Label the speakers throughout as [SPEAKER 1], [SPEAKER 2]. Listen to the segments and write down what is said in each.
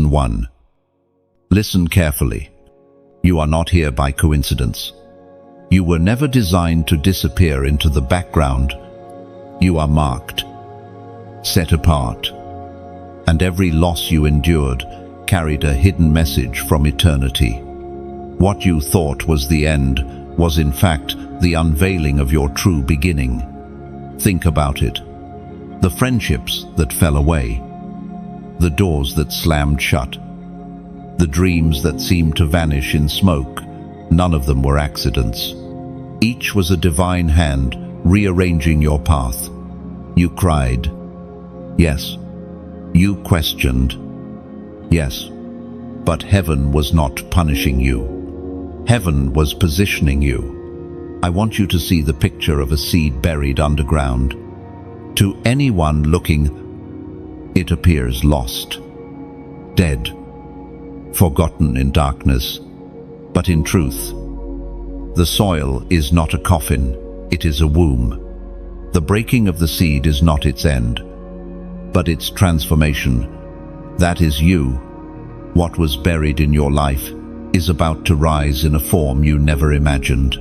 [SPEAKER 1] Chosen one. Listen carefully. You are not here by coincidence. You were never designed to disappear into the background. You are marked, set apart, and every loss you endured carried a hidden message from eternity. What you thought was the end was in fact the unveiling of your true beginning. Think about it. The friendships that fell away, the doors that slammed shut, the dreams that seemed to vanish in smoke, none of them were accidents. Each was a divine hand rearranging your path. You cried, yes. You questioned, yes. But heaven was not punishing you. Heaven was positioning you. I want you to see the picture of a seed buried underground. To anyone looking, it appears lost, dead, forgotten in darkness. But in truth, the soil is not a coffin, it is a womb. The breaking of the seed is not its end, but its transformation. That is you. What was buried in your life is about to rise in a form you never imagined.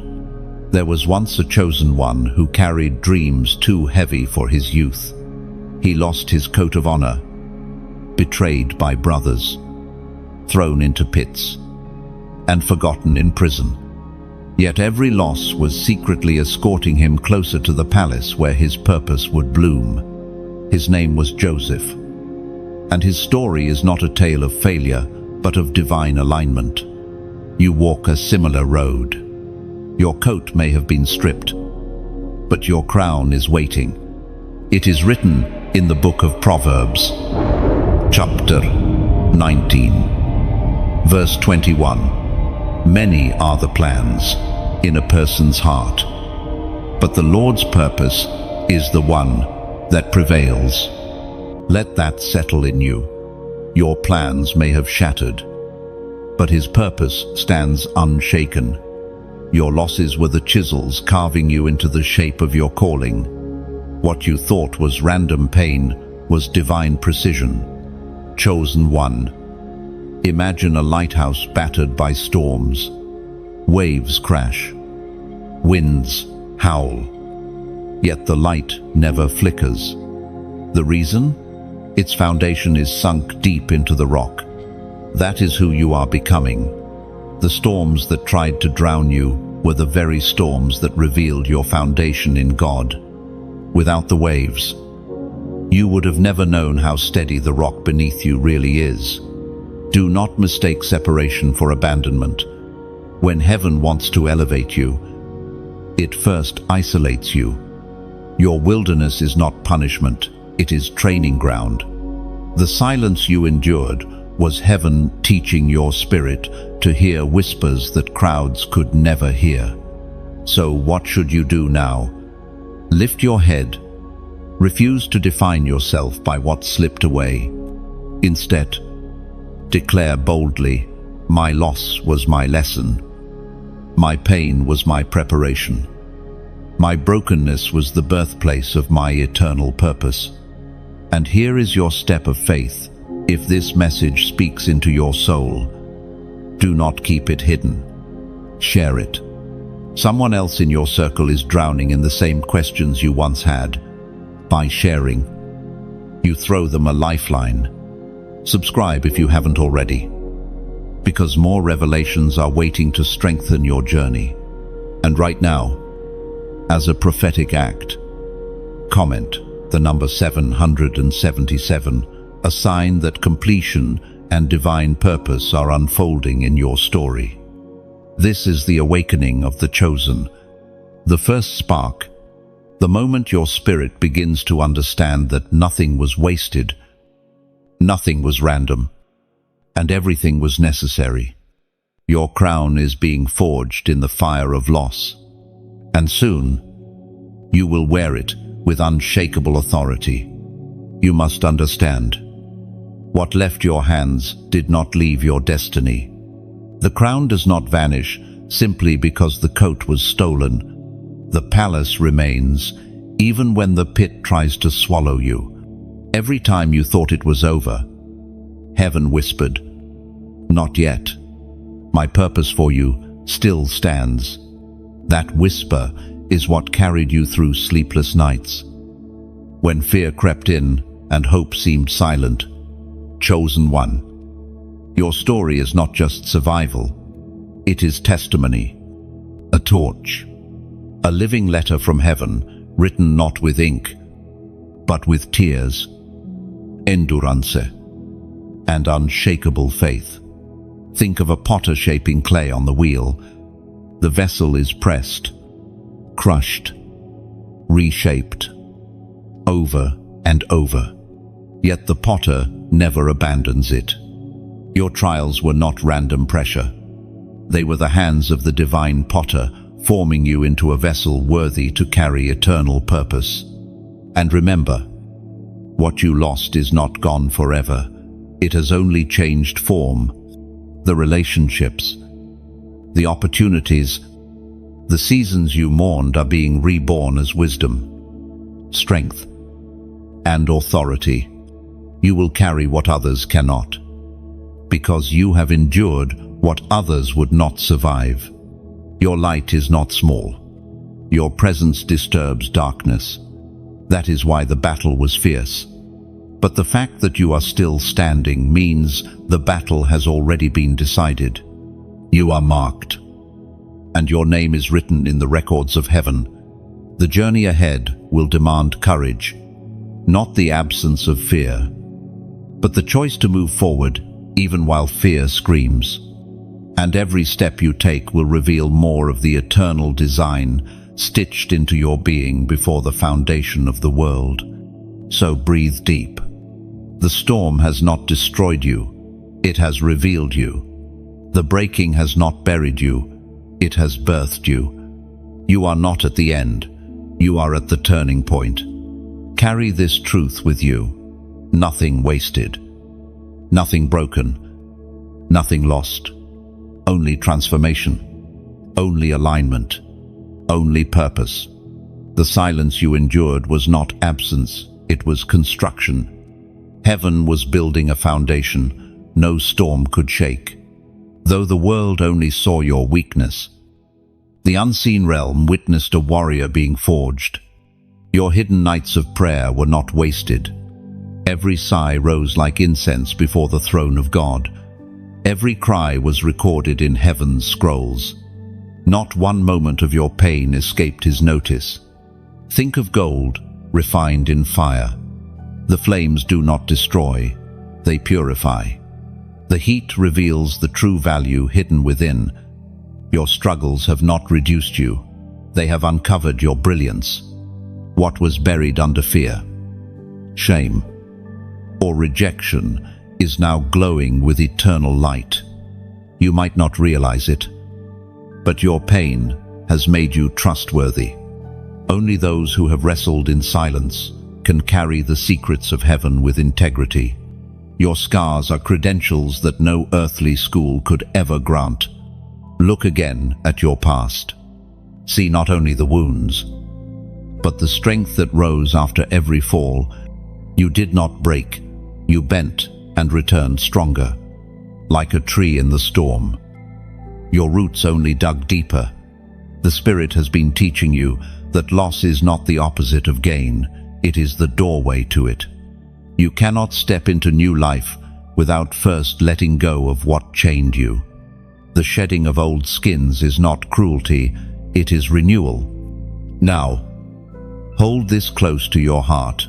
[SPEAKER 1] There was once a chosen one who carried dreams too heavy for his youth. He lost his coat of honor, betrayed by brothers, thrown into pits, and forgotten in prison. Yet every loss was secretly escorting him closer to the palace where his purpose would bloom. His name was Joseph, and his story is not a tale of failure, but of divine alignment. You walk a similar road. Your coat may have been stripped, but your crown is waiting. It is written in the book of Proverbs, chapter 19, verse 21. Many are the plans in a person's heart, but the Lord's purpose is the one that prevails. Let that settle in you. Your plans may have shattered, but His purpose stands unshaken. Your losses were the chisels carving you into the shape of your calling. What you thought was random pain was divine precision. Chosen one. Imagine a lighthouse battered by storms. Waves crash. Winds howl. Yet the light never flickers. The reason? Its foundation is sunk deep into the rock. That is who you are becoming. The storms that tried to drown you were the very storms that revealed your foundation in God. Without the waves, you would have never known how steady the rock beneath you really is. Do not mistake separation for abandonment. When heaven wants to elevate you, it first isolates you. Your wilderness is not punishment, it is training ground. The silence you endured was heaven teaching your spirit to hear whispers that crowds could never hear. So what should you do now? Lift your head. Refuse to define yourself by what slipped away. Instead, declare boldly, my loss was my lesson. My pain was my preparation. My brokenness was the birthplace of my eternal purpose. And here is your step of faith. If this message speaks into your soul, do not keep it hidden. Share it. Someone else in your circle is drowning in the same questions you once had. By sharing, you throw them a lifeline. Subscribe if you haven't already, because more revelations are waiting to strengthen your journey. And right now, as a prophetic act, comment the number 777, a sign that completion and divine purpose are unfolding in your story. This is the awakening of the chosen, the first spark, the moment your spirit begins to understand that nothing was wasted, nothing was random, and everything was necessary. Your crown is being forged in the fire of loss, and soon you will wear it with unshakable authority. You must understand, what left your hands did not leave your destiny. The crown does not vanish simply because the coat was stolen. The palace remains, even when the pit tries to swallow you. Every time you thought it was over, Heaven whispered, "Not yet. My purpose for you still stands." That whisper is what carried you through sleepless nights. When fear crept in and hope seemed silent, chosen one. Your story is not just survival. It is testimony, a torch, a living letter from heaven, written not with ink, but with tears, endurance, and unshakable faith. Think of a potter shaping clay on the wheel. The vessel is pressed, crushed, reshaped, over and over. Yet the potter never abandons it. Your trials were not random pressure. They were the hands of the divine potter, forming you into a vessel worthy to carry eternal purpose. And remember, what you lost is not gone forever. It has only changed form. The relationships, the opportunities, the seasons you mourned are being reborn as wisdom, strength, and authority. You will carry what others cannot, because you have endured what others would not survive. Your light is not small. Your presence disturbs darkness. That is why the battle was fierce. But the fact that you are still standing means the battle has already been decided. You are marked, and your name is written in the records of heaven. The journey ahead will demand courage, not the absence of fear, but the choice to move forward even while fear screams. And every step you take will reveal more of the eternal design stitched into your being before the foundation of the world. So breathe deep. The storm has not destroyed you, it has revealed you. The breaking has not buried you, it has birthed you. You are not at the end, you are at the turning point. Carry this truth with you. Nothing wasted, nothing broken, nothing lost. Only transformation, only alignment, only purpose. The silence you endured was not absence, it was construction. Heaven was building a foundation no storm could shake. Though the world only saw your weakness, the unseen realm witnessed a warrior being forged. Your hidden nights of prayer were not wasted. Every sigh rose like incense before the throne of God. Every cry was recorded in heaven's scrolls. Not one moment of your pain escaped his notice. Think of gold refined in fire. The flames do not destroy, they purify. The heat reveals the true value hidden within. Your struggles have not reduced you, they have uncovered your brilliance. What was buried under fear, shame, or rejection is now glowing with eternal light. You might not realize it, but your pain has made you trustworthy. Only those who have wrestled in silence can carry the secrets of heaven with integrity. Your scars are credentials that no earthly school could ever grant. Look again at your past. See not only the wounds, but the strength that rose after every fall. You did not break, you bent and returned stronger, like a tree in the storm. Your roots only dug deeper. The Spirit has been teaching you that loss is not the opposite of gain, it is the doorway to it. You cannot step into new life without first letting go of what chained you. The shedding of old skins is not cruelty, it is renewal. Now, hold this close to your heart.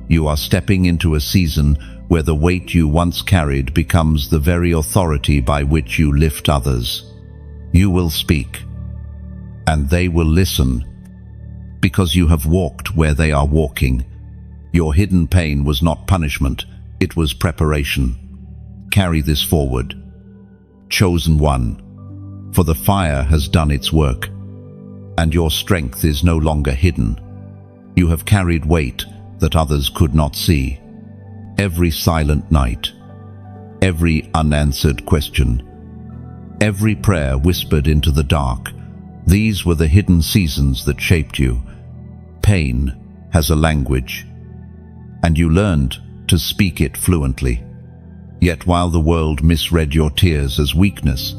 [SPEAKER 1] You are stepping into a season where the weight you once carried becomes the very authority by which you lift others. You will speak, and they will listen, because you have walked where they are walking. Your hidden pain was not punishment, it was preparation. Carry this forward. Chosen one, for the fire has done its work, and your strength is no longer hidden. You have carried weight that others could not see. Every silent night, every unanswered question, every prayer whispered into the dark, these were the hidden seasons that shaped you. Pain has a language, and you learned to speak it fluently. Yet while the world misread your tears as weakness,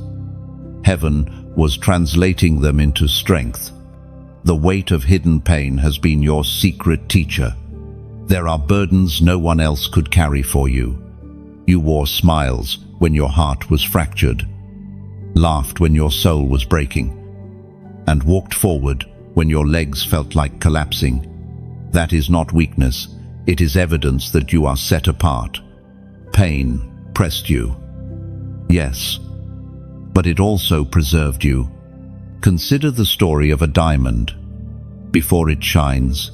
[SPEAKER 1] heaven was translating them into strength. The weight of hidden pain has been your secret teacher. There are burdens no one else could carry for you. You wore smiles when your heart was fractured, laughed when your soul was breaking, and walked forward when your legs felt like collapsing. That is not weakness, it is evidence that you are set apart. Pain pressed you, yes, but it also preserved you. Consider the story of a diamond. Before it shines,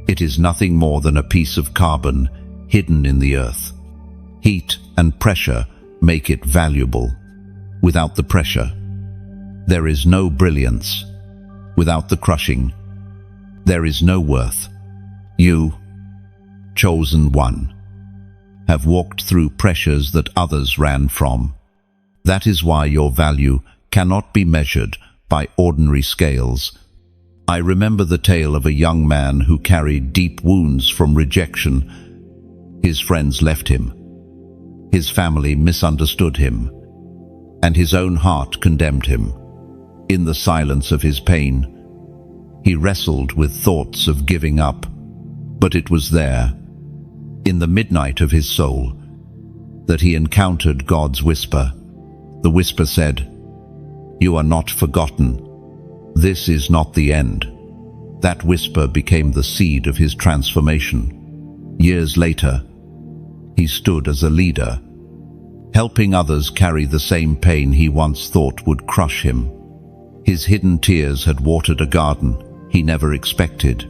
[SPEAKER 1] it is nothing more than a piece of carbon hidden in the earth. Heat and pressure make it valuable. Without the pressure, there is no brilliance. Without the crushing, there is no worth. You, chosen one, have walked through pressures that others ran from. That is why your value cannot be measured by ordinary scales. I remember the tale of a young man who carried deep wounds from rejection. His friends left him. His family misunderstood him, and his own heart condemned him. In the silence of his pain, he wrestled with thoughts of giving up, but it was there, in the midnight of his soul, that he encountered God's whisper. The whisper said, "You are not forgotten. This is not the end." That whisper became the seed of his transformation. Years later, he stood as a leader, helping others carry the same pain he once thought would crush him. His hidden tears had watered a garden he never expected.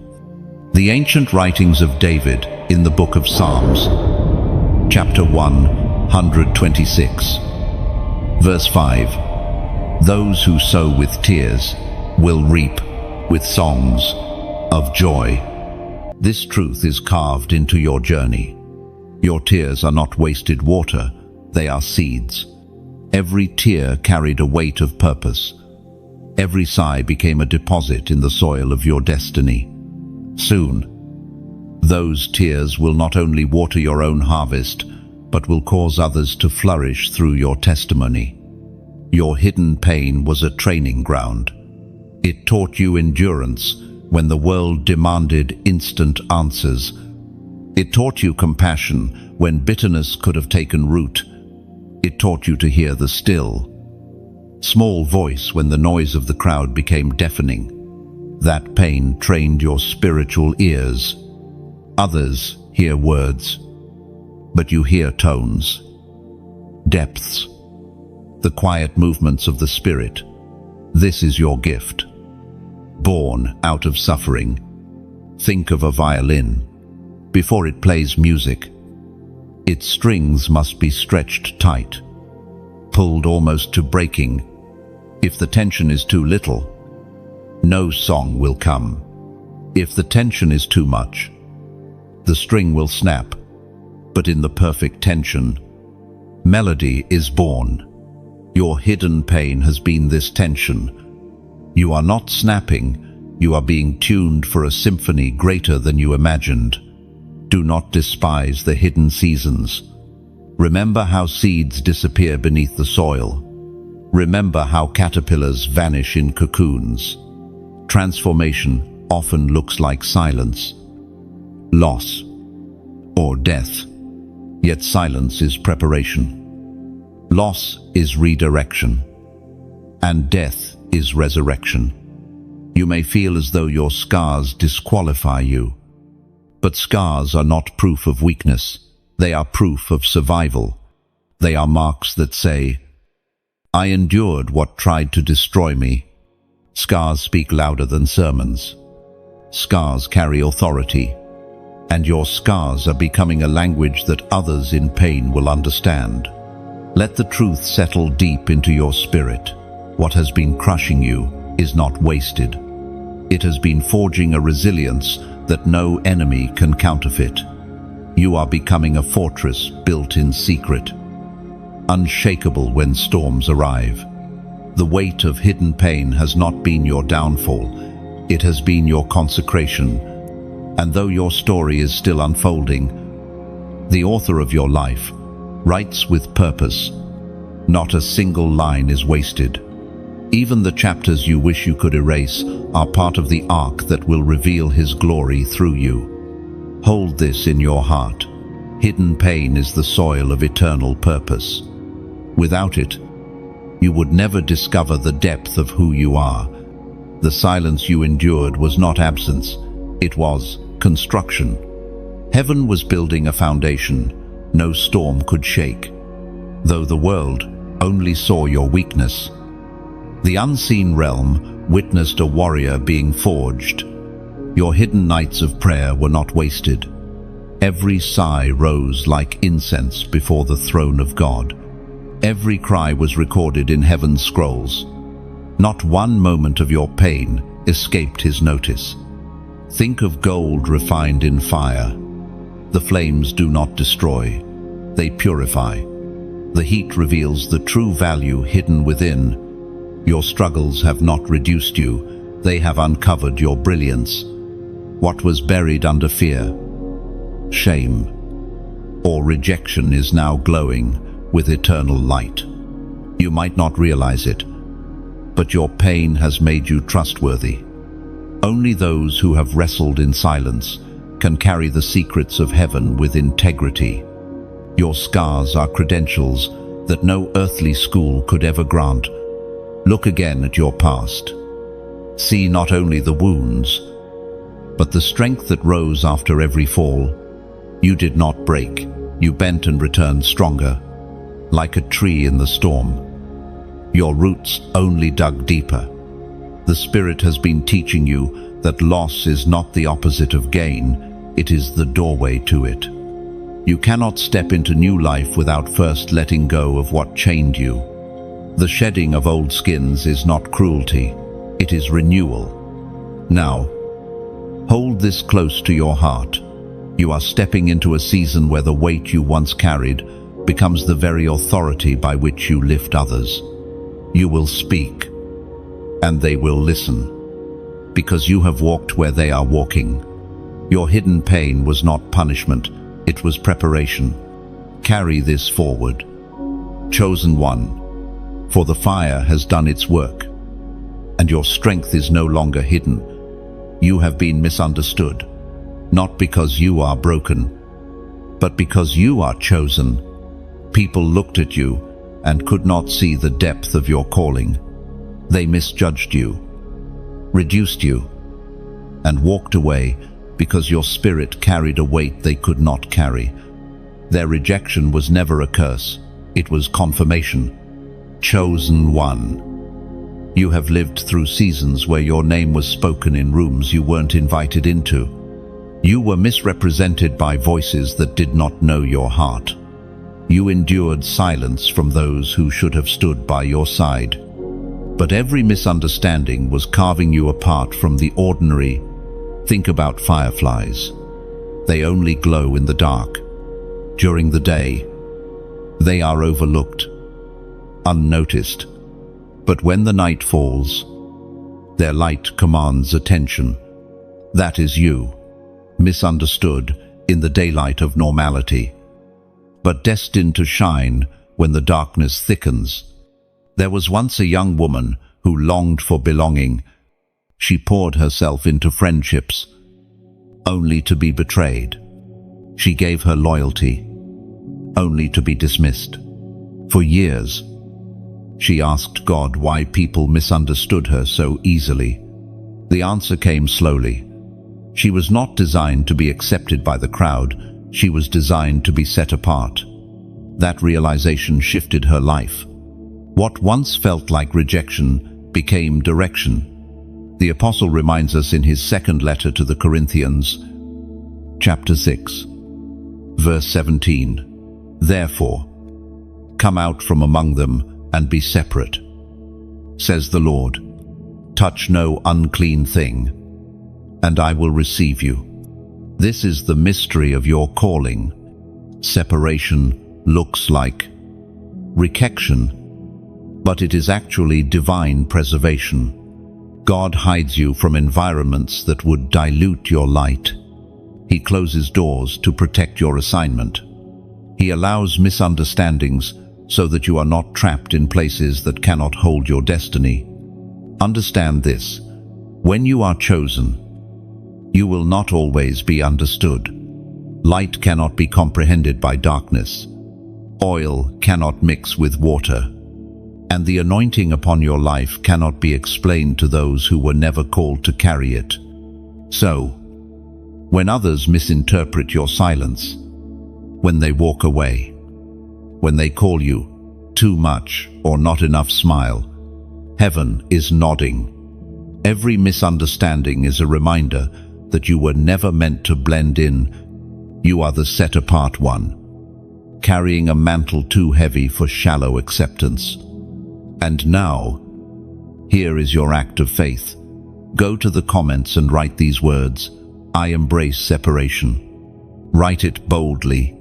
[SPEAKER 1] The ancient writings of David in the book of Psalms, chapter 126, verse 5, "Those who sow with tears will reap with songs of joy." This truth is carved into your journey. Your tears are not wasted water, they are seeds. Every tear carried a weight of purpose. Every sigh became a deposit in the soil of your destiny. Soon, those tears will not only water your own harvest, but will cause others to flourish through your testimony. Your hidden pain was a training ground. It taught you endurance when the world demanded instant answers. It taught you compassion when bitterness could have taken root. It taught you to hear the still, small voice when the noise of the crowd became deafening. That pain trained your spiritual ears. Others hear words, but you hear tones, depths, the quiet movements of the Spirit. This is your gift, born out of suffering. Think of a violin. Before it plays music, its strings must be stretched tight, pulled almost to breaking. If the tension is too little, no song will come. If the tension is too much, the string will snap. But in the perfect tension, melody is born. Your hidden pain has been this tension. You are not snapping, you are being tuned for a symphony greater than you imagined. Do not despise the hidden seasons. Remember how seeds disappear beneath the soil. Remember how caterpillars vanish in cocoons. Transformation often looks like silence, loss, or death. Yet silence is preparation. Loss is redirection, and death is resurrection. You may feel as though your scars disqualify you, but scars are not proof of weakness. They are proof of survival. They are marks that say, "I endured what tried to destroy me." Scars speak louder than sermons. Scars carry authority, and your scars are becoming a language that others in pain will understand. Let the truth settle deep into your spirit. What has been crushing you is not wasted. It has been forging a resilience that no enemy can counterfeit. You are becoming a fortress built in secret, unshakable when storms arrive. The weight of hidden pain has not been your downfall, it has been your consecration. And though your story is still unfolding, the author of your life Writes with purpose. Not a single line is wasted. Even the chapters you wish you could erase are part of the arc that will reveal His glory through you. Hold this in your heart. Hidden pain is the soil of eternal purpose. Without it, you would never discover the depth of who you are. The silence you endured was not absence, it was construction. Heaven was building a foundation no storm could shake, though the world only saw your weakness. The unseen realm witnessed a warrior being forged. Your hidden nights of prayer were not wasted. Every sigh rose like incense before the throne of God. Every cry was recorded in heaven's scrolls. Not one moment of your pain escaped His notice. Think of gold refined in fire. The flames do not destroy, they purify. The heat reveals the true value hidden within. Your struggles have not reduced you, they have uncovered your brilliance. What was buried under fear, shame, or rejection is now glowing with eternal light. You might not realize it, but your pain has made you trustworthy. Only those who have wrestled in silence can carry the secrets of heaven with integrity. Your scars are credentials that no earthly school could ever grant. Look again at your past. See not only the wounds, but the strength that rose after every fall. You did not break, you bent and returned stronger, like a tree in the storm. Your roots only dug deeper. The Spirit has been teaching you that loss is not the opposite of gain, it is the doorway to it. You cannot step into new life without first letting go of what chained you. The shedding of old skins is not cruelty, it is renewal. Now, hold this close to your heart. You are stepping into a season where the weight you once carried becomes the very authority by which you lift others. You will speak, and they will listen, because you have walked where they are walking. Your hidden pain was not punishment, it was preparation. Carry this forward. Chosen one, for the fire has done its work, and your strength is no longer hidden. You have been misunderstood, not because you are broken, but because you are chosen. People looked at you and could not see the depth of your calling. They misjudged you, reduced you, and walked away because your spirit carried a weight they could not carry. Their rejection was never a curse, it was confirmation. Chosen one. You have lived through seasons where your name was spoken in rooms you weren't invited into. You were misrepresented by voices that did not know your heart. You endured silence from those who should have stood by your side. But every misunderstanding was carving you apart from the ordinary. Think about fireflies. They only glow in the dark. During the day, they are overlooked, unnoticed. But when the night falls, their light commands attention. That is you, misunderstood in the daylight of normality, but destined to shine when the darkness thickens. There was once a young woman who longed for belonging. She poured herself into friendships, only to be betrayed. She gave her loyalty, only to be dismissed. For years, she asked God why people misunderstood her so easily. The answer came slowly. She was not designed to be accepted by the crowd, she was designed to be set apart. That realization shifted her life. What once felt like rejection became direction. The Apostle reminds us in his second letter to the Corinthians, chapter 6, verse 17, "Therefore, come out from among them and be separate, says the Lord. Touch no unclean thing, and I will receive you. This is the mystery of your calling." Separation looks like rejection, but it is actually divine preservation. God hides you from environments that would dilute your light. He closes doors to protect your assignment. He allows misunderstandings so that you are not trapped in places that cannot hold your destiny. Understand this: when you are chosen, you will not always be understood. Light cannot be comprehended by darkness. Oil cannot mix with water. And the anointing upon your life cannot be explained to those who were never called to carry it. So, when others misinterpret your silence, when they walk away, when they call you too much or not enough smile, heaven is nodding. Every misunderstanding is a reminder that you were never meant to blend in. You are the set-apart one, carrying a mantle too heavy for shallow acceptance. And now, here is your act of faith. Go to the comments and write these words: I embrace separation. Write it boldly,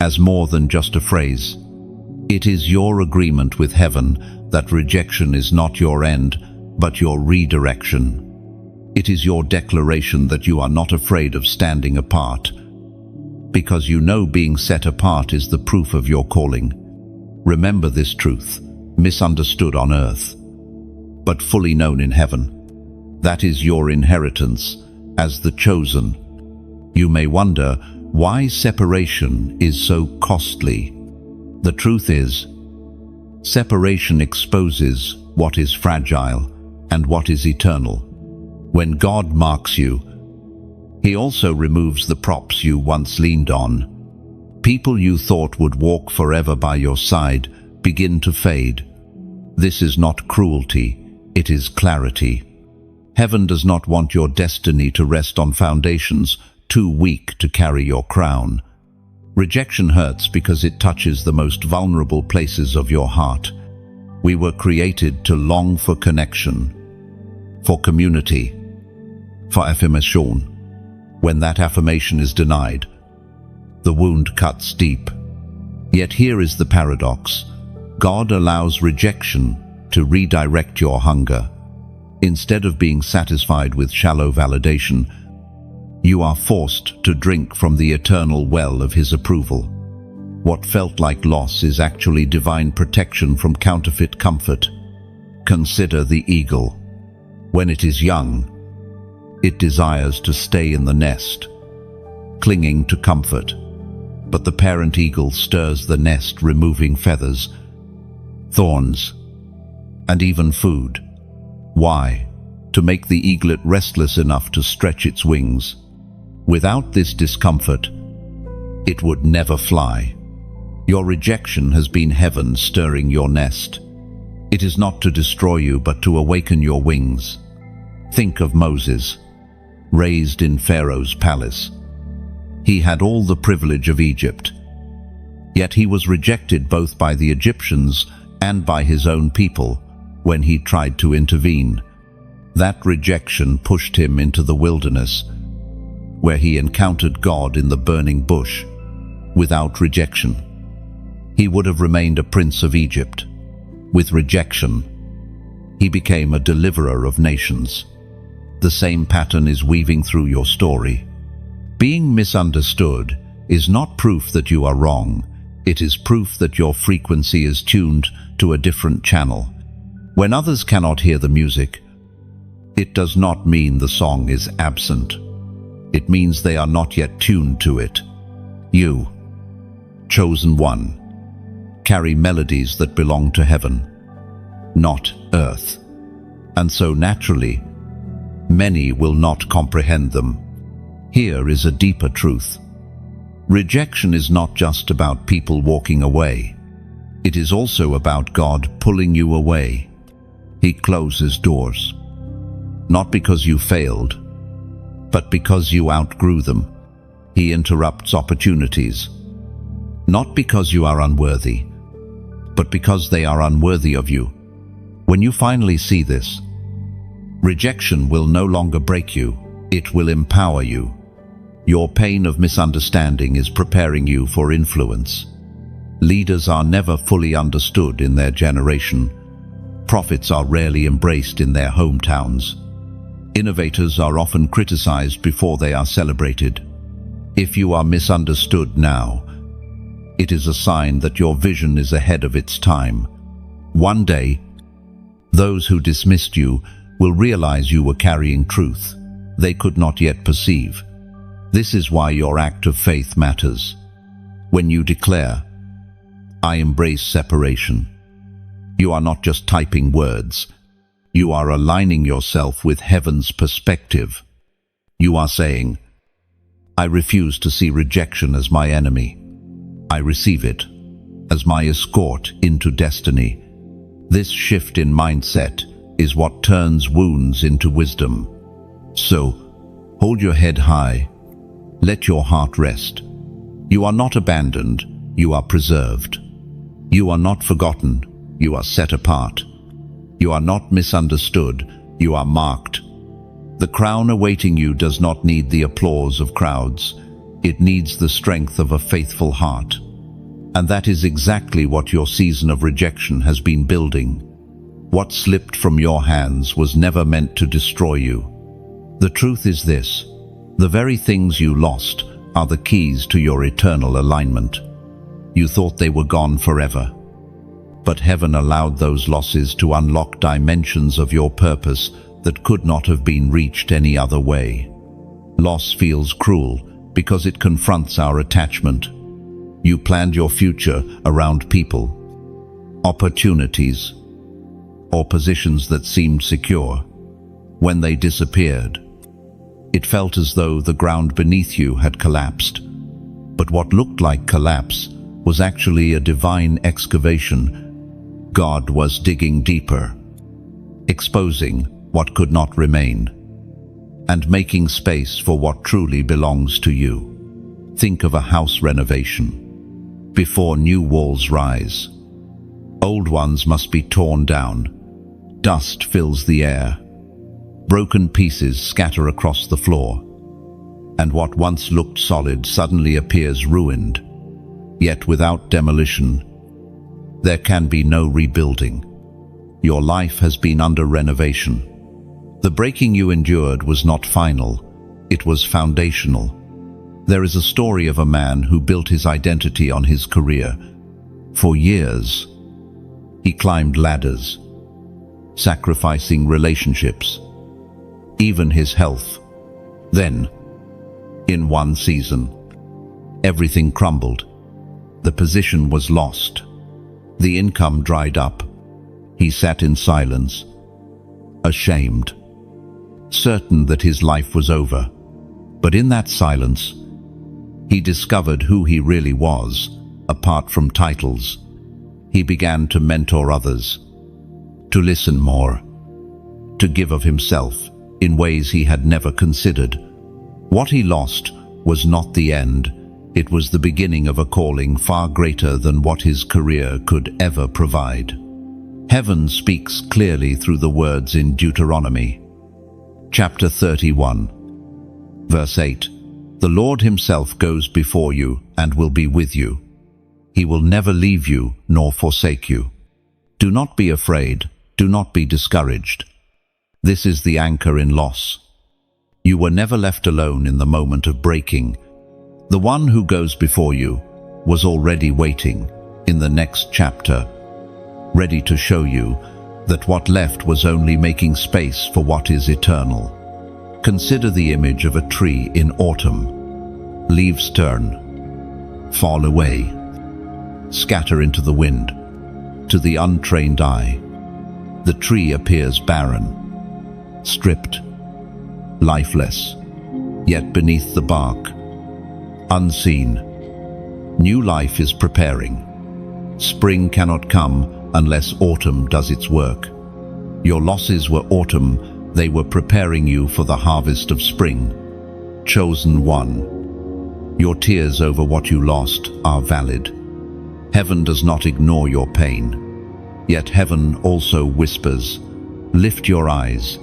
[SPEAKER 1] as more than just a phrase. It is your agreement with heaven that rejection is not your end, but your redirection. It is your declaration that you are not afraid of standing apart, because you know being set apart is the proof of your calling. Remember this truth: misunderstood on earth, but fully known in heaven. That is your inheritance as the chosen. You may wonder why separation is so costly. The truth is, separation exposes what is fragile and what is eternal. When God marks you, He also removes the props you once leaned on. People you thought would walk forever by your side begin to fade. This is not cruelty, it is clarity. Heaven does not want your destiny to rest on foundations too weak to carry your crown. Rejection hurts because it touches the most vulnerable places of your heart. We were created to long for connection, for community, for affirmation. When that affirmation is denied, the wound cuts deep. Yet here is the paradox: God allows rejection to redirect your hunger. Instead of being satisfied with shallow validation, you are forced to drink from the eternal well of His approval. What felt like loss is actually divine protection from counterfeit comfort. Consider the eagle. When it is young, it desires to stay in the nest, clinging to comfort. But the parent eagle stirs the nest, removing feathers, thorns, and even food. Why? To make the eaglet restless enough to stretch its wings. Without this discomfort, it would never fly. Your rejection has been heaven stirring your nest. It is not to destroy you, but to awaken your wings. Think of Moses, raised in Pharaoh's palace. He had all the privilege of Egypt, yet he was rejected both by the Egyptians and by his own people when he tried to intervene. That rejection pushed him into the wilderness, where he encountered God in the burning bush. Without rejection, he would have remained a prince of Egypt. With rejection, he became a deliverer of nations. The same pattern is weaving through your story. Being misunderstood is not proof that you are wrong. It is proof that your frequency is tuned to a different channel. When others cannot hear the music, it does not mean the song is absent. It means they are not yet tuned to it. You, chosen one, carry melodies that belong to heaven, not earth. And so naturally, many will not comprehend them. Here is a deeper truth. Rejection is not just about people walking away. It is also about God pulling you away. He closes doors, not because you failed, but because you outgrew them. He interrupts opportunities, not because you are unworthy, but because they are unworthy of you. When you finally see this, rejection will no longer break you, it will empower you. Your pain of misunderstanding is preparing you for influence. Leaders are never fully understood in their generation. Prophets are rarely embraced in their hometowns. Innovators are often criticized before they are celebrated. If you are misunderstood now, It is a sign that your vision is ahead of its time. One day, those who dismissed you will realize you were carrying truth they could not yet perceive. This is why your act of faith matters. When you declare, "I embrace separation," you are not just typing words. You are aligning yourself with heaven's perspective. You are saying, "I refuse to see rejection as my enemy. I receive it as my escort into destiny." This shift in mindset is what turns wounds into wisdom. So, hold your head high. Let your heart rest. You are not abandoned, you are preserved. You are not forgotten, you are set apart. You are not misunderstood, you are marked. The crown awaiting you does not need the applause of crowds. It needs the strength of a faithful heart. And that is exactly what your season of rejection has been building. What slipped from your hands was never meant to destroy you. The truth is this: the very things you lost are the keys to your eternal alignment. You thought they were gone forever, but heaven allowed those losses to unlock dimensions of your purpose that could not have been reached any other way. Loss feels cruel because it confronts our attachment. You planned your future around people, opportunities, or positions that seemed secure. When they disappeared, it felt as though the ground beneath you had collapsed. But what looked like collapse was actually a divine excavation. God was digging deeper, exposing what could not remain, and making space for what truly belongs to you. Think of a house renovation. Before new walls rise, old ones must be torn down. Dust fills the air. Broken pieces scatter across the floor, and what once looked solid suddenly appears ruined. Yet without demolition, there can be no rebuilding. Your life has been under renovation. The breaking you endured was not final, it was foundational. There is a story of a man who built his identity on his career. For years, he climbed ladders, sacrificing relationships, even his health. Then, in one season, everything crumbled. The position was lost. The income dried up. He sat in silence, ashamed, certain that his life was over. But in that silence, he discovered who he really was, apart from titles. He began to mentor others, to listen more, to give of himself in ways he had never considered. What he lost was not the end, it was the beginning of a calling far greater than what his career could ever provide. Heaven speaks clearly through the words in Deuteronomy, chapter 31, verse 8. The Lord himself goes before you and will be with you. He will never leave you nor forsake you. Do not be afraid, do not be discouraged. This is the anchor in loss. You were never left alone in the moment of breaking. The one who goes before you was already waiting in the next chapter, ready to show you that what left was only making space for what is eternal. Consider the image of a tree in autumn. Leaves turn, fall away, scatter into the wind. To the untrained eye, the tree appears barren, stripped, lifeless. Yet beneath the bark, unseen, new life is preparing. Spring cannot come unless autumn does its work. Your losses were autumn, they were preparing you for the harvest of spring. Chosen one, your tears over what you lost are valid. Heaven does not ignore your pain, yet heaven also whispers, lift your eyes.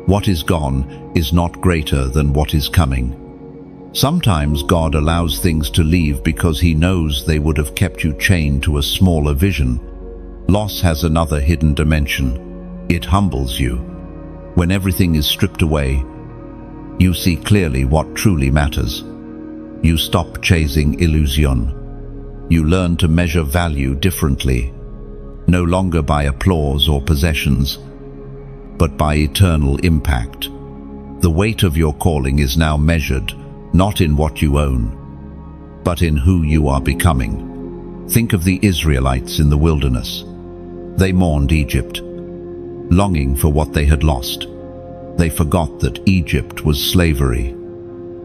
[SPEAKER 1] What is gone is not greater than what is coming. Sometimes God allows things to leave because he knows they would have kept you chained to a smaller vision. Loss has another hidden dimension. It humbles you. When everything is stripped away, you see clearly what truly matters. You stop chasing illusion. You learn to measure value differently, no longer by applause or possessions, but by eternal impact. The weight of your calling is now measured not in what you own, but in who you are becoming. Think of the Israelites in the wilderness. They mourned Egypt, longing for what they had lost. They forgot that Egypt was slavery.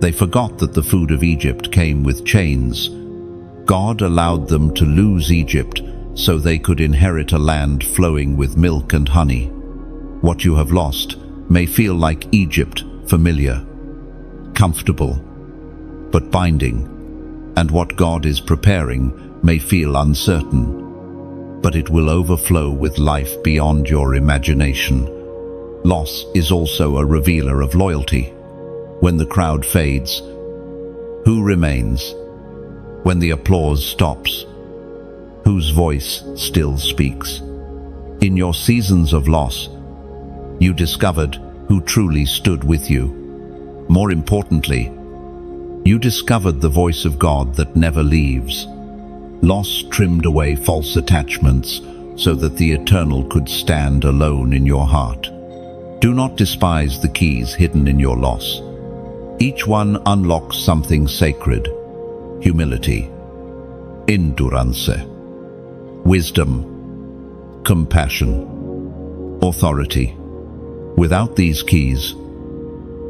[SPEAKER 1] They forgot that the food of Egypt came with chains. God allowed them to lose Egypt so they could inherit a land flowing with milk and honey. What you have lost may feel like Egypt, familiar, comfortable, but binding, and what God is preparing may feel uncertain, but it will overflow with life beyond your imagination. Loss is also a revealer of loyalty. When the crowd fades, who remains? When the applause stops, whose voice still speaks? In your seasons of loss, you discovered who truly stood with you. More importantly, you discovered the voice of God that never leaves. Loss trimmed away false attachments so that the eternal could stand alone in your heart. Do not despise the keys hidden in your loss. Each one unlocks something sacred: humility, endurance, wisdom, compassion, authority. Without these keys,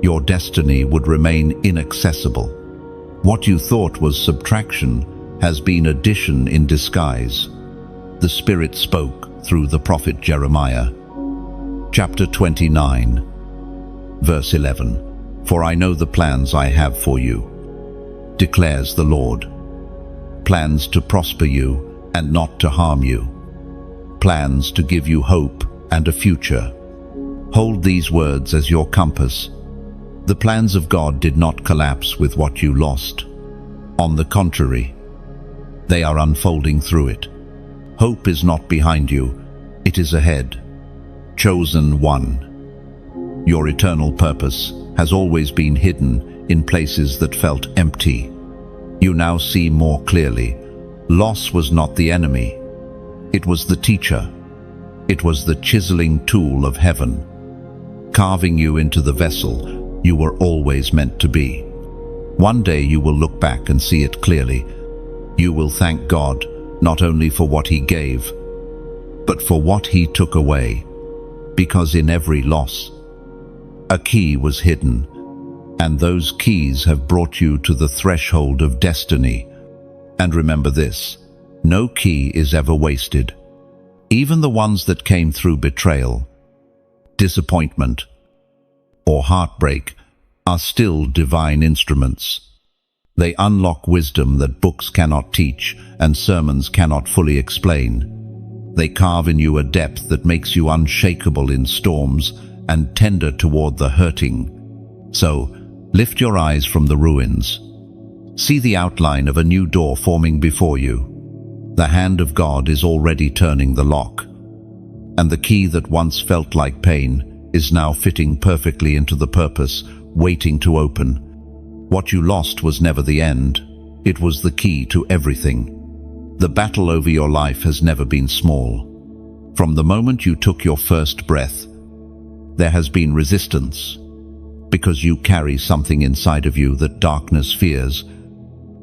[SPEAKER 1] your destiny would remain inaccessible. What you thought was subtraction has been addition in disguise. The Spirit spoke through the prophet Jeremiah. Chapter 29, verse 11. For I know the plans I have for you, declares the Lord. Plans to prosper you and not to harm you. Plans to give you hope and a future. Hold these words as your compass. The plans of God did not collapse with what you lost. On the contrary, they are unfolding through it. Hope is not behind you, it is ahead. Chosen one. Your eternal purpose has always been hidden in places that felt empty. You now see more clearly. Loss was not the enemy. It was the teacher. It was the chiseling tool of heaven, carving you into the vessel you were always meant to be. One day you will look back and see it clearly. You will thank God not only for what He gave, but for what He took away, because in every loss, a key was hidden, and those keys have brought you to the threshold of destiny. And remember this: no key is ever wasted. Even the ones that came through betrayal, disappointment, or heartbreak are still divine instruments. They unlock wisdom that books cannot teach and sermons cannot fully explain. They carve in you a depth that makes you unshakable in storms and tender toward the hurting. So, lift your eyes from the ruins. See the outline of a new door forming before you. The hand of God is already turning the lock, and the key that once felt like pain is now fitting perfectly into the purpose, waiting to open. What you lost was never the end. It was the key to everything. The battle over your life has never been small. From the moment you took your first breath, there has been resistance, because you carry something inside of you that darkness fears.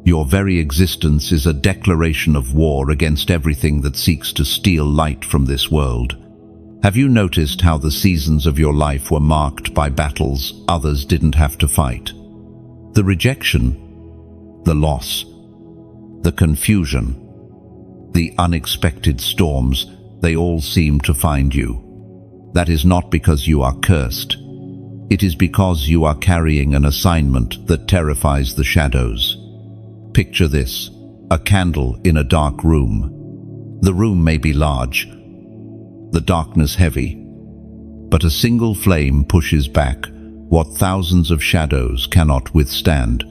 [SPEAKER 1] Your very existence is a declaration of war against everything that seeks to steal light from this world. Have you noticed how the seasons of your life were marked by battles others didn't have to fight? The rejection, the loss, the confusion, the unexpected storms, they all seem to find you. That is not because you are cursed. It is because you are carrying an assignment that terrifies the shadows. Picture this: a candle in a dark room. The room may be large, the darkness heavy, but a single flame pushes back what thousands of shadows cannot withstand.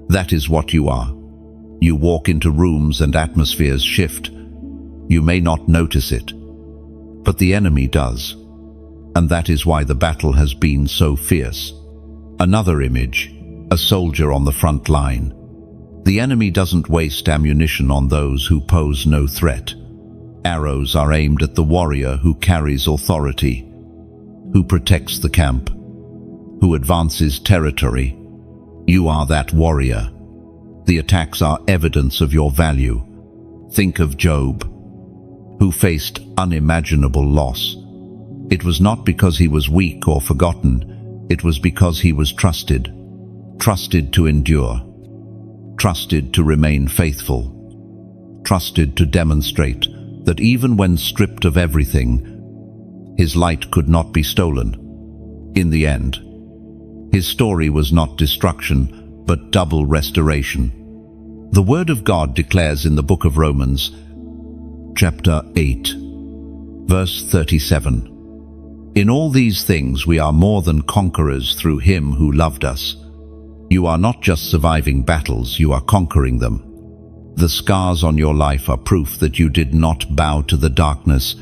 [SPEAKER 1] That is what you are. You walk into rooms and atmospheres shift. You may not notice it, but the enemy does, and that is why the battle has been so fierce. Another image: a soldier on the front line. The enemy doesn't waste ammunition on those who pose no threat. Arrows are aimed at the warrior who carries authority, who protects the camp, who advances territory. You are that warrior. The attacks are evidence of your value. Think of Job, who faced unimaginable loss. It was not because he was weak or forgotten. It was because he was trusted to endure, trusted to remain faithful, trusted to demonstrate that even when stripped of everything, his light could not be stolen. In the end, his story was not destruction, but double restoration. The Word of God declares in the book of Romans, chapter 8, verse 37, "In all these things we are more than conquerors through Him who loved us." You are not just surviving battles, you are conquering them. The scars on your life are proof that you did not bow to the darkness.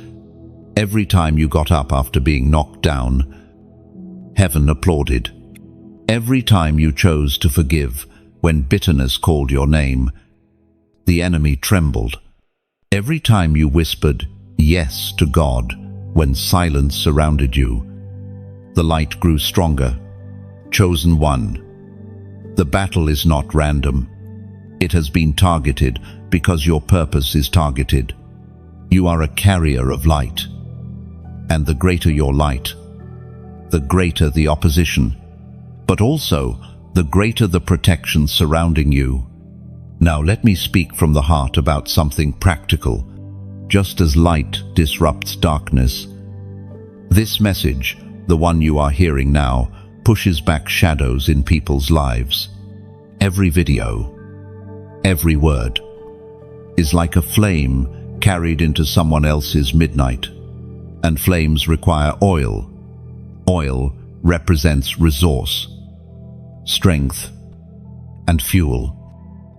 [SPEAKER 1] Every time you got up after being knocked down, heaven applauded. Every time you chose to forgive when bitterness called your name, the enemy trembled. Every time you whispered yes to God when silence surrounded you, the light grew stronger. Chosen one. The battle is not random. It has been targeted because your purpose is targeted. You are a carrier of light. And the greater your light, the greater the opposition, but also the greater the protection surrounding you. Now let me speak from the heart about something practical. Just as light disrupts darkness, this message, the one you are hearing now, pushes back shadows in people's lives. Every video, every word, is like a flame carried into someone else's midnight. And flames require oil. Oil represents resource, strength, and fuel.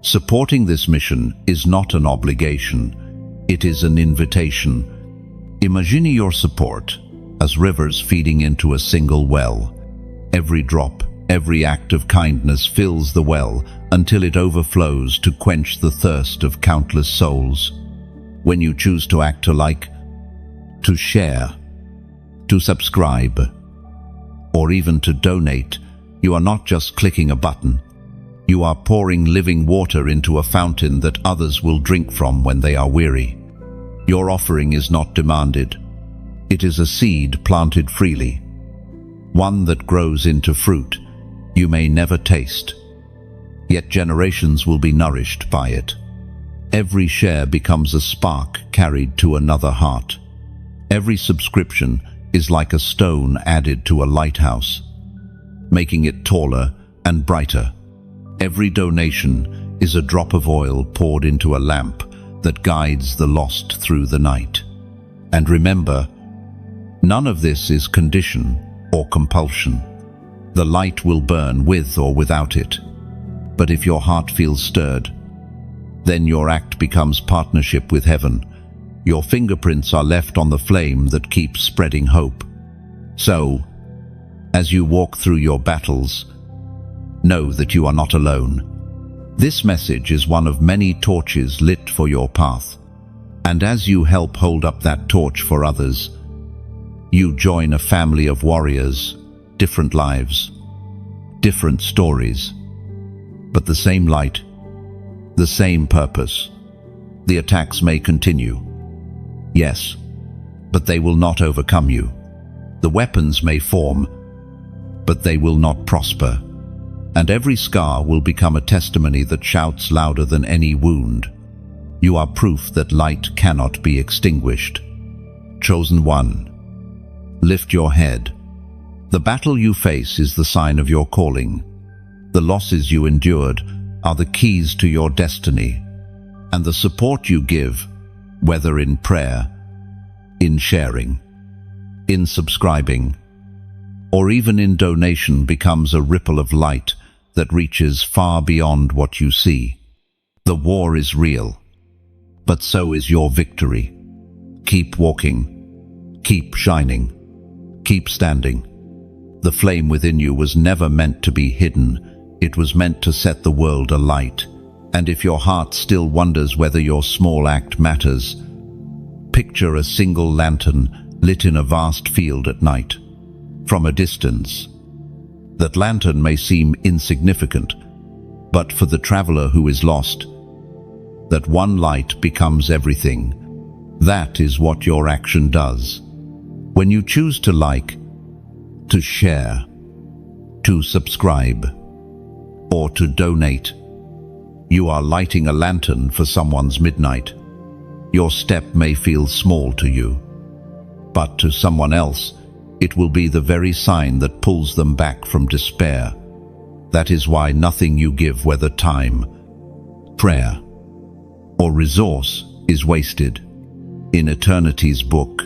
[SPEAKER 1] Supporting this mission is not an obligation, it is an invitation. Imagine your support as rivers feeding into a single well. Every drop, every act of kindness fills the well until it overflows to quench the thirst of countless souls. When you choose to act alike, to share, to subscribe, or even to donate, you are not just clicking a button. You are pouring living water into a fountain that others will drink from when they are weary. Your offering is not demanded. It is a seed planted freely, one that grows into fruit you may never taste, yet generations will be nourished by it. Every share becomes a spark carried to another heart. Every subscription is like a stone added to a lighthouse, making it taller and brighter. Every donation is a drop of oil poured into a lamp that guides the lost through the night. And remember, none of this is condition or compulsion. The light will burn with or without it. But if your heart feels stirred, then your act becomes partnership with heaven. Your fingerprints are left on the flame that keeps spreading hope. So, as you walk through your battles, know that you are not alone. This message is one of many torches lit for your path. And as you help hold up that torch for others, you join a family of warriors, different lives, different stories, but the same light, the same purpose. The attacks may continue, yes, but they will not overcome you. The weapons may form, but they will not prosper. And every scar will become a testimony that shouts louder than any wound. You are proof that light cannot be extinguished. Chosen one, lift your head. The battle you face is the sign of your calling. The losses you endured are the keys to your destiny. And the support you give, whether in prayer, in sharing, in subscribing, or even in donation, becomes a ripple of light that reaches far beyond what you see. The war is real, but so is your victory. Keep walking, keep shining, keep standing. The flame within you was never meant to be hidden. It was meant to set the world alight. And if your heart still wonders whether your small act matters, picture a single lantern lit in a vast field at night. From a distance, that lantern may seem insignificant, but for the traveler who is lost, that one light becomes everything. That is what your action does. When you choose to like, to share, to subscribe, or to donate, you are lighting a lantern for someone's midnight. Your step may feel small to you, but to someone else, it will be the very sign that pulls them back from despair. That is why nothing you give, whether time, prayer, or resource, is wasted. In eternity's book,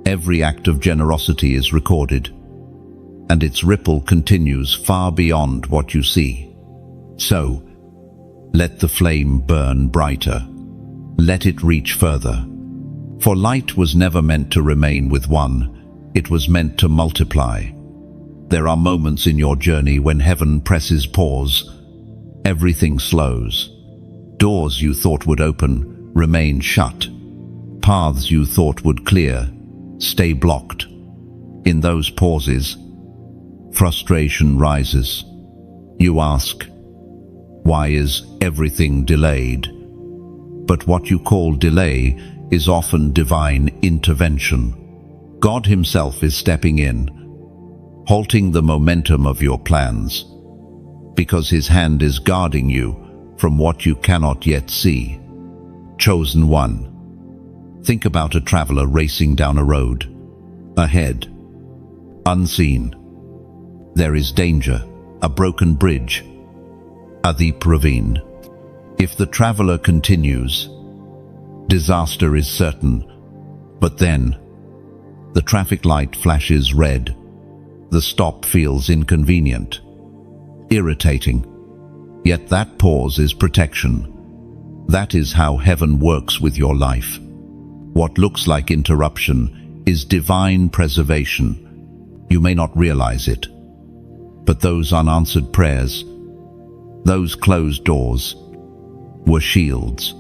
[SPEAKER 1] every act of generosity is recorded, and its ripple continues far beyond what you see. So, let the flame burn brighter. Let it reach further. For light was never meant to remain with one. It was meant to multiply. There are moments in your journey when heaven presses pause. Everything slows. Doors you thought would open remain shut. Paths you thought would clear stay blocked. In those pauses, frustration rises. You ask, why is everything delayed? But what you call delay is often divine intervention. God Himself is stepping in, halting the momentum of your plans, because His hand is guarding you from what you cannot yet see. Chosen one. Think about a traveler racing down a road. Ahead, unseen, there is danger, a broken bridge, a deep ravine. If the traveler continues, disaster is certain. But then, the traffic light flashes red. The stop feels inconvenient, irritating. Yet that pause is protection. That is how heaven works with your life. What looks like interruption is divine preservation. You may not realize it, but those unanswered prayers, those closed doors, were shields.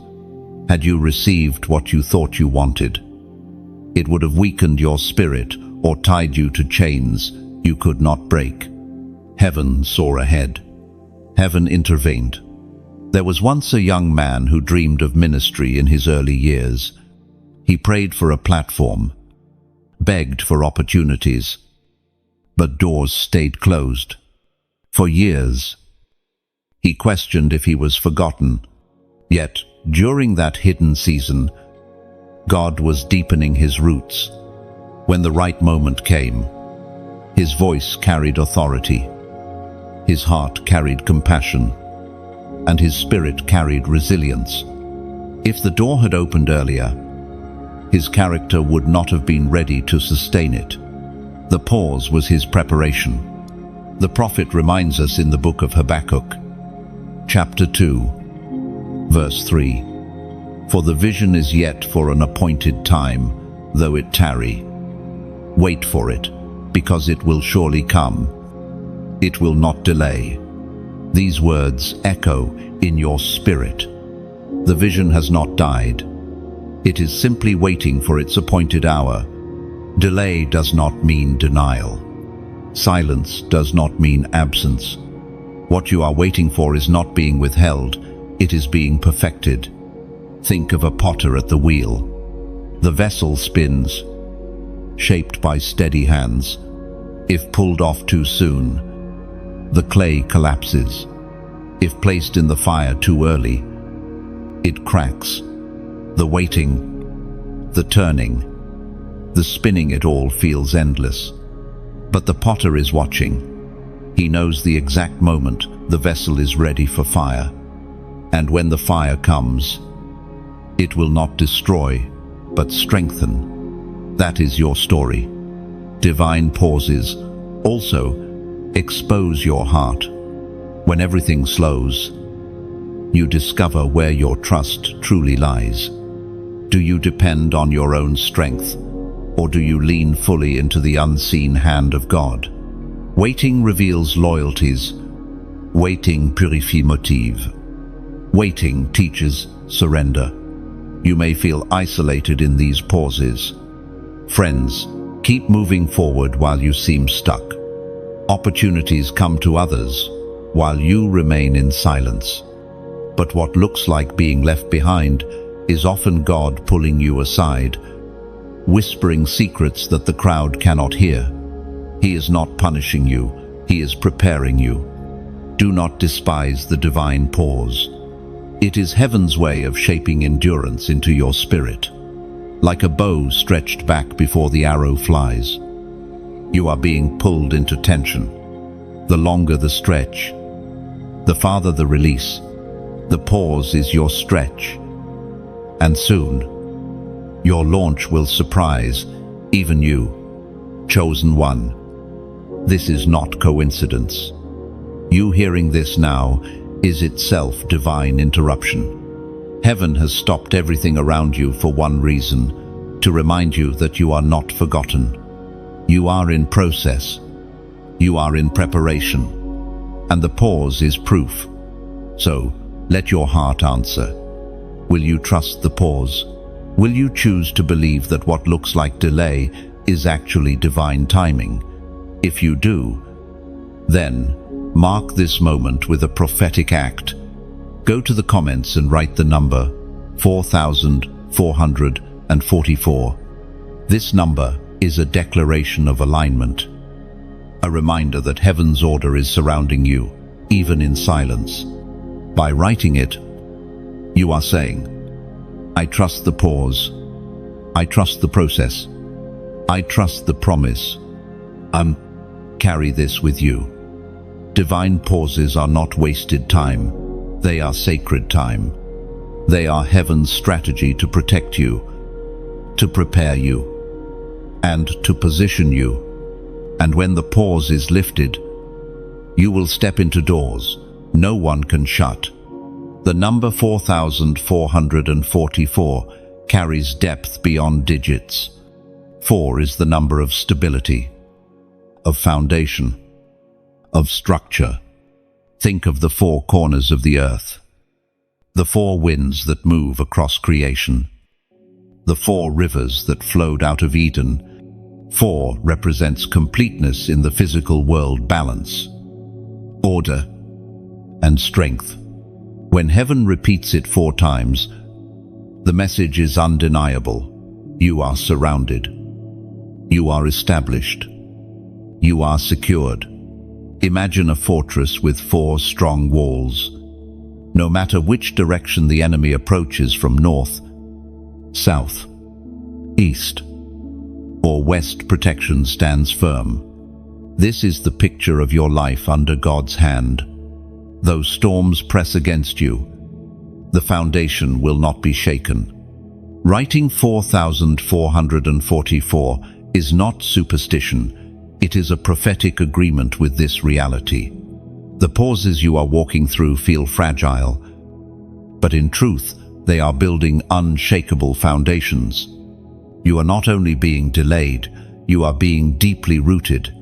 [SPEAKER 1] Had you received what you thought you wanted, it would have weakened your spirit or tied you to chains you could not break. Heaven saw ahead. Heaven intervened. There was once a young man who dreamed of ministry in his early years. He prayed for a platform, begged for opportunities, but doors stayed closed. For years, he questioned if he was forgotten. Yet, during that hidden season, God was deepening his roots. When the right moment came, his voice carried authority, his heart carried compassion, and his spirit carried resilience. If the door had opened earlier, his character would not have been ready to sustain it. The pause was his preparation. The prophet reminds us in the book of Habakkuk, chapter 2, verse 3, "For the vision is yet for an appointed time, though it tarry. Wait for it, because it will surely come. It will not delay." These words echo in your spirit. The vision has not died. It is simply waiting for its appointed hour. Delay does not mean denial. Silence does not mean absence. What you are waiting for is not being withheld, it is being perfected. Think of a potter at the wheel. The vessel spins, shaped by steady hands. If pulled off too soon, the clay collapses. If placed in the fire too early, it cracks. The waiting, the turning, the spinning, it all feels endless. But the potter is watching. He knows the exact moment the vessel is ready for fire. And when the fire comes, it will not destroy, but strengthen. That is your story. Divine pauses also expose your heart. When everything slows, you discover where your trust truly lies. Do you depend on your own strength, or do you lean fully into the unseen hand of God? Waiting reveals loyalties. Waiting purifie motive. Waiting teaches surrender. You may feel isolated in these pauses. Friends, keep moving forward while you seem stuck. Opportunities come to others while you remain in silence. But what looks like being left behind is often God pulling you aside, whispering secrets that the crowd cannot hear. He is not punishing you, He is preparing you. Do not despise the divine pause. It is heaven's way of shaping endurance into your spirit. Like a bow stretched back before the arrow flies, you are being pulled into tension. The longer the stretch, the farther the release. The pause is your stretch. And soon, your launch will surprise even you, chosen one. This is not coincidence. You hearing this now is itself divine interruption. Heaven has stopped everything around you for one reason: to remind you that you are not forgotten. You are in process. You are in preparation. And the pause is proof. So, let your heart answer. Will you trust the pause? Will you choose to believe that what looks like delay is actually divine timing? If you do, then mark this moment with a prophetic act. Go to the comments and write the number 4444. This number is a declaration of alignment, a reminder that heaven's order is surrounding you, even in silence. By writing it, you are saying, I trust the pause, I trust the process, I trust the promise. Carry this with you. Divine pauses are not wasted time. They are sacred time. They are heaven's strategy to protect you, to prepare you, and to position you. And when the pause is lifted, you will step into doors no one can shut. The number 4444 carries depth beyond digits. 4 is the number of stability, of foundation, of structure. Think of the 4 corners of the earth, the 4 winds that move across creation, the 4 rivers that flowed out of Eden. 4 represents completeness in the physical world: balance, order, and strength. When heaven repeats it 4 times, the message is undeniable. You are surrounded. You are established. You are secured. Imagine a fortress with 4 strong walls. No matter which direction the enemy approaches, from north, south, east, or west, protection stands firm. This is the picture of your life under God's hand. Though storms press against you, the foundation will not be shaken. Writing 4444 is not superstition. It is a prophetic agreement with this reality. The pauses you are walking through feel fragile, but in truth, they are building unshakable foundations. You are not only being delayed, you are being deeply rooted.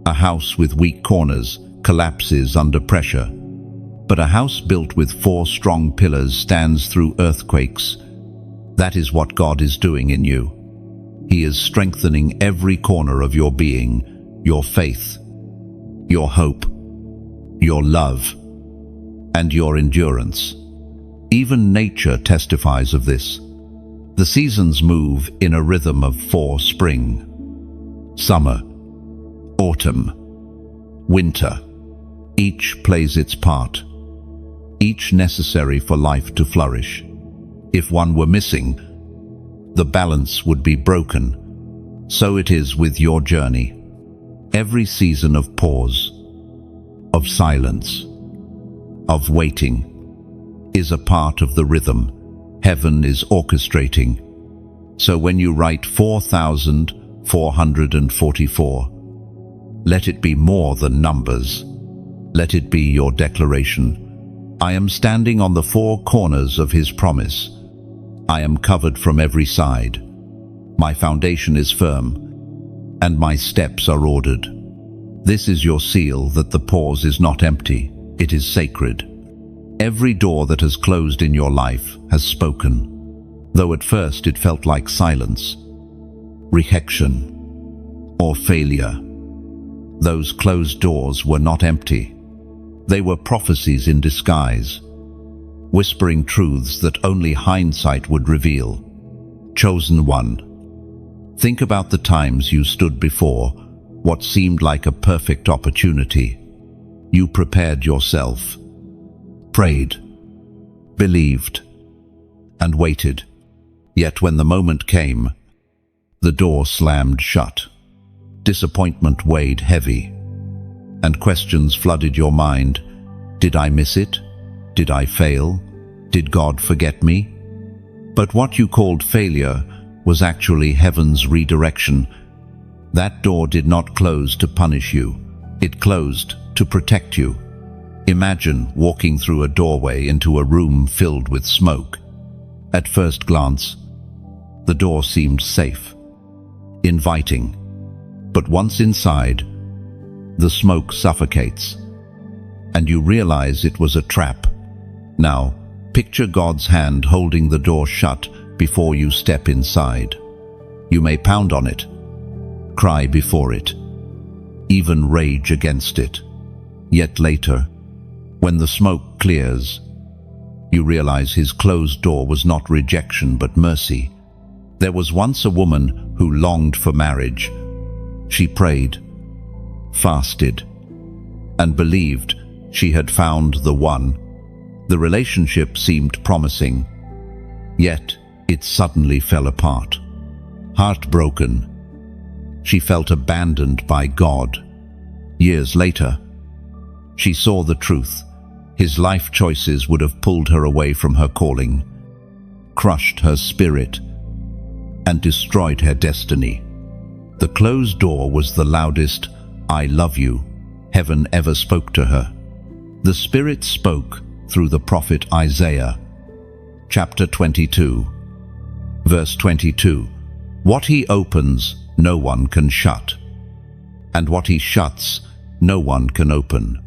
[SPEAKER 1] A house with weak corners collapses under pressure, but a house built with 4 strong pillars stands through earthquakes. That is what God is doing in you. He is strengthening every corner of your being, your faith, your hope, your love, and your endurance. Even nature testifies of this. The seasons move in a rhythm of 4: spring, summer, autumn, winter. Each plays its part, each necessary for life to flourish. If one were missing, the balance would be broken. So it is with your journey. Every season of pause, of silence, of waiting, is a part of the rhythm heaven is orchestrating. So when you write 4444, let it be more than numbers. Let it be your declaration. I am standing on the 4 corners of His promise. I am covered from every side. My foundation is firm, and my steps are ordered. This is your seal that the pause is not empty, it is sacred. Every door that has closed in your life has spoken, though at first it felt like silence, rejection, or failure. Those closed doors were not empty. They were prophecies in disguise, whispering truths that only hindsight would reveal. Chosen one. Think about the times you stood before what seemed like a perfect opportunity. You prepared yourself, prayed, believed, and waited. Yet when the moment came, the door slammed shut. Disappointment weighed heavy, and questions flooded your mind. Did I miss it? Did I fail? Did God forget me? But what you called failure was actually heaven's redirection. That door did not close to punish you. It closed to protect you. Imagine walking through a doorway into a room filled with smoke. At first glance, the door seemed safe, inviting. But once inside, the smoke suffocates, and you realize it was a trap. Now, picture God's hand holding the door shut before you step inside. You may pound on it, cry before it, even rage against it. Yet later, when the smoke clears, you realize his closed door was not rejection but mercy. There was once a woman who longed for marriage. She prayed, fasted, and believed she had found the one. The relationship seemed promising, yet it suddenly fell apart. Heartbroken, she felt abandoned by God. Years later, she saw the truth. His life choices would have pulled her away from her calling, crushed her spirit, and destroyed her destiny. The closed door was the loudest "I love you" heaven ever spoke to her. The Spirit spoke through the prophet Isaiah. Chapter 22, verse 22. What he opens, no one can shut, and what he shuts, no one can open.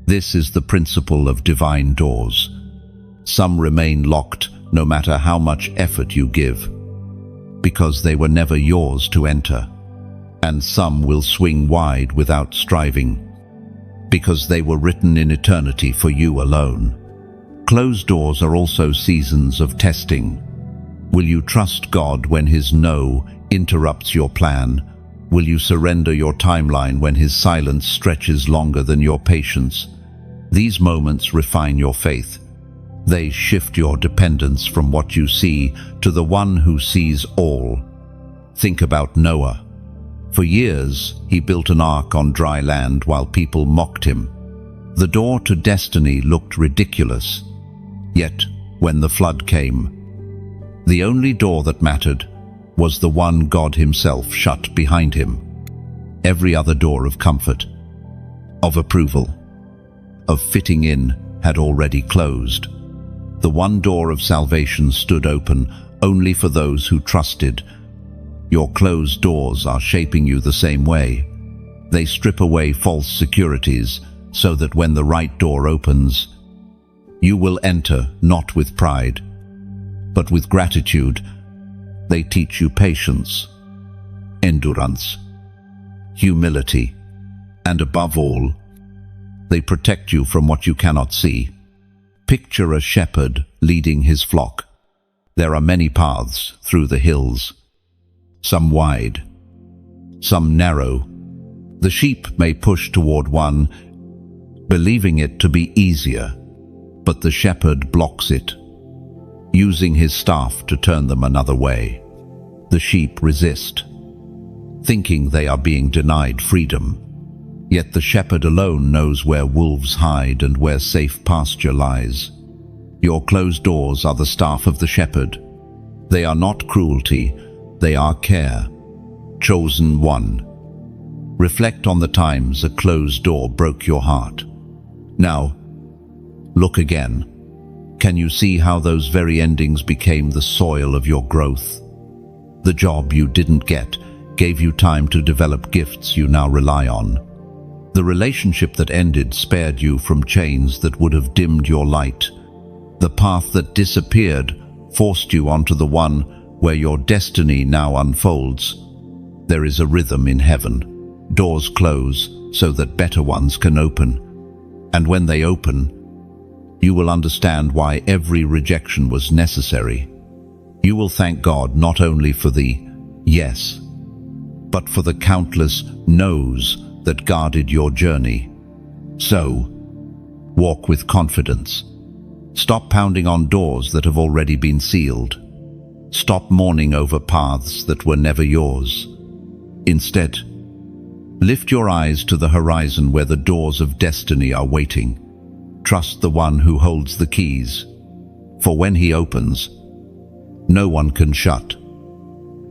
[SPEAKER 1] This is the principle of divine doors. Some remain locked no matter how much effort you give, because they were never yours to enter. And some will swing wide without striving, because they were written in eternity for you alone. Closed doors are also seasons of testing. Will you trust God when his no interrupts your plan? Will you surrender your timeline when his silence stretches longer than your patience? These moments refine your faith. They shift your dependence from what you see to the one who sees all. Think about Noah. For years, he built an ark on dry land while people mocked him. The door to destiny looked ridiculous. Yet, when the flood came, the only door that mattered was the one God himself shut behind him. Every other door of comfort, of approval, of fitting in had already closed. The one door of salvation stood open only for those who trusted. Your closed doors are shaping you the same way. They strip away false securities so that when the right door opens, you will enter not with pride, but with gratitude. They teach you patience, endurance, humility, and above all, they protect you from what you cannot see. Picture a shepherd leading his flock. There are many paths through the hills, some wide, some narrow. The sheep may push toward one, believing it to be easier, but the shepherd blocks it, using his staff to turn them another way. The sheep resist, thinking they are being denied freedom. Yet the shepherd alone knows where wolves hide and where safe pasture lies. Your closed doors are the staff of the shepherd. They are not cruelty, they are care. Chosen one. Reflect on the times a closed door broke your heart. Now, look again. Can you see how those very endings became the soil of your growth? The job you didn't get gave you time to develop gifts you now rely on. The relationship that ended spared you from chains that would have dimmed your light. The path that disappeared forced you onto the one where your destiny now unfolds. There is a rhythm in heaven. Doors close so that better ones can open. And when they open, you will understand why every rejection was necessary. You will thank God not only for the yes, but for the countless no's that guarded your journey. So, walk with confidence. Stop pounding on doors that have already been sealed. Stop mourning over paths that were never yours. Instead, lift your eyes to the horizon where the doors of destiny are waiting. Trust the one who holds the keys, for when he opens, no one can shut,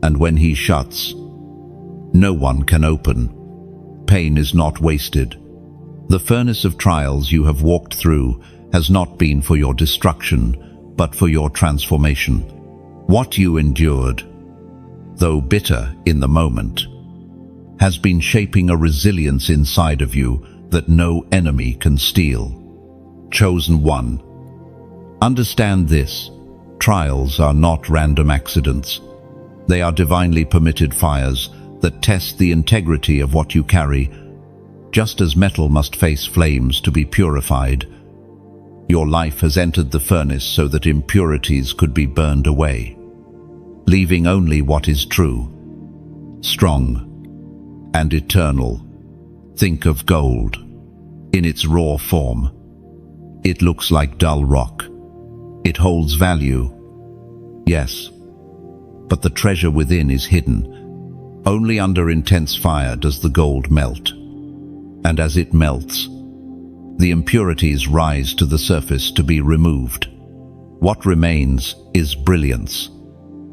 [SPEAKER 1] and when he shuts, no one can open. Pain is not wasted. The furnace of trials you have walked through has not been for your destruction, but for your transformation. What you endured, though bitter in the moment, has been shaping a resilience inside of you that no enemy can steal. Chosen one. Understand this. Trials are not random accidents. They are divinely permitted fires that test the integrity of what you carry. Just as metal must face flames to be purified, your life has entered the furnace so that impurities could be burned away, leaving only what is true, strong, and eternal. Think of gold. In its raw form, it looks like dull rock. It holds value, yes, but the treasure within is hidden. Only under intense fire does the gold melt, and as it melts, the impurities rise to the surface to be removed. What remains is brilliance.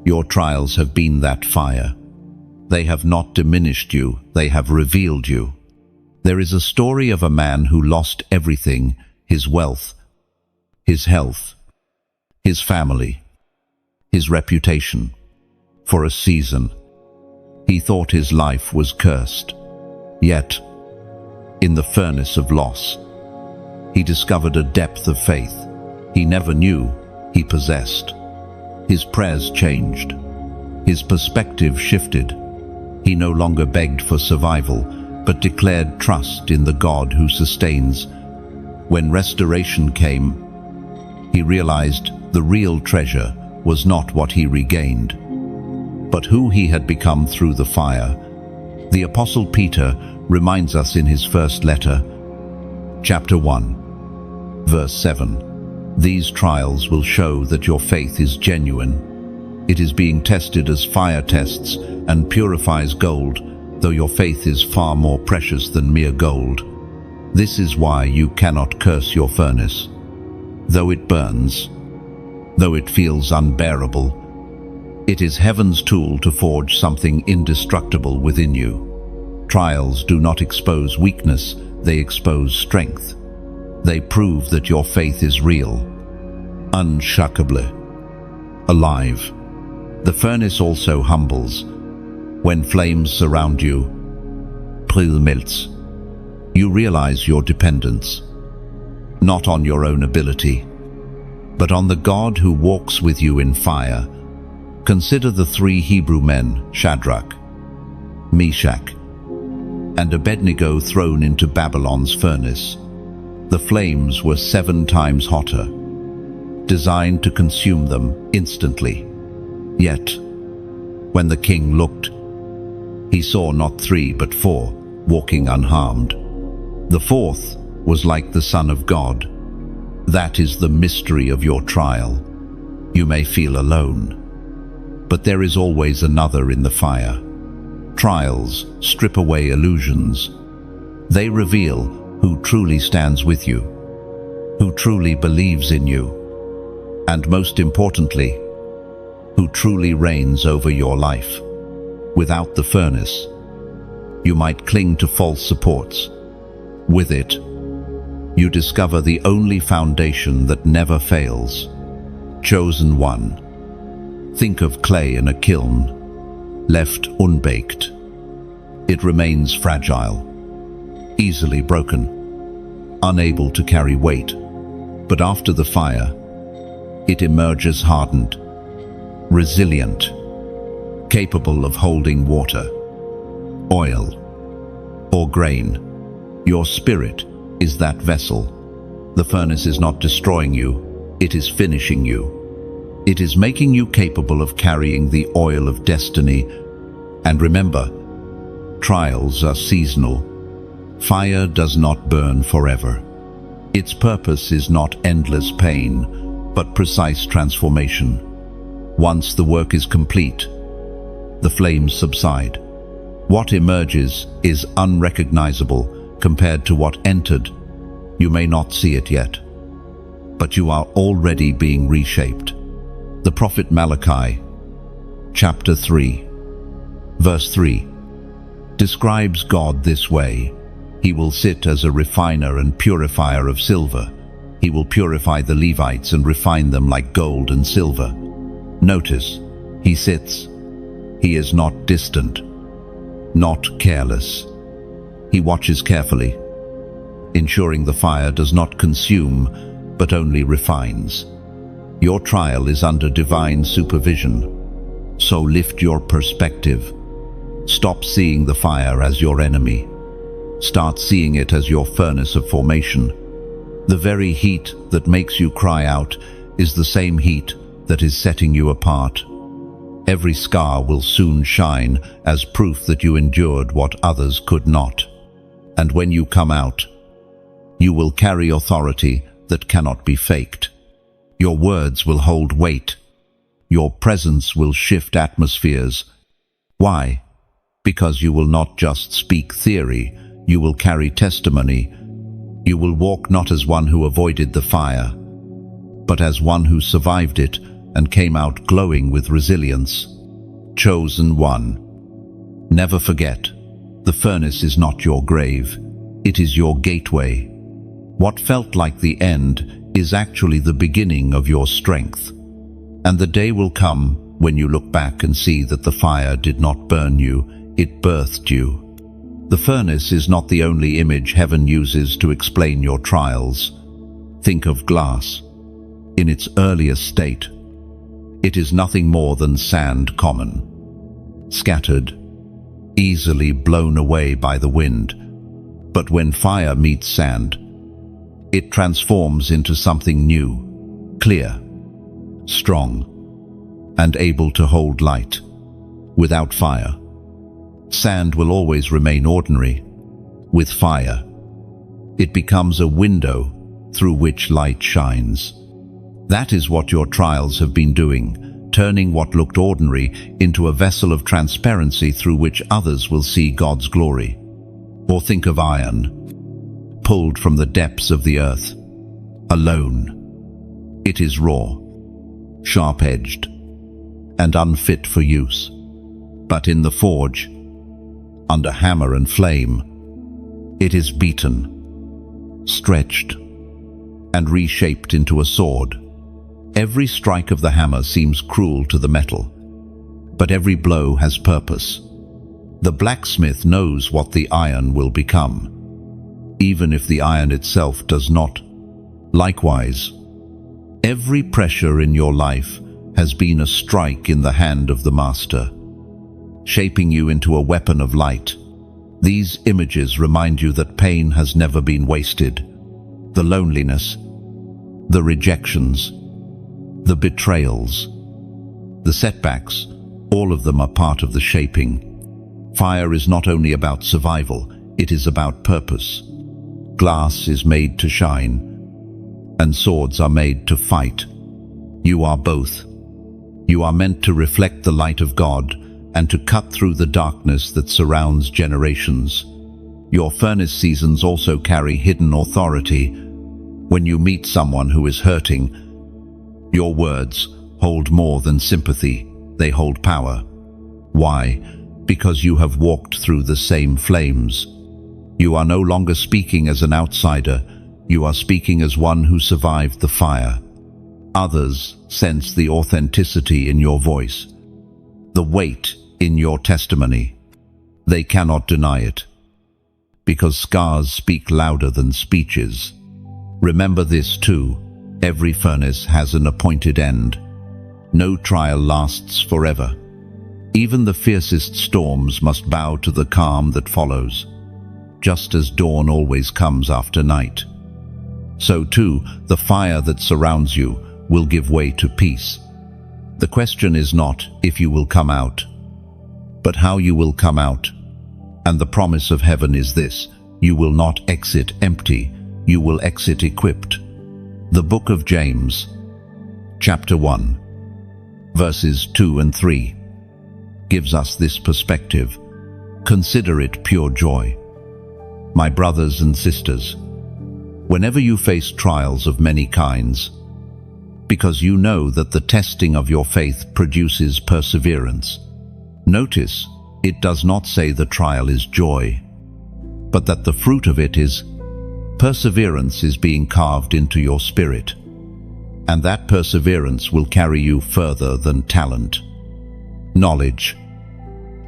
[SPEAKER 1] Your trials have been that fire. They have not diminished you, they have revealed you. There is a story of a man who lost everything: his wealth, his health, his family, his reputation. For a season, he thought his life was cursed. Yet, in the furnace of loss, he discovered a depth of faith he never knew he possessed. His prayers changed. His perspective shifted. He no longer begged for survival, but declared trust in the God who sustains. When restoration came, he realized the real treasure was not what he regained, but who he had become through the fire. The Apostle Peter reminds us in his first letter, chapter 1, verse 7, "These trials will show that your faith is genuine. It is being tested as fire tests and purifies gold, though your faith is far more precious than mere gold. This is why you cannot curse your furnace. Though it burns, though it feels unbearable, it is heaven's tool to forge something indestructible within you." Trials do not expose weakness, they expose strength. They prove that your faith is real, unshakeable, alive. The furnace also humbles. When flames surround you, prill melts. You realize your dependence, not on your own ability, but on the God who walks with you in fire. Consider the three Hebrew men, Shadrach, Meshach, and Abednego, thrown into Babylon's furnace. The flames were 7 times hotter, designed to consume them instantly. Yet, when the king looked, he saw not 3 but 4 walking unharmed. The 4th was like the Son of God. That is the mystery of your trial. You may feel alone, but there is always another in the fire. Trials strip away illusions. They reveal who truly stands with you, who truly believes in you, and most importantly, who truly reigns over your life. Without the furnace, you might cling to false supports. With it, you discover the only foundation that never fails. Chosen one. Think of clay in a kiln, left unbaked. It remains fragile. easily broken, unable to carry weight. But after the fire, it emerges hardened, resilient, capable of holding water, oil, or grain. Your spirit is that vessel. The furnace is not destroying you, it is finishing you. It is making you capable of carrying the oil of destiny. And remember, trials are seasonal. Fire does not burn forever. Its purpose is not endless pain, but precise transformation. Once the work is complete, the flames subside. What emerges is unrecognizable compared to what entered. You may not see it yet, but you are already being reshaped. The prophet Malachi, chapter 3, verse 3, describes God this way. He will sit as a refiner and purifier of silver. He will purify the Levites and refine them like gold and silver. Notice, he sits. He is not distant, not careless. He watches carefully, ensuring the fire does not consume, but only refines. Your trial is under divine supervision, so lift your perspective. Stop seeing the fire as your enemy. Start seeing it as your furnace of formation. The very heat that makes you cry out is the same heat that is setting you apart. Every scar will soon shine as proof that you endured what others could not. And when you come out, you will carry authority that cannot be faked. Your words will hold weight. Your presence will shift atmospheres. Why? Because you will not just speak theory, you will carry testimony. You will walk not as one who avoided the fire, but as one who survived it and came out glowing with resilience. Chosen one. Never forget, the furnace is not your grave, it is your gateway. What felt like the end is actually the beginning of your strength. And the day will come when you look back and see that the fire did not burn you, it birthed you. The furnace is not the only image heaven uses to explain your trials. Think of glass. In its earliest state, it is nothing more than sand common, scattered, easily blown away by the wind. But when fire meets sand, it transforms into something new, clear, strong, and able to hold light. Without fire, sand will always remain ordinary. With fire, it becomes a window through which light shines. That is what your trials have been doing, turning what looked ordinary into a vessel of transparency through which others will see God's glory. Or think of iron, pulled from the depths of the earth, alone. It is raw, sharp-edged, and unfit for use. But in the forge, under hammer and flame, it is beaten, stretched, and reshaped into a sword. Every strike of the hammer seems cruel to the metal, but every blow has purpose. The blacksmith knows what the iron will become, even if the iron itself does not. Likewise, every pressure in your life has been a strike in the hand of the Master, shaping you into a weapon of light. These images remind you that pain has never been wasted. The loneliness, the rejections, the betrayals, the setbacks, all of them are part of the shaping. Fire is not only about survival, it is about purpose. Glass is made to shine, and swords are made to fight. You are both. You are meant to reflect the light of God and to cut through the darkness that surrounds generations. Your furnace seasons also carry hidden authority. When you meet someone who is hurting, your words hold more than sympathy, they hold power. Why? Because you have walked through the same flames. You are no longer speaking as an outsider, you are speaking as one who survived the fire. Others sense the authenticity in your voice, the weight in your testimony. They cannot deny it, because scars speak louder than speeches. Remember this too, every furnace has an appointed end. No trial lasts forever. Even the fiercest storms must bow to the calm that follows, just as dawn always comes after night. So too, the fire that surrounds you will give way to peace. The question is not if you will come out, but how you will come out. And the promise of heaven is this: you will not exit empty, you will exit equipped. The book of James, chapter 1, verses 2 and 3, gives us this perspective. Consider it pure joy, my brothers and sisters, whenever you face trials of many kinds, because you know that the testing of your faith produces perseverance. Notice, it does not say the trial is joy, but that the fruit of it is perseverance is being carved into your spirit, and that perseverance will carry you further than talent, knowledge,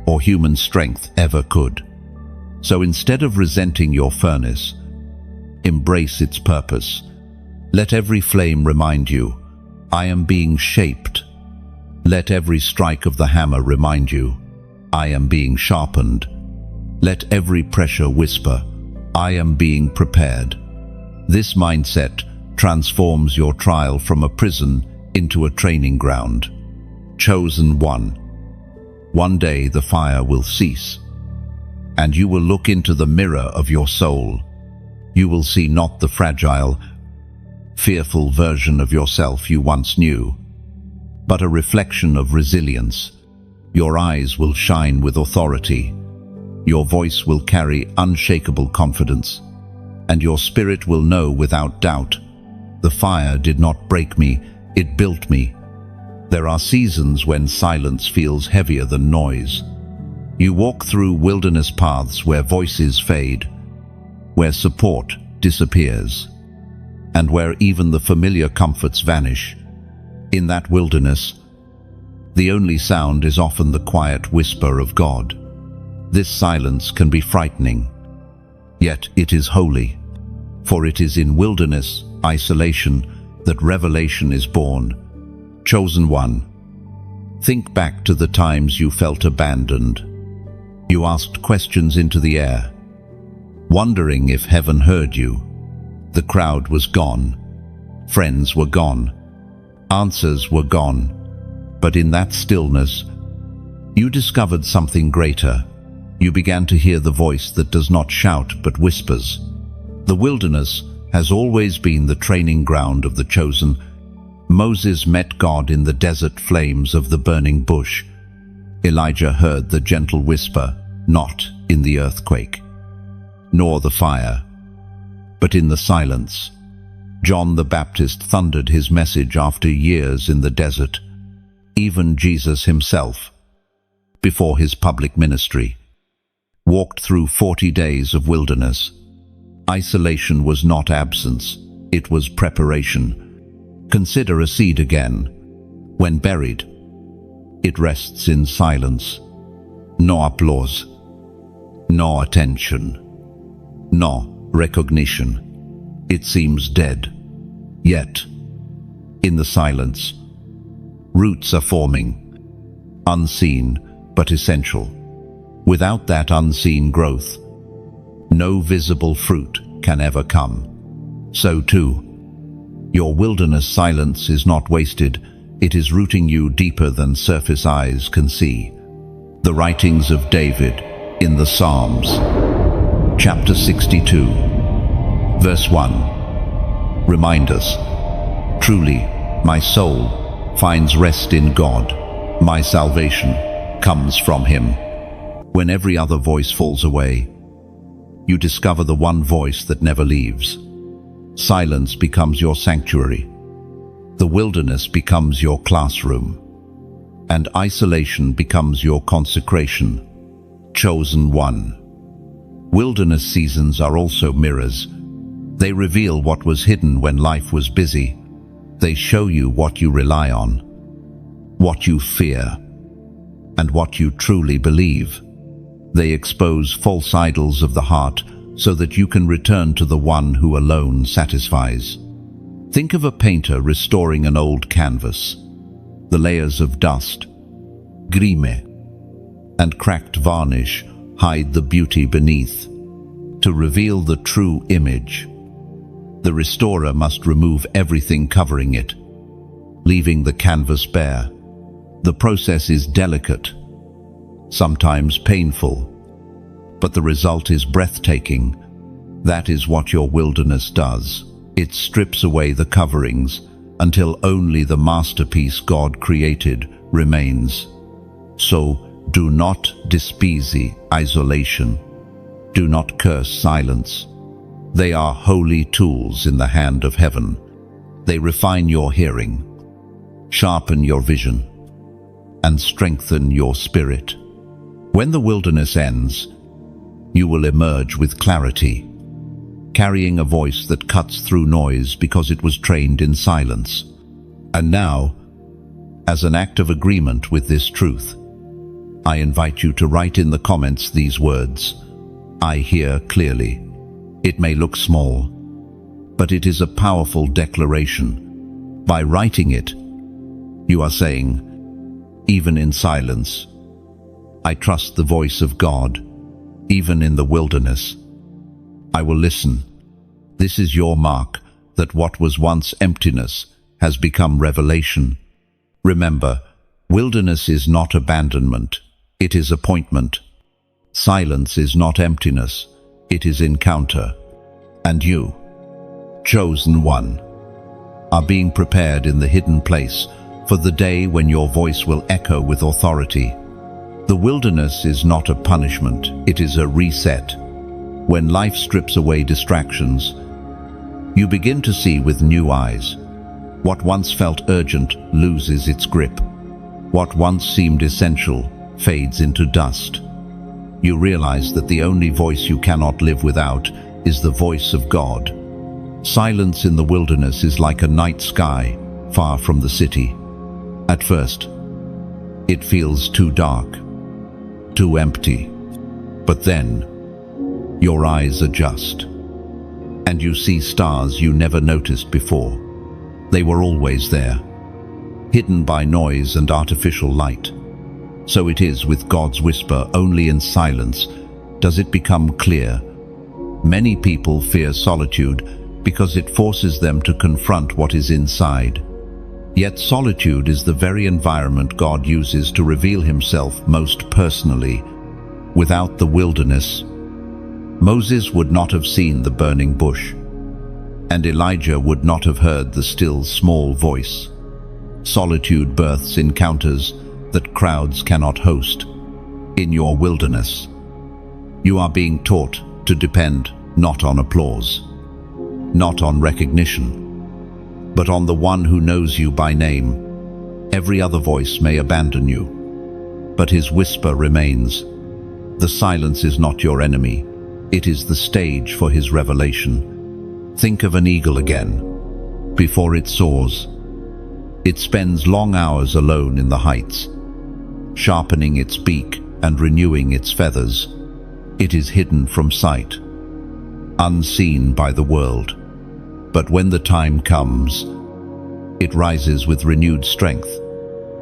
[SPEAKER 1] or human strength ever could. So instead of resenting your furnace, embrace its purpose. Let every flame remind you, I am being shaped. Let every strike of the hammer remind you, I am being sharpened. Let every pressure whisper, I am being prepared. This mindset transforms your trial from a prison into a training ground. Chosen one. One day the fire will cease, and you will look into the mirror of your soul. You will see not the fragile, fearful version of yourself you once knew, but a reflection of resilience. Your eyes will shine with authority. Your voice will carry unshakable confidence, and your spirit will know without doubt, the fire did not break me, it built me. There are seasons when silence feels heavier than noise. You walk through wilderness paths where voices fade, where support disappears, and where even the familiar comforts vanish. In that wilderness, the only sound is often the quiet whisper of God. This silence can be frightening, yet it is holy, for it is in wilderness, isolation, that revelation is born. Chosen one. Think back to the times you felt abandoned. You asked questions into the air, wondering if heaven heard you. The crowd was gone. Friends were gone. Answers were gone. But in that stillness, you discovered something greater. You began to hear the voice that does not shout but whispers. The wilderness has always been the training ground of the chosen. Moses met God in the desert flames of the burning bush. Elijah heard the gentle whisper, not in the earthquake, nor the fire, but in the silence. John the Baptist thundered his message after years in the desert. Even Jesus himself, before his public ministry, walked through 40 days of wilderness. Isolation was not absence, it was preparation. Consider a seed again. When buried, it rests in silence. No applause, no attention, no recognition. It seems dead. Yet, in the silence, roots are forming, unseen but essential. Without that unseen growth, no visible fruit can ever come. So too, your wilderness silence is not wasted, it is rooting you deeper than surface eyes can see. The writings of David in the Psalms, chapter 62, verse 1, remind us, truly, my soul finds rest in God, my salvation comes from Him. When every other voice falls away, you discover the one voice that never leaves. Silence becomes your sanctuary. The wilderness becomes your classroom. And isolation becomes your consecration. Chosen one. Wilderness seasons are also mirrors. They reveal what was hidden when life was busy. They show you what you rely on, what you fear, and what you truly believe. They expose false idols of the heart, so that you can return to the one who alone satisfies. Think of a painter restoring an old canvas. The layers of dust, grime, and cracked varnish hide the beauty beneath. To reveal the true image, the restorer must remove everything covering it, leaving the canvas bare. The process is delicate, sometimes painful, but the result is breathtaking. That is what your wilderness does. It strips away the coverings until only the masterpiece God created remains. So do not despise isolation. Do not curse silence. They are holy tools in the hand of heaven. They refine your hearing, sharpen your vision, and strengthen your spirit. When the wilderness ends, you will emerge with clarity, carrying a voice that cuts through noise because it was trained in silence. And now, as an act of agreement with this truth, I invite you to write in the comments these words: I hear clearly. It may look small, but it is a powerful declaration. By writing it, you are saying, even in silence, I trust the voice of God. Even in the wilderness, I will listen. This is your mark that what was once emptiness has become revelation. Remember, wilderness is not abandonment, it is appointment. Silence is not emptiness, it is encounter. And you, chosen one, are being prepared in the hidden place for the day when your voice will echo with authority. The wilderness is not a punishment, it is a reset. When life strips away distractions, you begin to see with new eyes. What once felt urgent loses its grip. What once seemed essential fades into dust. You realize that the only voice you cannot live without is the voice of God. Silence in the wilderness is like a night sky far from the city. At first, it feels too dark, too empty. But then, your eyes adjust, and you see stars you never noticed before. They were always there, hidden by noise and artificial light. So it is with God's whisper. Only in silence does it become clear. Many people fear solitude because it forces them to confront what is inside. Yet solitude is the very environment God uses to reveal himself most personally. Without the wilderness, Moses would not have seen the burning bush, and Elijah would not have heard the still small voice. Solitude births encounters that crowds cannot host. In your wilderness, you are being taught to depend not on applause, not on recognition, but on the one who knows you by name. Every other voice may abandon you, but his whisper remains. The silence is not your enemy, it is the stage for his revelation. Think of an eagle again. Before it soars, it spends long hours alone in the heights, sharpening its beak and renewing its feathers. It is hidden from sight, unseen by the world. But when the time comes, it rises with renewed strength.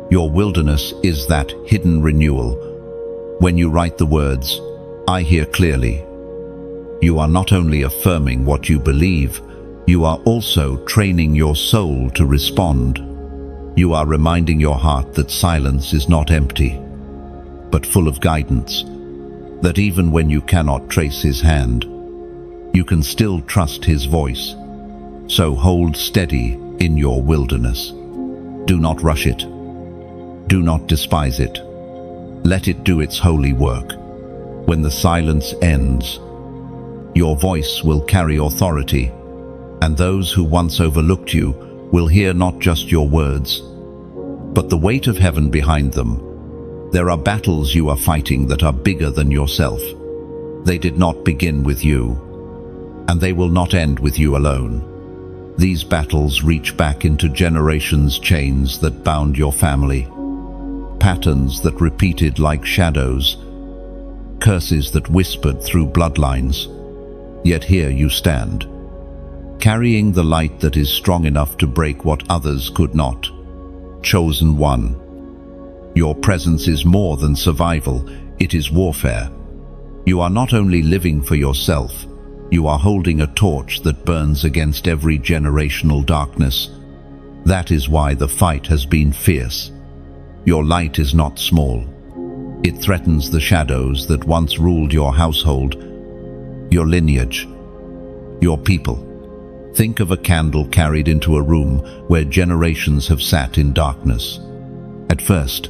[SPEAKER 1] Your wilderness is that hidden renewal. When you write the words, I hear clearly, you are not only affirming what you believe, you are also training your soul to respond. You are reminding your heart that silence is not empty, but full of guidance, that even when you cannot trace his hand, you can still trust his voice. So hold steady in your wilderness. Do not rush it. Do not despise it. Let it do its holy work. When the silence ends, your voice will carry authority, and those who once overlooked you will hear not just your words, but the weight of heaven behind them. There are battles you are fighting that are bigger than yourself. They did not begin with you, and they will not end with you alone. These battles reach back into generations, chains that bound your family, patterns that repeated like shadows, curses that whispered through bloodlines. Yet here you stand, carrying the light that is strong enough to break what others could not. Chosen one. Your presence is more than survival, it is warfare. You are not only living for yourself, you are holding a torch that burns against every generational darkness. That is why the fight has been fierce. Your light is not small. It threatens the shadows that once ruled your household, your lineage, your people. Think of a candle carried into a room where generations have sat in darkness. At first,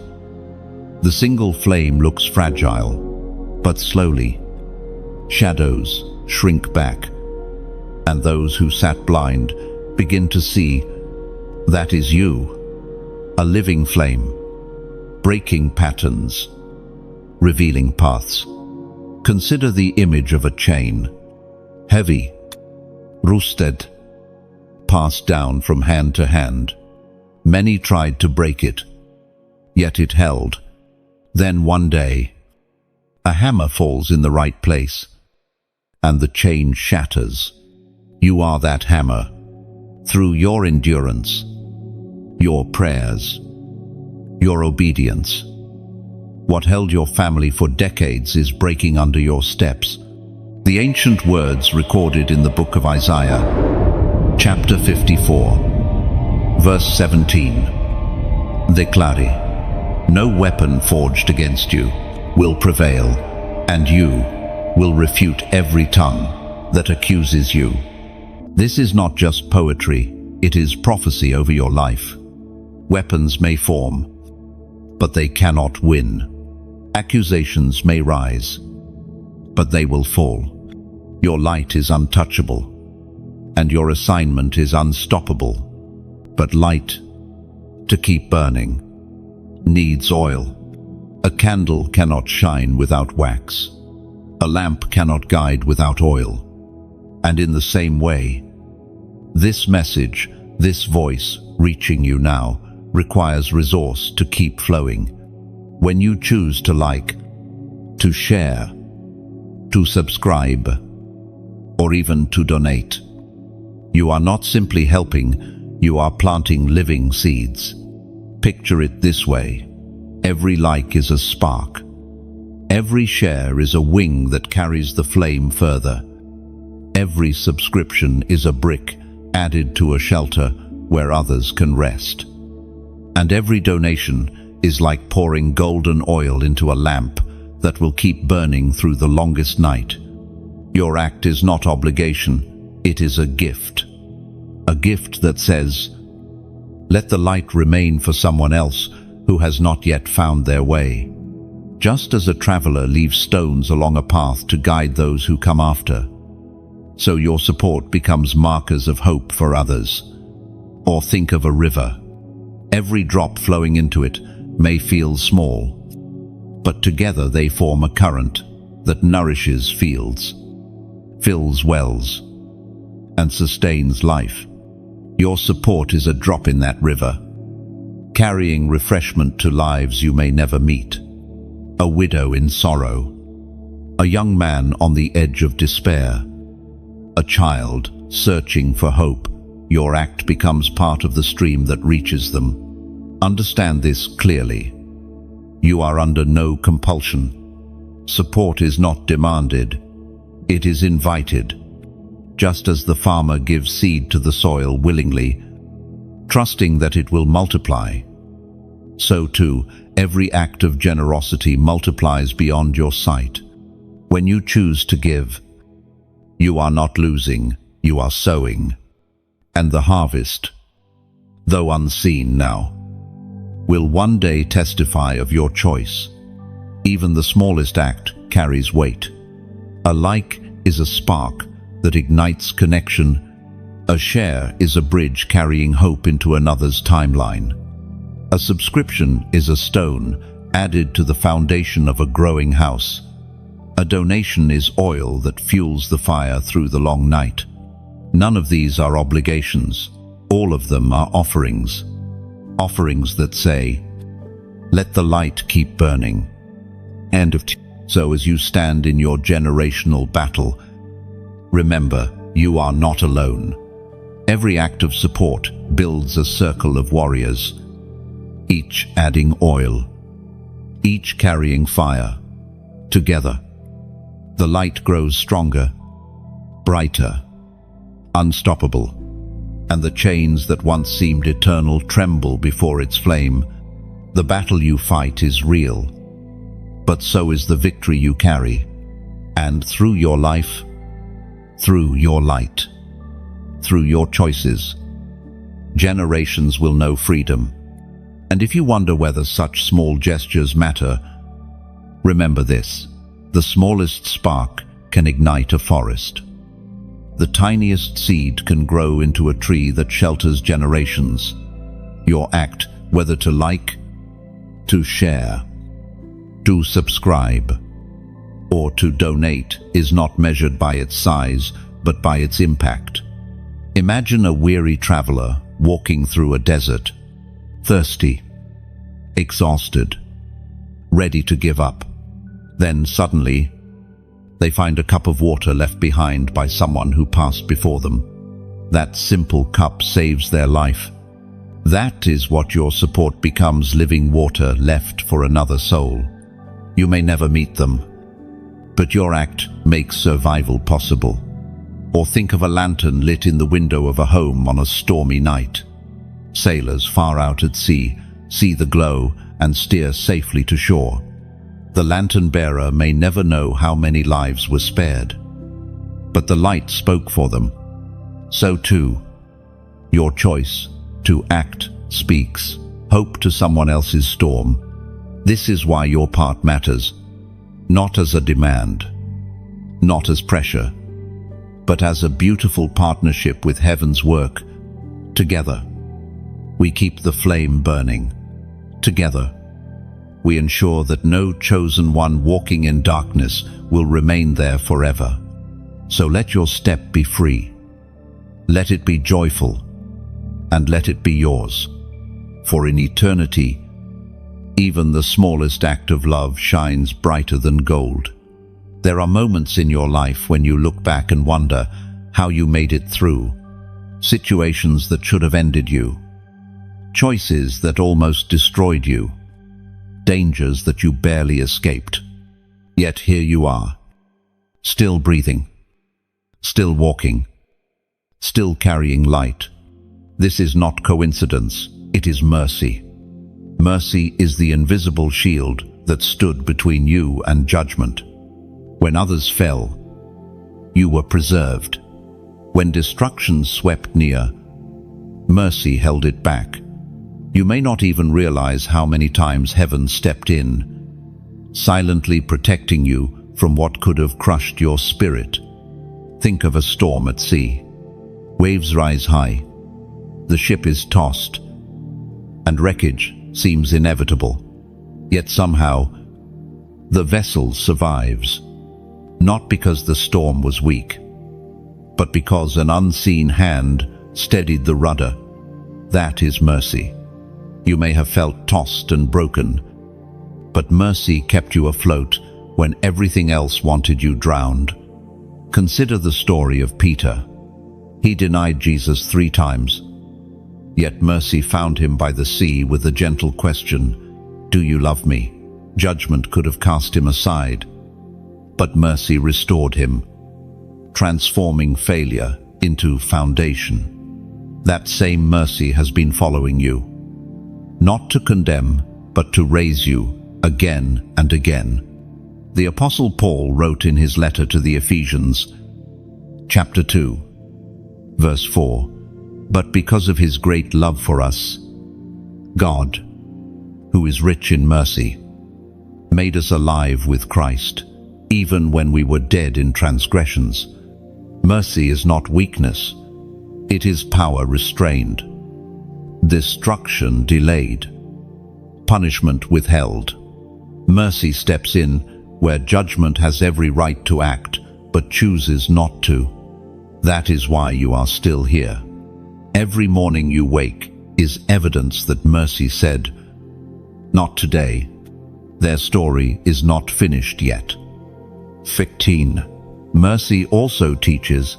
[SPEAKER 1] the single flame looks fragile, but slowly, shadows shrink back, and those who sat blind begin to see that is you, a living flame, breaking patterns, revealing paths. Consider the image of a chain, heavy, rusted, passed down from hand to hand. Many tried to break it, yet it held. Then one day, a hammer falls in the right place, and the chain shatters. You are that hammer. Through your endurance, your prayers, your obedience, what held your family for decades is breaking under your steps. The ancient words recorded in the book of Isaiah, chapter 54, verse 17. Declare, no weapon forged against you will prevail, and you will refute every tongue that accuses you. This is not just poetry, it is prophecy over your life. Weapons may form, but they cannot win. Accusations may rise, but they will fall. Your light is untouchable, and your assignment is unstoppable. But light, to keep burning, needs oil. A candle cannot shine without wax. A lamp cannot guide without oil. And in the same way, this message, this voice reaching you now, requires resource to keep flowing. When you choose to like, to share, to subscribe, or even to donate, you are not simply helping, you are planting living seeds. Picture it this way. Every like is a spark. Every share is a wing that carries the flame further. Every subscription is a brick added to a shelter where others can rest. And every donation is like pouring golden oil into a lamp that will keep burning through the longest night. Your act is not obligation, it is a gift. A gift that says, let the light remain for someone else who has not yet found their way. Just as a traveler leaves stones along a path to guide those who come after, so your support becomes markers of hope for others. Or think of a river. Every drop flowing into it may feel small, but together they form a current that nourishes fields, fills wells, and sustains life. Your support is a drop in that river, carrying refreshment to lives you may never meet. A widow in sorrow, a young man on the edge of despair, a child searching for hope. Your act becomes part of the stream that reaches them. Understand this clearly. You are under no compulsion. Support is not demanded. It is invited. Just as the farmer gives seed to the soil willingly, trusting that it will multiply, so too every act of generosity multiplies beyond your sight. When you choose to give, you are not losing, you are sowing. And the harvest, though unseen now, will one day testify of your choice. Even the smallest act carries weight. A like is a spark that ignites connection. A share is a bridge carrying hope into another's timeline. A subscription is a stone added to the foundation of a growing house. A donation is oil that fuels the fire through the long night. None of these are obligations. All of them are offerings. Offerings that say, let the light keep burning. End of. So as you stand in your generational battle, Remember, you are not alone. Every act of support builds a circle of warriors, each adding oil, each carrying fire. Together, the light grows stronger, brighter, unstoppable, and the chains that once seemed eternal tremble before its flame. The battle you fight is real, but so is the victory you carry. And through your life, through your light, through your choices, generations will know freedom. And if you wonder whether such small gestures matter, remember this: the smallest spark can ignite a forest. The tiniest seed can grow into a tree that shelters generations. Your act, whether to like, to share, to subscribe, or to donate, is not measured by its size, but by its impact. Imagine a weary traveler walking through a desert, thirsty, exhausted, ready to give up. Then suddenly, they find a cup of water left behind by someone who passed before them. That simple cup saves their life. That is what your support becomes: living water left for another soul. You may never meet them, but your act makes survival possible. Or think of a lantern lit in the window of a home on a stormy night. Sailors far out at sea see the glow and steer safely to shore. The lantern bearer may never know how many lives were spared, but the light spoke for them. So too, your choice to act speaks hope to someone else's storm. This is why your part matters, not as a demand, not as pressure, but as a beautiful partnership with heaven's work. Together, we keep the flame burning. Together, we ensure that no chosen one walking in darkness will remain there forever. So let your step be free. Let it be joyful, and let it be yours. For in eternity, even the smallest act of love shines brighter than gold. There are moments in your life when you look back and wonder how you made it through. Situations that should have ended you. Choices that almost destroyed you. Dangers that you barely escaped. Yet here you are, still breathing, still walking, still carrying light. This is not coincidence, it is mercy. Mercy is the invisible shield that stood between you and judgment. When others fell, you were preserved. When destruction swept near, mercy held it back. You may not even realize how many times heaven stepped in, silently protecting you from what could have crushed your spirit. Think of a storm at sea. Waves rise high, the ship is tossed, and wreckage seems inevitable. Yet somehow, the vessel survives, not because the storm was weak, but because an unseen hand steadied the rudder. That is mercy. You may have felt tossed and broken, but mercy kept you afloat when everything else wanted you drowned. Consider the story of Peter. He denied Jesus 3 times, yet mercy found him by the sea with a gentle question, "Do you love me?" Judgment could have cast him aside, but mercy restored him, transforming failure into foundation. That same mercy has been following you, not to condemn, but to raise you again and again. The Apostle Paul wrote in his letter to the Ephesians, chapter 2, verse 4, "But because of his great love for us, God, who is rich in mercy, made us alive with Christ, even when we were dead in transgressions." Mercy is not weakness, it is power restrained, destruction delayed, punishment withheld. Mercy steps in where judgment has every right to act, but chooses not to. That is why you are still here. Every morning you wake is evidence that mercy said, "Not today. Their story is not finished yet." 15. Mercy also teaches.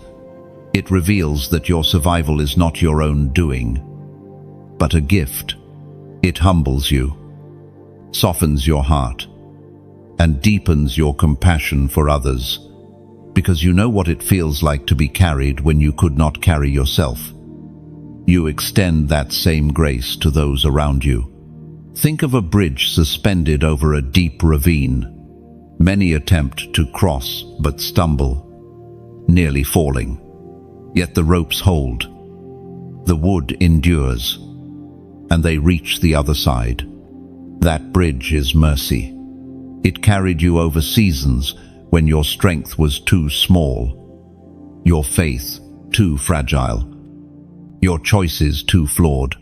[SPEAKER 1] It reveals that your survival is not your own doing, but a gift. It humbles you, softens your heart, and deepens your compassion for others, because you know what it feels like to be carried when you could not carry yourself. You extend that same grace to those around you. Think of a bridge suspended over a deep ravine. Many attempt to cross but stumble, nearly falling. Yet the ropes hold, the wood endures, and they reach the other side. That bridge is mercy. It carried you over seasons when your strength was too small, your faith too fragile, your choices too flawed.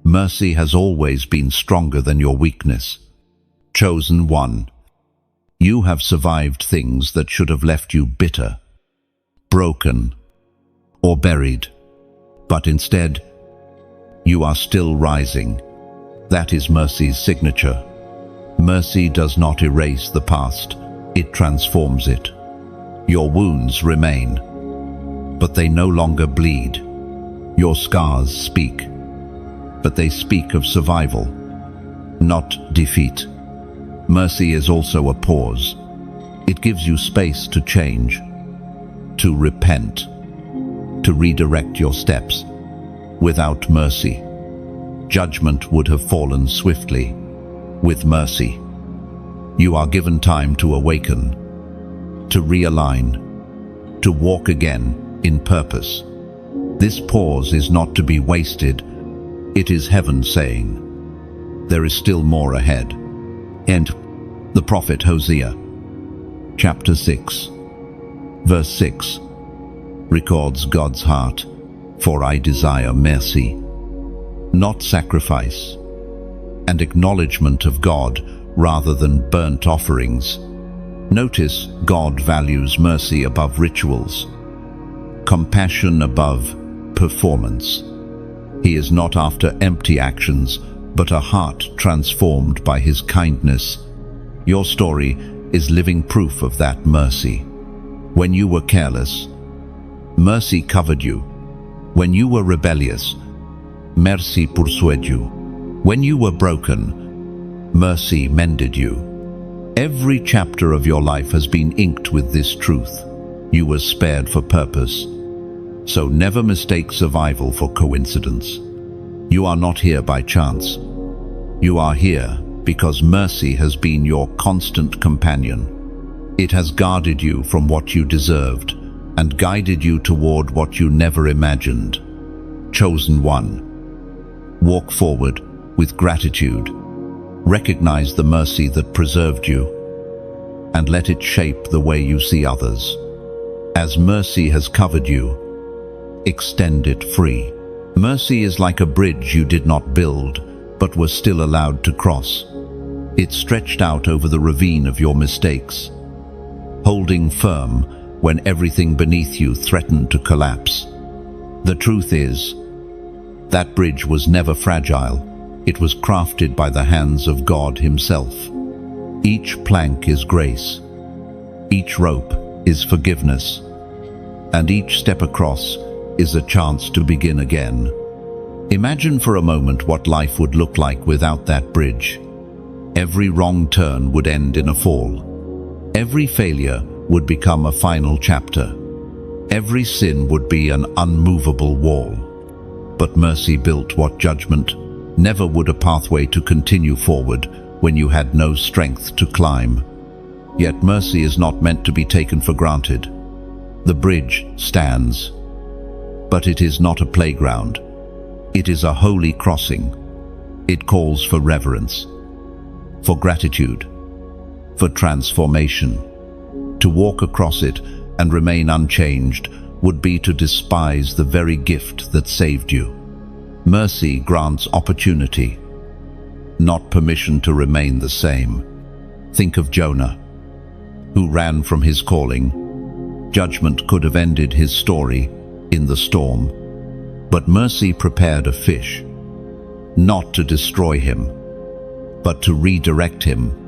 [SPEAKER 1] Mercy has always been stronger than your weakness. Chosen one, you have survived things that should have left you bitter, broken, or buried, but instead, you are still rising. That is mercy's signature. Mercy does not erase the past, it transforms it. Your wounds remain, but they no longer bleed. Your scars speak, but they speak of survival, not defeat. Mercy is also a pause. It gives you space to change, to repent, to redirect your steps. Without mercy, judgment would have fallen swiftly. With mercy, you are given time to awaken, to realign, to walk again in purpose. This pause is not to be wasted. It is heaven saying, there is still more ahead. And the prophet Hosea, chapter 6, verse 6, records God's heart. For I desire mercy, not sacrifice, and acknowledgement of God rather than burnt offerings. Notice God values mercy above rituals, compassion above performance. He is not after empty actions, but a heart transformed by His kindness. Your story is living proof of that mercy. When you were careless, mercy covered you. When you were rebellious, mercy pursued you. When you were broken, mercy mended you. Every chapter of your life has been inked with this truth. You were spared for purpose. So never mistake survival for coincidence. You are not here by chance. You are here because mercy has been your constant companion. It has guarded you from what you deserved and guided you toward what you never imagined. Chosen one, walk forward with gratitude. Recognize the mercy that preserved you and let it shape the way you see others. As mercy has covered you, extend it free. Mercy is like a bridge you did not build, but were still allowed to cross. It stretched out over the ravine of your mistakes, holding firm when everything beneath you threatened to collapse. The truth is, that bridge was never fragile. It was crafted by the hands of God Himself. Each plank is grace, each rope is forgiveness, and each step across is a chance to begin again. Imagine for a moment what life would look like without that bridge. Every wrong turn would end in a fall. Every failure would become a final chapter. Every sin would be an unmovable wall. But mercy built what judgment never would, a pathway to continue forward when you had no strength to climb. Yet mercy is not meant to be taken for granted. The bridge stands, but it is not a playground. It is a holy crossing. It calls for reverence, for gratitude, for transformation. To walk across it and remain unchanged would be to despise the very gift that saved you. Mercy grants opportunity, not permission to remain the same. Think of Jonah, who ran from his calling. Judgment could have ended his story in the storm, but mercy prepared a fish, not to destroy him, but to redirect him.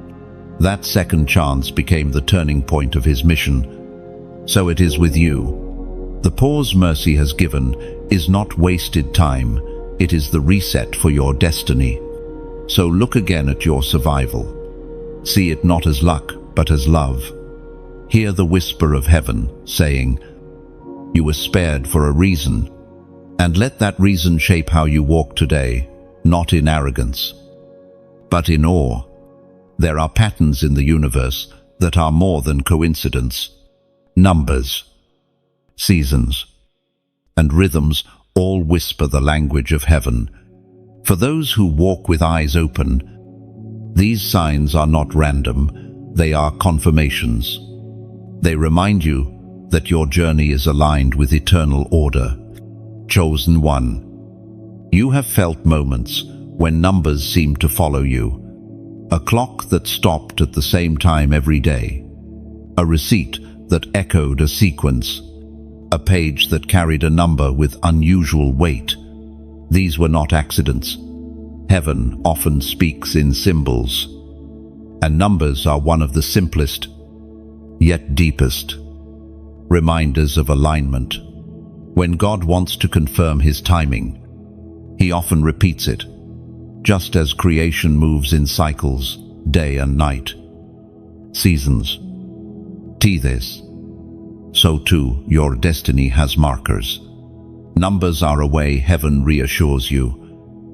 [SPEAKER 1] That second chance became the turning point of his mission. So it is with you. The pause mercy has given is not wasted time, it is the reset for your destiny. So look again at your survival. See it not as luck, but as love. Hear the whisper of heaven saying, "You were spared for a reason," and let that reason shape how you walk today, not in arrogance, but in awe. There are patterns in the universe that are more than coincidence. Numbers, seasons, and rhythms all whisper the language of heaven. For those who walk with eyes open, these signs are not random, they are confirmations. They remind you that your journey is aligned with eternal order. Chosen one. You have felt moments when numbers seem to follow you. A clock that stopped at the same time every day. A receipt that echoed a sequence. A page that carried a number with unusual weight. These were not accidents. Heaven often speaks in symbols, and numbers are one of the simplest, yet deepest, reminders of alignment. When God wants to confirm His timing, He often repeats it, just as creation moves in cycles, day and night. Seasons. This. So too, your destiny has markers. Numbers are a way heaven reassures you.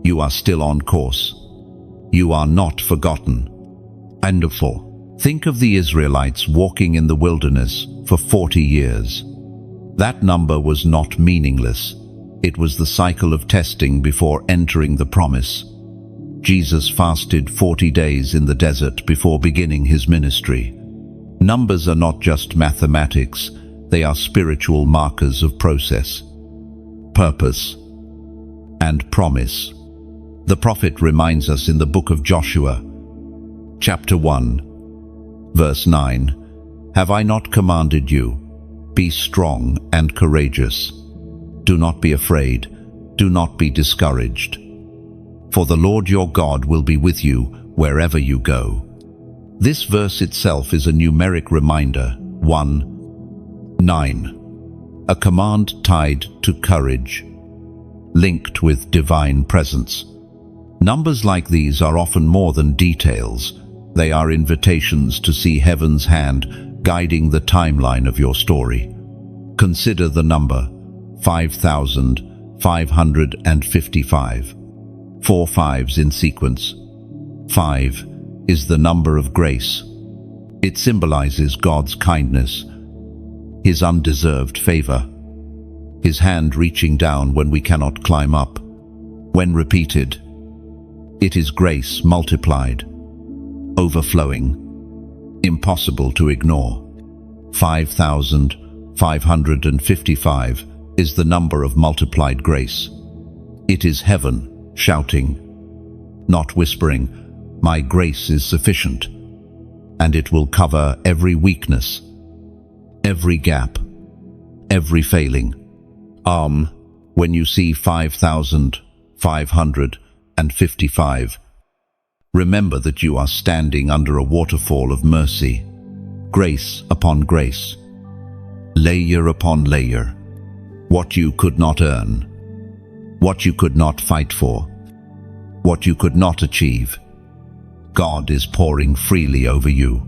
[SPEAKER 1] You are still on course. You are not forgotten. And 4. Think of the Israelites walking in the wilderness for 40 years. That number was not meaningless. It was the cycle of testing before entering the promise. Jesus fasted 40 days in the desert before beginning His ministry. Numbers are not just mathematics, they are spiritual markers of process, purpose, and promise. The prophet reminds us in the book of Joshua, chapter 1, verse 9, "Have I not commanded you? Be strong and courageous. Do not be afraid, do not be discouraged. For the Lord your God will be with you wherever you go." This verse itself is a numeric reminder, 1:9, a command tied to courage, linked with divine presence. Numbers like these are often more than details. They are invitations to see heaven's hand guiding the timeline of your story. Consider the number 5,555. 4 5s in sequence. 5 is the number of grace. It symbolizes God's kindness, His undeserved favor, His hand reaching down when we cannot climb up. When repeated, it is grace multiplied, overflowing, impossible to ignore. 5,555 is the number of multiplied grace. It is heaven shouting, not whispering, "My grace is sufficient," and it will cover every weakness, every gap, every failing. When you see 5,555, remember that you are standing under a waterfall of mercy, grace upon grace, layer upon layer. What you could not earn, what you could not fight for, what you could not achieve, God is pouring freely over you.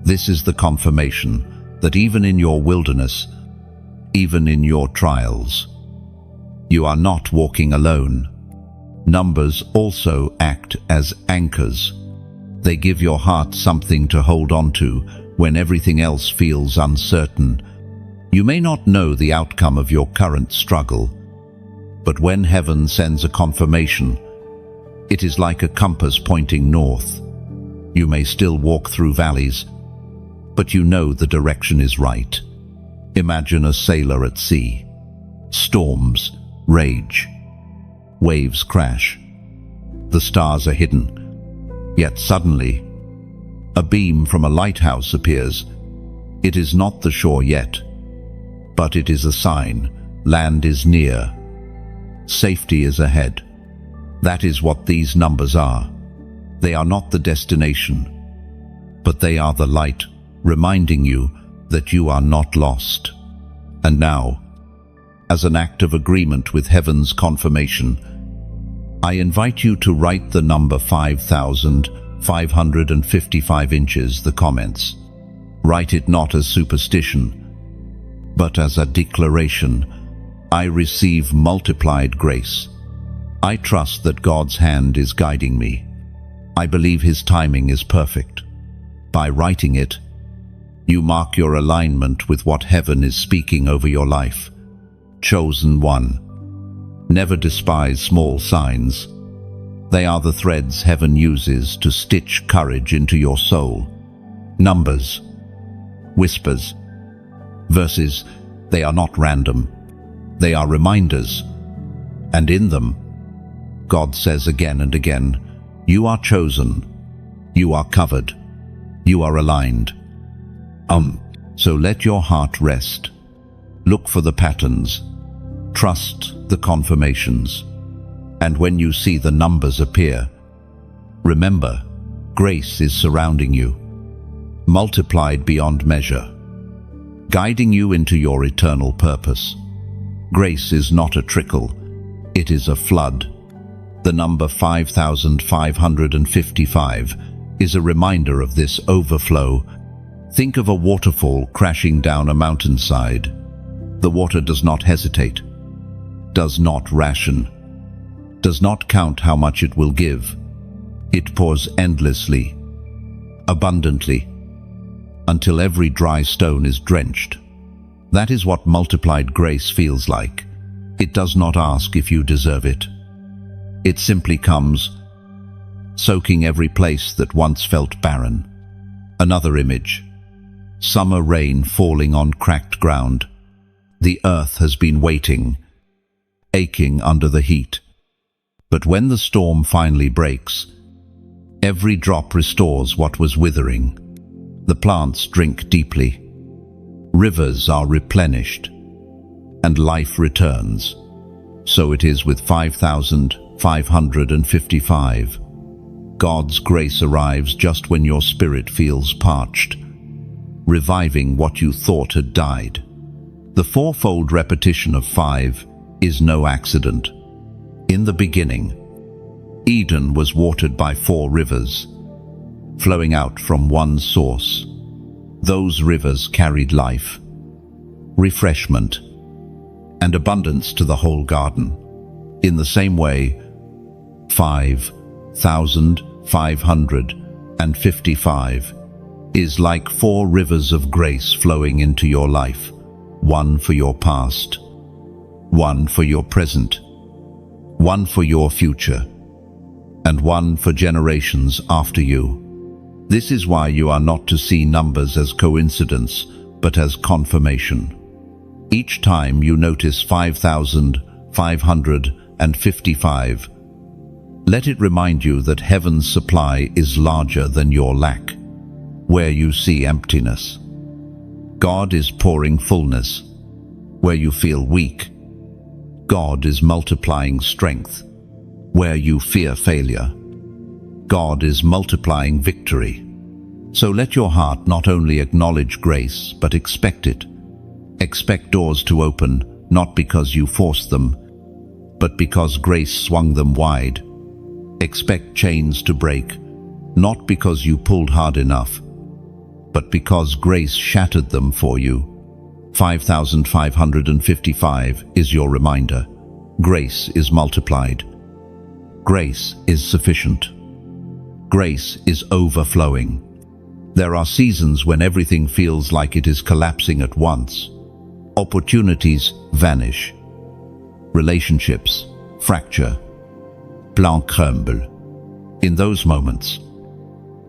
[SPEAKER 1] This is the confirmation that even in your wilderness, even in your trials, you are not walking alone. Numbers also act as anchors. They give your heart something to hold on to when everything else feels uncertain. You may not know the outcome of your current struggle, but when heaven sends a confirmation, it is like a compass pointing north. You may still walk through valleys, but you know the direction is right. Imagine a sailor at sea. Storms rage. Waves crash. The stars are hidden. Yet suddenly, a beam from a lighthouse appears. It is not the shore yet, but it is a sign. Land is near. Safety is ahead. That is what these numbers are. They are not the destination, but they are the light, reminding you that you are not lost. And now, as an act of agreement with heaven's confirmation, I invite you to write the number 5,555 inches, the comments. Write it not as superstition, but as a declaration. I receive multiplied grace. I trust that God's hand is guiding me. I believe His timing is perfect. By writing it, you mark your alignment with what heaven is speaking over your life. Chosen one. Never despise small signs. They are the threads heaven uses to stitch courage into your soul. Numbers, whispers, verses, they are not random. They are reminders. And in them, God says again and again, you are chosen, you are covered, you are aligned. So let your heart rest. Look for the patterns. Trust the confirmations. And when you see the numbers appear, remember, grace is surrounding you, multiplied beyond measure, guiding you into your eternal purpose. Grace is not a trickle, it is a flood. The number 5,555 is a reminder of this overflow. Think of a waterfall crashing down a mountainside. The water does not hesitate, does not ration, does not count how much it will give. It pours endlessly, abundantly, until every dry stone is drenched. That is what multiplied grace feels like. It does not ask if you deserve it. It simply comes, soaking every place that once felt barren. Another image. Summer rain falling on cracked ground. The earth has been waiting, aching under the heat. But when the storm finally breaks, every drop restores what was withering. The plants drink deeply. Rivers are replenished, and life returns. So it is with 5,555. God's grace arrives just when your spirit feels parched, reviving what you thought had died. The fourfold repetition of 5 is no accident. In the beginning, Eden was watered by 4 rivers, flowing out from one source. Those rivers carried life, refreshment, and abundance to the whole garden. In the same way, 5,555 is like 4 rivers of grace flowing into your life, one for your past, one for your present, one for your future, and one for generations after you. This is why you are not to see numbers as coincidence, but as confirmation. Each time you notice 5,555, let it remind you that heaven's supply is larger than your lack. Where you see emptiness, God is pouring fullness. Where you feel weak, God is multiplying strength. Where you fear failure, God is multiplying victory. So let your heart not only acknowledge grace, but expect it. Expect doors to open, not because you forced them, but because grace swung them wide. Expect chains to break, not because you pulled hard enough, but because grace shattered them for you. 5,555 is your reminder. Grace is multiplied. Grace is sufficient. Grace is overflowing. There are seasons when everything feels like it is collapsing at once. Opportunities vanish. Relationships fracture. Plans crumble. In those moments,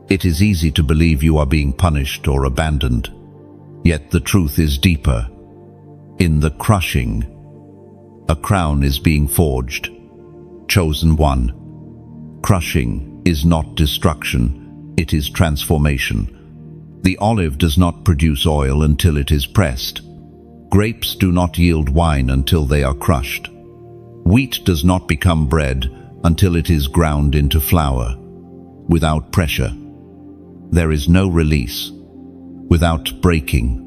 [SPEAKER 1] it is easy to believe you are being punished or abandoned. Yet the truth is deeper. In the crushing, a crown is being forged. Chosen one. Crushing is not destruction, it is transformation. The olive does not produce oil until it is pressed. Grapes do not yield wine until they are crushed. Wheat does not become bread until it is ground into flour. Without pressure, there is no release. Without breaking,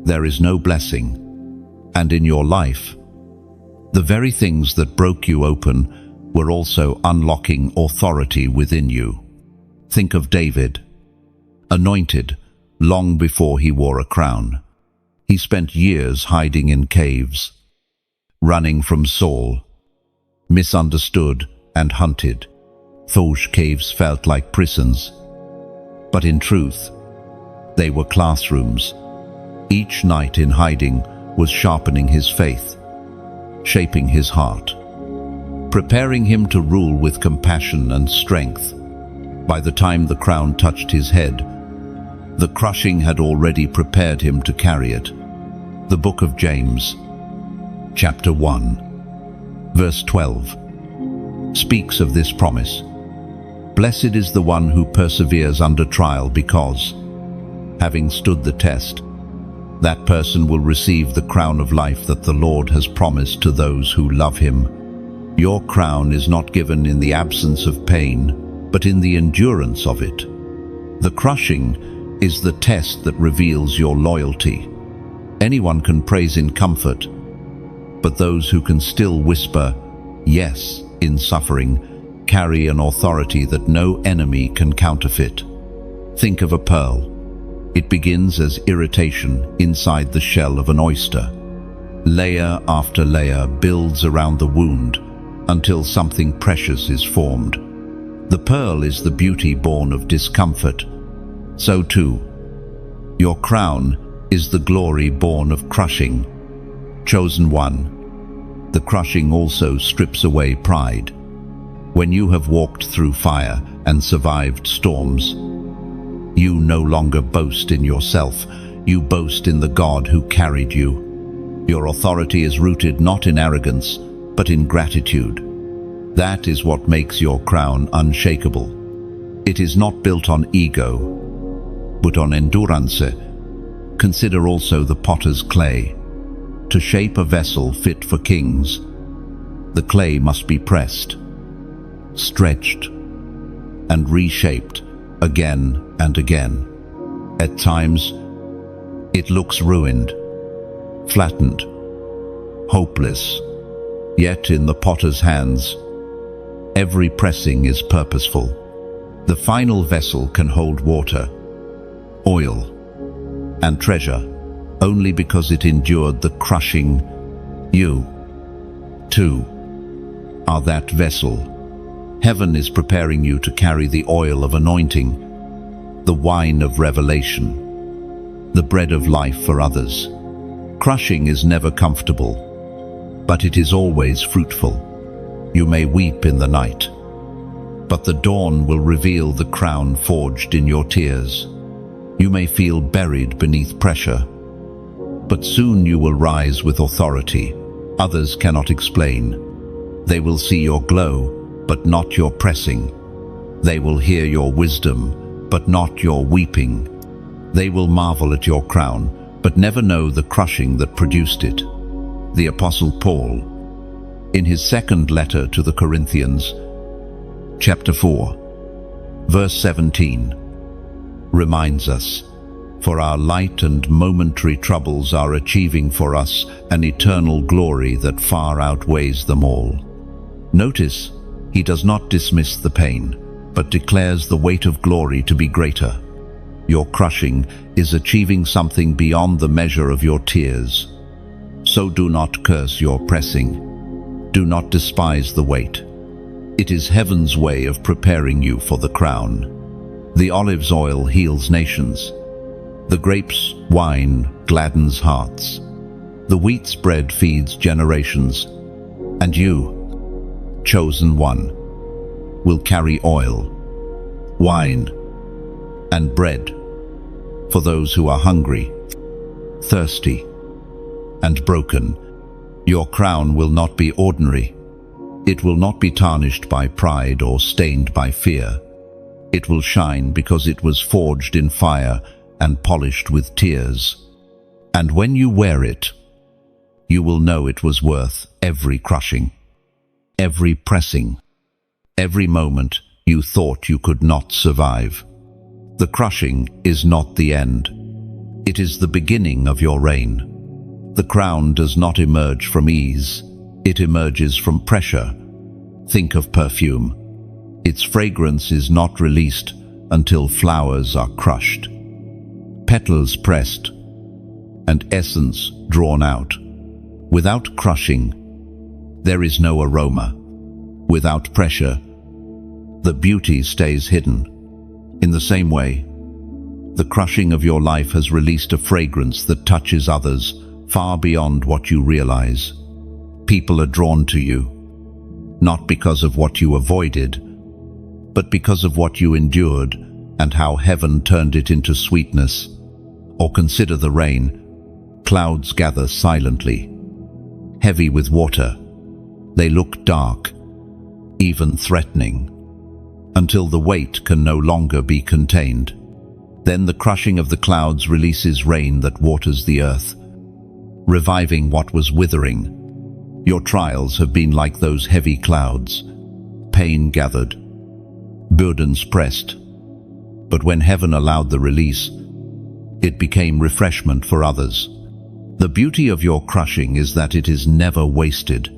[SPEAKER 1] there is no blessing. And in your life, the very things that broke you open were also unlocking authority within you. Think of David, anointed long before he wore a crown. He spent years hiding in caves, running from Saul, misunderstood and hunted. Those caves felt like prisons, but in truth, they were classrooms. Each night in hiding was sharpening his faith, shaping his heart, preparing him to rule with compassion and strength. By the time the crown touched his head, the crushing had already prepared him to carry it. The book of James, chapter 1, verse 12, speaks of this promise. Blessed is the one who perseveres under trial, because, having stood the test, that person will receive the crown of life that the Lord has promised to those who love him. Your crown is not given in the absence of pain, but in the endurance of it. The crushing is the test that reveals your loyalty. Anyone can praise in comfort, but those who can still whisper, yes, in suffering, carry an authority that no enemy can counterfeit. Think of a pearl. It begins as irritation inside the shell of an oyster. Layer after layer builds around the wound until something precious is formed. The pearl is the beauty born of discomfort. So too, your crown is the glory born of crushing. Chosen one, the crushing also strips away pride. When you have walked through fire and survived storms, you no longer boast in yourself, you boast in the God who carried you. Your authority is rooted not in arrogance, but in gratitude. That is what makes your crown unshakable. It is not built on ego, but on endurance. Consider also the potter's clay. To shape a vessel fit for kings, the clay must be pressed, stretched, and reshaped again and again. At times, it looks ruined, flattened, hopeless. Yet in the potter's hands, every pressing is purposeful. The final vessel can hold water, oil, and treasure only because it endured the crushing. You, too, are that vessel. Heaven is preparing you to carry the oil of anointing, the wine of revelation, the bread of life for others. Crushing is never comfortable, but it is always fruitful. You may weep in the night, but the dawn will reveal the crown forged in your tears. You may feel buried beneath pressure, but soon you will rise with authority others cannot explain. They will see your glow, but not your pressing. They will hear your wisdom, but not your weeping. They will marvel at your crown, but never know the crushing that produced it. The Apostle Paul, in his second letter to the Corinthians, chapter 4, verse 17, reminds us, "For our light and momentary troubles are achieving for us an eternal glory that far outweighs them all." Notice, he does not dismiss the pain, but declares the weight of glory to be greater. Your crushing is achieving something beyond the measure of your tears. So do not curse your pressing. Do not despise the weight. It is heaven's way of preparing you for the crown. The olive's oil heals nations. The grape's wine gladdens hearts. The wheat's bread feeds generations. And you, chosen one, will carry oil, wine, and bread for those who are hungry, thirsty, and broken. Your crown will not be ordinary. It will not be tarnished by pride or stained by fear. It will shine because it was forged in fire and polished with tears. And when you wear it, you will know it was worth every crushing, every pressing, every moment you thought you could not survive. The crushing is not the end. It is the beginning of your reign. The crown does not emerge from ease, it emerges from pressure. Think of perfume. Its fragrance is not released until flowers are crushed, petals pressed, and essence drawn out. Without crushing, there is no aroma. Without pressure, the beauty stays hidden. In the same way, the crushing of your life has released a fragrance that touches others far beyond what you realize. People are drawn to you, not because of what you avoided, but because of what you endured and how heaven turned it into sweetness. Or consider the rain. Clouds gather silently, heavy with water. They look dark, even threatening, until the weight can no longer be contained. Then the crushing of the clouds releases rain that waters the earth, reviving what was withering. Your trials have been like those heavy clouds, pain gathered, burdens pressed. But when heaven allowed the release, it became refreshment for others. The beauty of your crushing is that it is never wasted.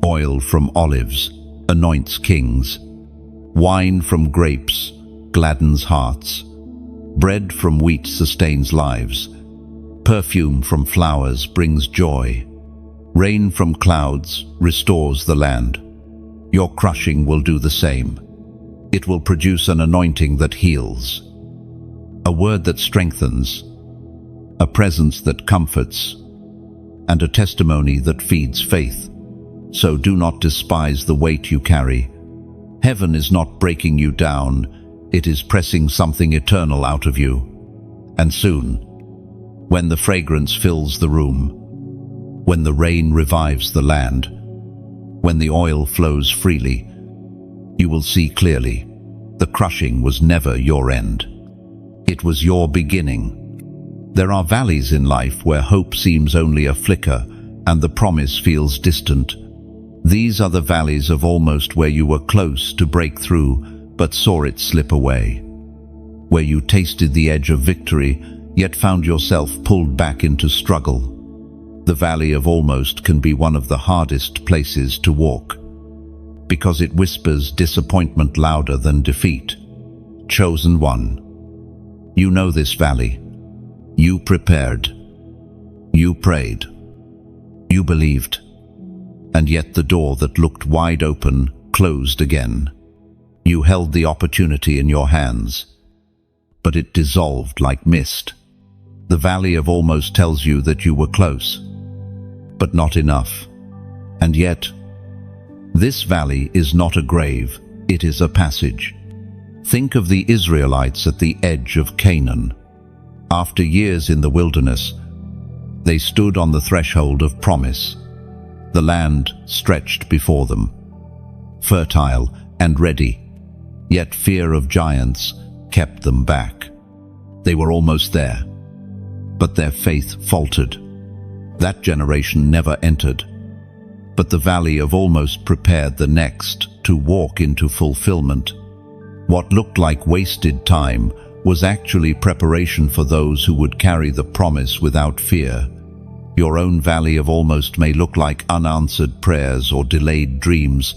[SPEAKER 1] Oil from olives anoints kings. Wine from grapes gladdens hearts. Bread from wheat sustains lives. Perfume from flowers brings joy. Rain from clouds restores the land. Your crushing will do the same. It will produce an anointing that heals, a word that strengthens, a presence that comforts, and a testimony that feeds faith. So do not despise the weight you carry. Heaven is not breaking you down, it is pressing something eternal out of you. And soon, when the fragrance fills the room, when the rain revives the land, when the oil flows freely, you will see clearly, the crushing was never your end. It was your beginning. There are valleys in life where hope seems only a flicker and the promise feels distant. These are the valleys of almost, where you were close to break through but saw it slip away. Where you tasted the edge of victory yet found yourself pulled back into struggle. The valley of almost can be one of the hardest places to walk, because it whispers disappointment louder than defeat. Chosen one, you know this valley. You prepared. You prayed. You believed. And yet the door that looked wide open closed again. You held the opportunity in your hands, but it dissolved like mist. The valley of almost tells you that you were close, but not enough. And yet, this valley is not a grave, it is a passage. Think of the Israelites at the edge of Canaan. After years in the wilderness, they stood on the threshold of promise. The land stretched before them, fertile and ready, yet fear of giants kept them back. They were almost there, but their faith faltered. That generation never entered, but the valley of almost prepared the next to walk into fulfillment. What looked like wasted time was actually preparation for those who would carry the promise without fear. Your own valley of almost may look like unanswered prayers or delayed dreams,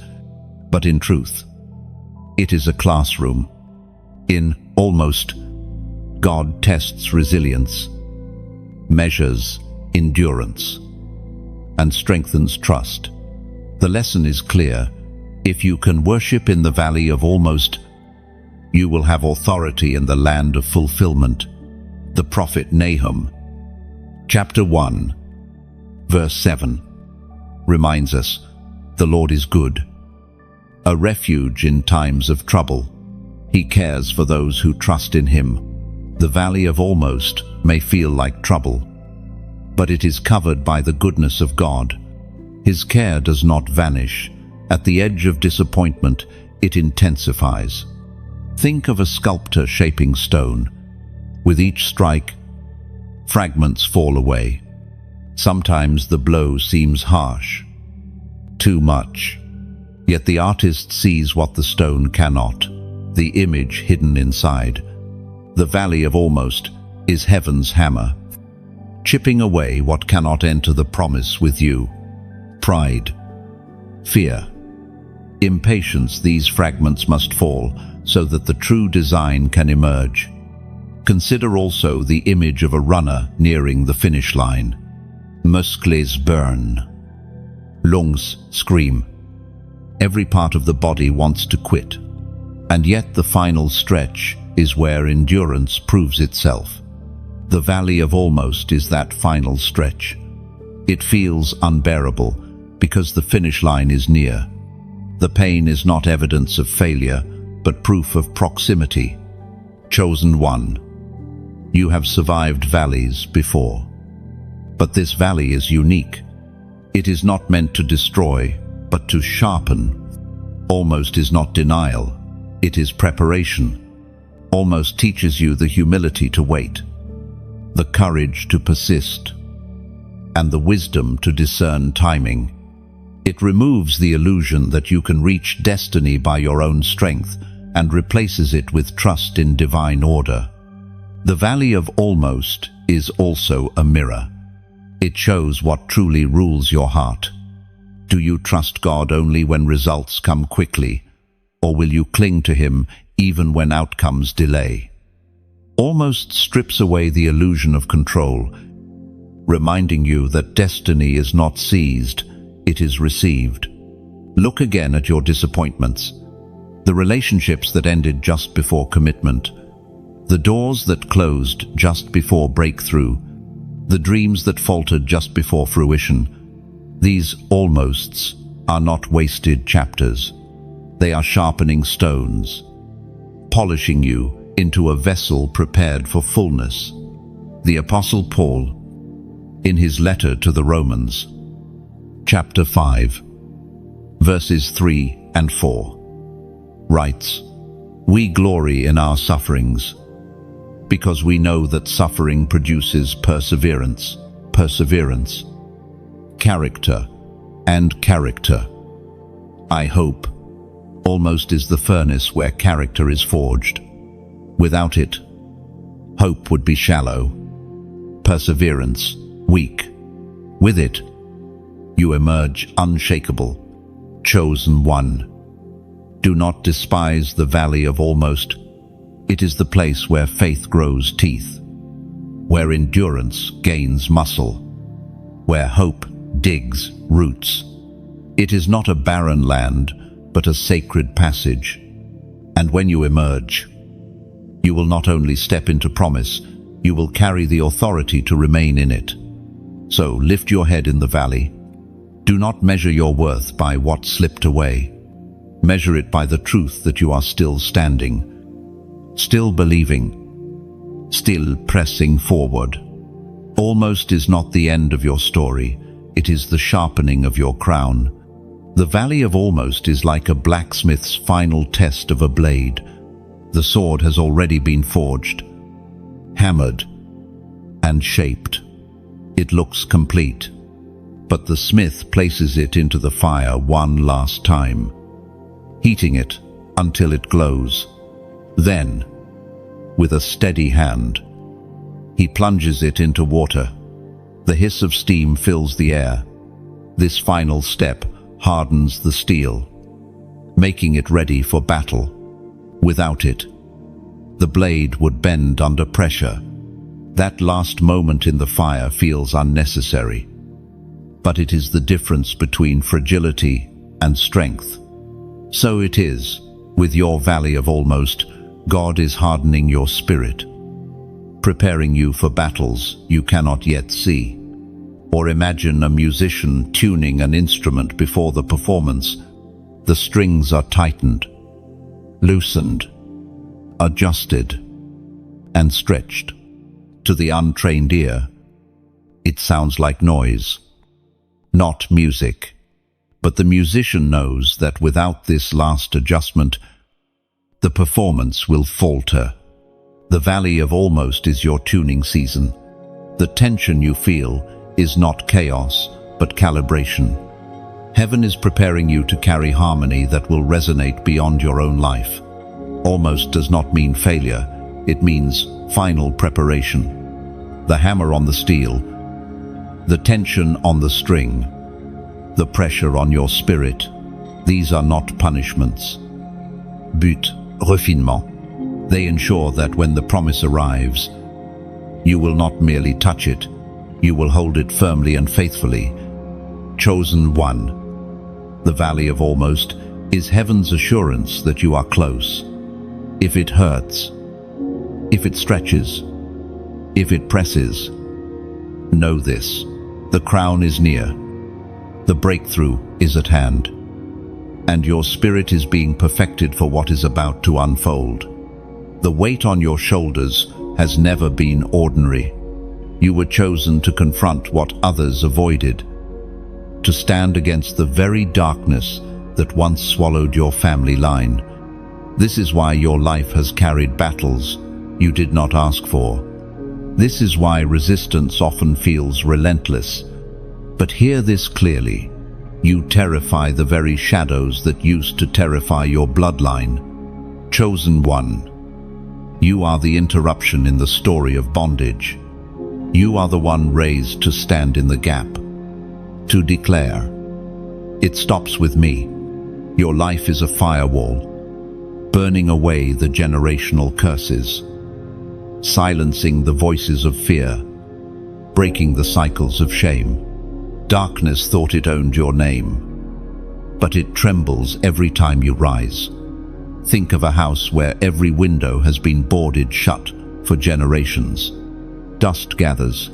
[SPEAKER 1] but in truth, it is a classroom. In almost, God tests resilience, measures endurance, and strengthens trust. The lesson is clear. If you can worship in the valley of almost, you will have authority in the land of fulfillment. The prophet Nahum, chapter 1, verse 7, reminds us, the Lord is good, a refuge in times of trouble. He cares for those who trust in him. The valley of almost may feel like trouble, but it is covered by the goodness of God. His care does not vanish. At the edge of disappointment, it intensifies. Think of a sculptor shaping stone. With each strike, fragments fall away. Sometimes the blow seems harsh, too much. Yet the artist sees what the stone cannot, the image hidden inside. The valley of almost is heaven's hammer, chipping away what cannot enter the promise with you. Pride, fear, impatience, these fragments must fall so that the true design can emerge. Consider also the image of a runner nearing the finish line. Muscles burn. Lungs scream. Every part of the body wants to quit. And yet the final stretch is where endurance proves itself. The valley of almost is that final stretch. It feels unbearable because the finish line is near. The pain is not evidence of failure, but proof of proximity. Chosen one, you have survived valleys before. But this valley is unique. It is not meant to destroy, but to sharpen. Almost is not denial, it is preparation. Almost teaches you the humility to wait, the courage to persist, and the wisdom to discern timing. It removes the illusion that you can reach destiny by your own strength and replaces it with trust in divine order. The valley of almost is also a mirror. It shows what truly rules your heart. Do you trust God only when results come quickly, or will you cling to Him even when outcomes delay? Almost strips away the illusion of control, reminding you that destiny is not seized, it is received. Look again at your disappointments, the relationships that ended just before commitment, the doors that closed just before breakthrough, the dreams that faltered just before fruition. These almosts are not wasted chapters. They are sharpening stones, polishing you into a vessel prepared for fullness. The Apostle Paul, in his letter to the Romans, chapter 5, verses 3 and 4, writes, "We glory in our sufferings, because we know that suffering produces perseverance, character, and character. I hope almost is the furnace where character is forged. Without it, hope would be shallow, perseverance weak. With it, you emerge unshakable, chosen one. Do not despise the valley of almost. It is the place where faith grows teeth, where endurance gains muscle, where hope digs roots. It is not a barren land, but a sacred passage. And when you emerge, you will not only step into promise, you will carry the authority to remain in it. So lift your head in the valley. Do not measure your worth by what slipped away. Measure it by the truth that you are still standing, still believing, still pressing forward. Almost is not the end of your story, it is the sharpening of your crown. The valley of almost is like a blacksmith's final test of a blade. The sword has already been forged, hammered, and shaped. It looks complete, but the smith places it into the fire one last time, heating it until it glows. Then, with a steady hand, he plunges it into water. The hiss of steam fills the air. This final step hardens the steel, making it ready for battle. Without it, the blade would bend under pressure. That last moment in the fire feels unnecessary, but it is the difference between fragility and strength. So it is with your valley of almost. God is hardening your spirit, preparing you for battles you cannot yet see. Or imagine a musician tuning an instrument before the performance. The strings are tightened, loosened, adjusted, and stretched. To the untrained ear, it sounds like noise, not music. But the musician knows that without this last adjustment, the performance will falter. The valley of almost is your tuning season. The tension you feel is not chaos, but calibration. Heaven is preparing you to carry harmony that will resonate beyond your own life. Almost does not mean failure, it means final preparation. The hammer on the steel, the tension on the string, the pressure on your spirit. These are not punishments. But refinement. They ensure that when the promise arrives, you will not merely touch it, you will hold it firmly and faithfully. Chosen one. The valley of almost is heaven's assurance that you are close. If it hurts, if it stretches, if it presses, know this: the crown is near, the breakthrough is at hand, and your spirit is being perfected for what is about to unfold. The weight on your shoulders has never been ordinary. You were chosen to confront what others avoided, to stand against the very darkness that once swallowed your family line. This is why your life has carried battles you did not ask for. This is why resistance often feels relentless. But hear this clearly: you terrify the very shadows that used to terrify your bloodline. Chosen one. You are the interruption in the story of bondage. You are the one raised to stand in the gap, to declare, "It stops with me." Your life is a firewall, burning away the generational curses, silencing the voices of fear, breaking the cycles of shame. Darkness thought it owned your name, but it trembles every time you rise. Think of a house where every window has been boarded shut for generations. Dust gathers,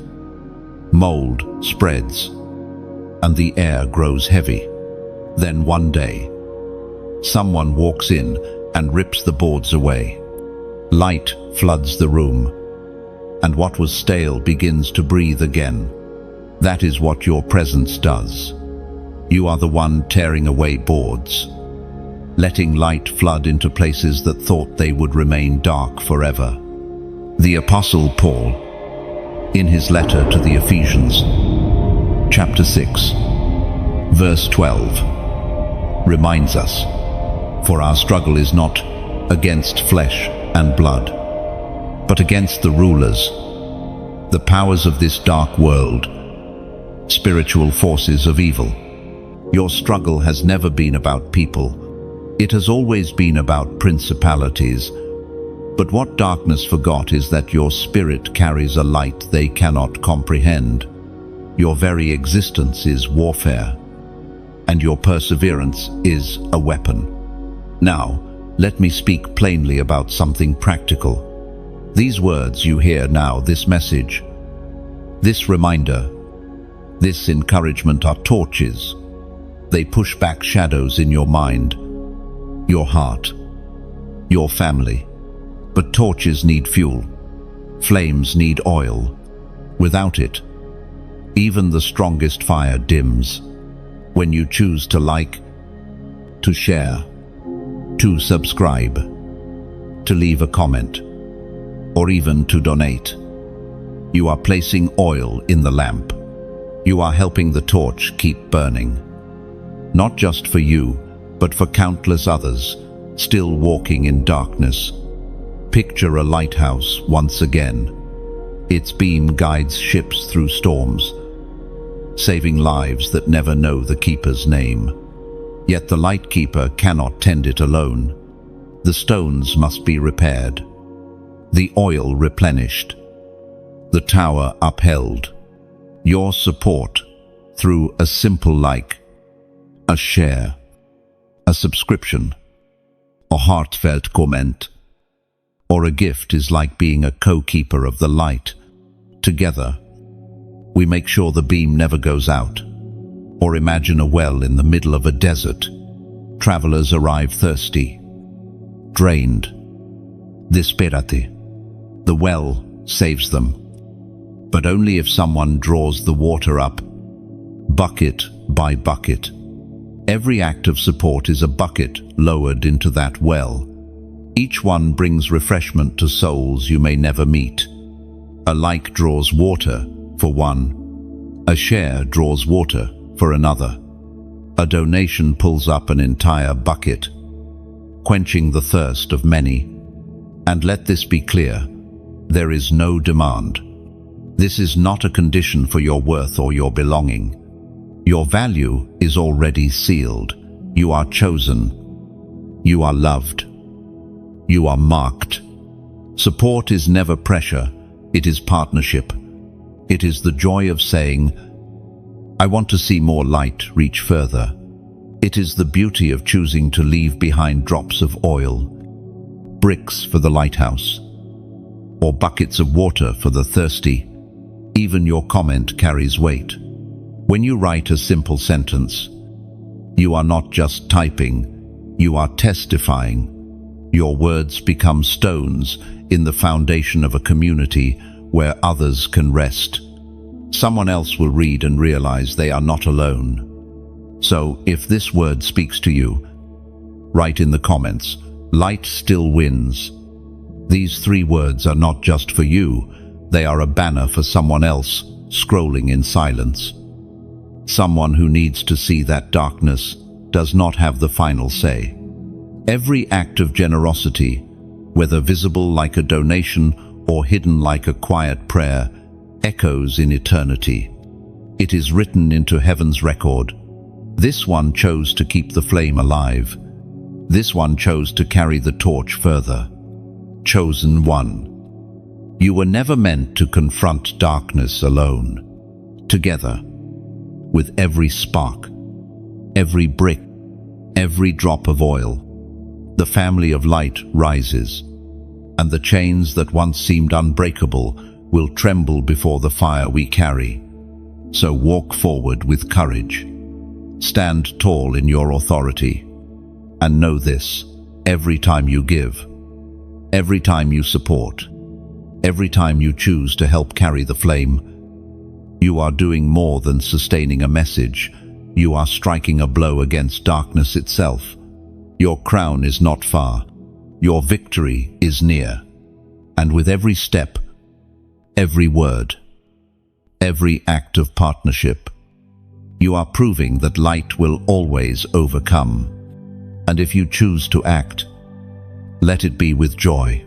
[SPEAKER 1] mold spreads, and the air grows heavy. Then one day, someone walks in and rips the boards away. Light floods the room, and what was stale begins to breathe again. That is what your presence does. You are the one tearing away boards, letting light flood into places that thought they would remain dark forever. The Apostle Paul, in his letter to the Ephesians, chapter 6, verse 12, reminds us, "For our struggle is not against flesh and blood, but against the rulers, the powers of this dark world, spiritual forces of evil." Your struggle has never been about people. It has always been about principalities. But what darkness forgot is that your spirit carries a light they cannot comprehend. Your very existence is warfare, and your perseverance is a weapon. Now, let me speak plainly about something practical. These words you hear now, this message, this reminder, this encouragement are torches. They push back shadows in your mind, your heart, your family. But torches need fuel. Flames need oil. Without it, even the strongest fire dims. When you choose to like, to share, to subscribe, to leave a comment, or even to donate, you are placing oil in the lamp. You are helping the torch keep burning. Not just for you, but for countless others still walking in darkness. Picture a lighthouse once again. Its beam guides ships through storms, saving lives that never know the keeper's name. Yet the lightkeeper cannot tend it alone. The stones must be repaired, the oil replenished, the tower upheld. Your support through a simple like, a share, a subscription, a heartfelt comment, or a gift is like being a co-keeper of the light. Together, we make sure the beam never goes out. Or imagine a well in the middle of a desert. Travelers arrive thirsty, drained, desperati. The well saves them, but only if someone draws the water up, bucket by bucket. Every act of support is a bucket lowered into that well. Each one brings refreshment to souls you may never meet. A like draws water for one. A share draws water for another. A donation pulls up an entire bucket, quenching the thirst of many. And let this be clear, There is no demand. This is not a condition for your worth or your belonging. Your value is already sealed. You are chosen. You are loved. You are marked. Support is never pressure. It is partnership. It is the joy of saying, I want to see more light reach further. It is the beauty of choosing to leave behind drops of oil, bricks for the lighthouse, or buckets of water for the thirsty. Even your comment carries weight. When you write a simple sentence, you are not just typing, you are testifying. Your words become stones in the foundation of a community where others can rest. Someone else will read and realize they are not alone. So, if this word speaks to you, write in the comments, light still wins. These 3 words are not just for you, they are a banner for someone else scrolling in silence. Someone who needs to see that darkness does not have the final say. Every act of generosity, whether visible like a donation or hidden like a quiet prayer, echoes in eternity. It is written into heaven's record. This one chose to keep the flame alive. This one chose to carry the torch further. Chosen one. You were never meant to confront darkness alone. Together, with every spark, every brick, every drop of oil, the family of light rises, and the chains that once seemed unbreakable will tremble before the fire we carry. So walk forward with courage. Stand tall in your authority. And know this, every time you give, every time you support, every time you choose to help carry the flame, you are doing more than sustaining a message. You are striking a blow against darkness itself. Your crown is not far. Your victory is near. And with every step, every word, every act of partnership, you are proving that light will always overcome. And if you choose to act, let it be with joy.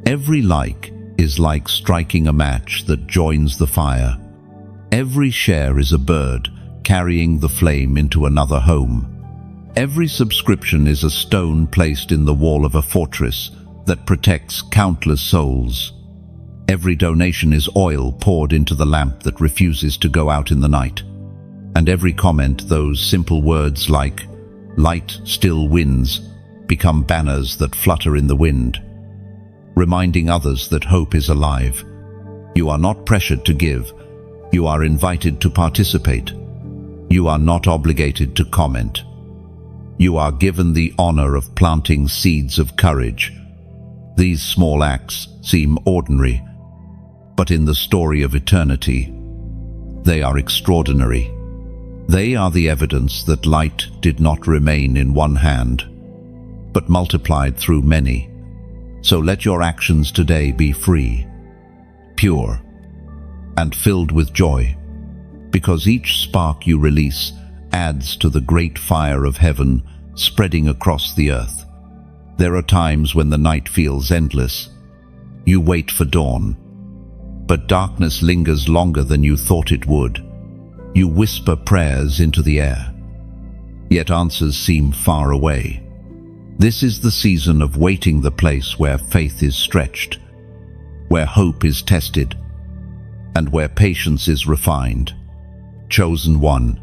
[SPEAKER 1] Every like is like striking a match that joins the fire. Every share is a bird carrying the flame into another home. Every subscription is a stone placed in the wall of a fortress that protects countless souls. Every donation is oil poured into the lamp that refuses to go out in the night. And every comment, those simple words like, light still wins, become banners that flutter in the wind, reminding others that hope is alive. You are not pressured to give. You are invited to participate. You are not obligated to comment. You are given the honor of planting seeds of courage. These small acts seem ordinary, but in the story of eternity, they are extraordinary. They are the evidence that light did not remain in one hand, but multiplied through many. So let your actions today be free, pure, and filled with joy, because each spark you release adds to the great fire of heaven spreading across the earth. There are times when the night feels endless. You wait for dawn, but darkness lingers longer than you thought it would. You whisper prayers into the air, yet answers seem far away. This is the season of waiting, the place where faith is stretched, where hope is tested, and where patience is refined. Chosen one,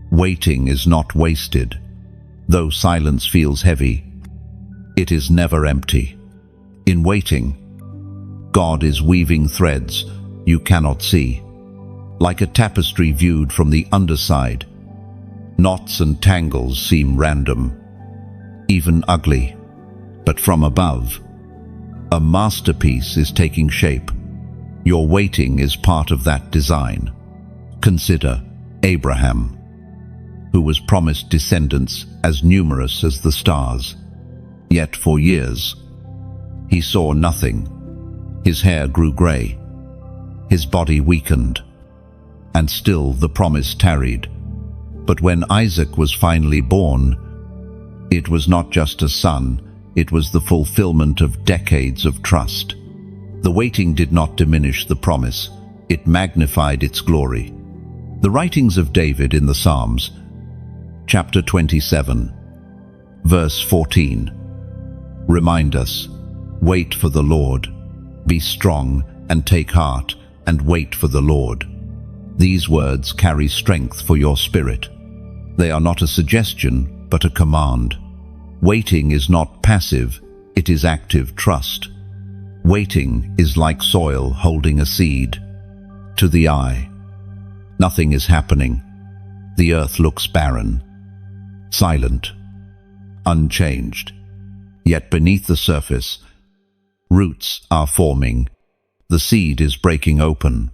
[SPEAKER 1] waiting is not wasted. Though silence feels heavy, it is never empty. In waiting, God is weaving threads you cannot see. Like a tapestry viewed from the underside, knots and tangles seem random, even ugly. But from above, a masterpiece is taking shape. Your waiting is part of that design. Consider Abraham, who was promised descendants as numerous as the stars. Yet for years, he saw nothing. His hair grew grey, his body weakened, and still the promise tarried. But when Isaac was finally born, it was not just a son, it was the fulfillment of decades of trust. The waiting did not diminish the promise, it magnified its glory. The writings of David in the Psalms, chapter 27, verse 14, remind us, wait for the Lord, be strong and take heart and wait for the Lord. These words carry strength for your spirit. They are not a suggestion, but a command. Waiting is not passive, it is active trust. Waiting is like soil holding a seed. To the eye, nothing is happening. The earth looks barren, silent, unchanged. Yet beneath the surface, roots are forming. The seed is breaking open,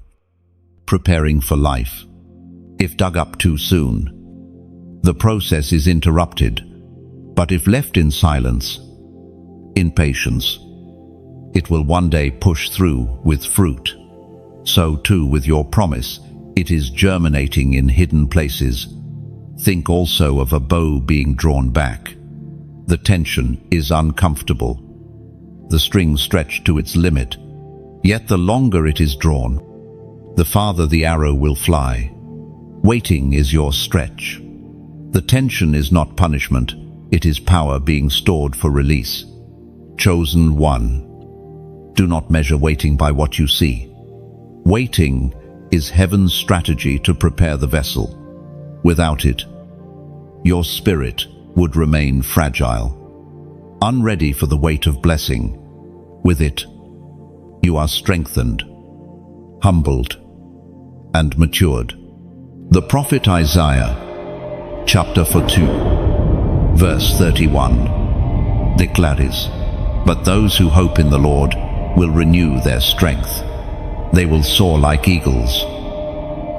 [SPEAKER 1] preparing for life. If dug up too soon, the process is interrupted. But if left in silence, in patience, it will one day push through with fruit. So too with your promise, it is germinating in hidden places. Think also of a bow being drawn back. The tension is uncomfortable. The string stretched to its limit. Yet the longer it is drawn, the farther the arrow will fly. Waiting is your stretch. The tension is not punishment, it is power being stored for release. Chosen one. Do not measure waiting by what you see. Waiting is heaven's strategy to prepare the vessel. Without it, your spirit would remain fragile, unready for the weight of blessing. With it, you are strengthened, humbled, and matured. The prophet Isaiah, chapter 42, verse 31, declares, "But those who hope in the Lord will renew their strength. They will soar like eagles.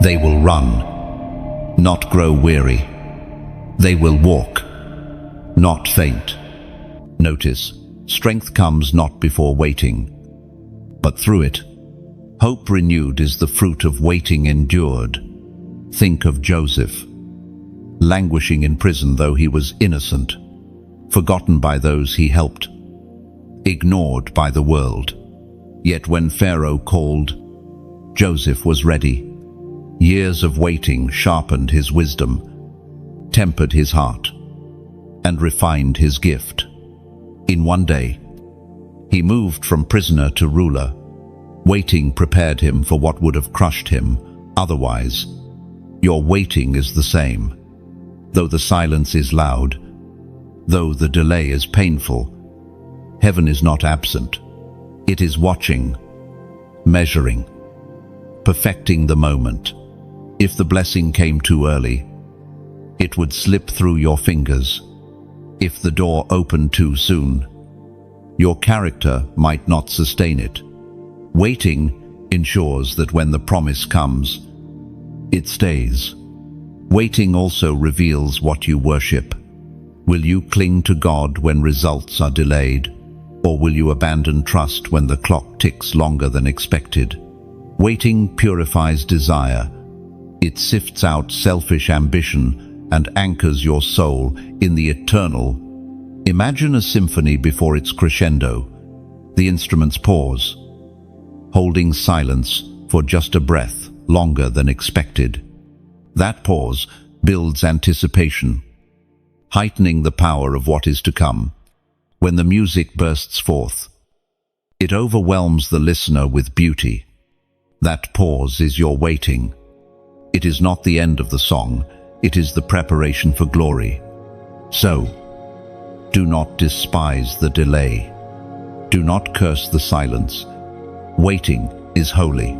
[SPEAKER 1] They will run, not grow weary. They will walk, not faint." Notice, strength comes not before waiting, but through it. Hope renewed is the fruit of waiting endured. Think of Joseph, languishing in prison though he was innocent, forgotten by those he helped, ignored by the world. Yet when Pharaoh called, Joseph was ready. Years of waiting sharpened his wisdom, tempered his heart, and refined his gift. In one day, he moved from prisoner to ruler. Waiting prepared him for what would have crushed him otherwise. Your waiting is the same. Though the silence is loud, though the delay is painful, heaven is not absent. It is watching, measuring, perfecting the moment. If the blessing came too early, it would slip through your fingers. If the door opened too soon, your character might not sustain it. Waiting ensures that when the promise comes, it stays. Waiting also reveals what you worship. Will you cling to God when results are delayed? Or will you abandon trust when the clock ticks longer than expected? Waiting purifies desire. It sifts out selfish ambition and anchors your soul in the eternal. Imagine a symphony before its crescendo. The instruments pause, holding silence for just a breath longer than expected. That pause builds anticipation, heightening the power of what is to come. When the music bursts forth, it overwhelms the listener with beauty. That pause is your waiting. It is not the end of the song, it is the preparation for glory. So, do not despise the delay. Do not curse the silence. Waiting is holy.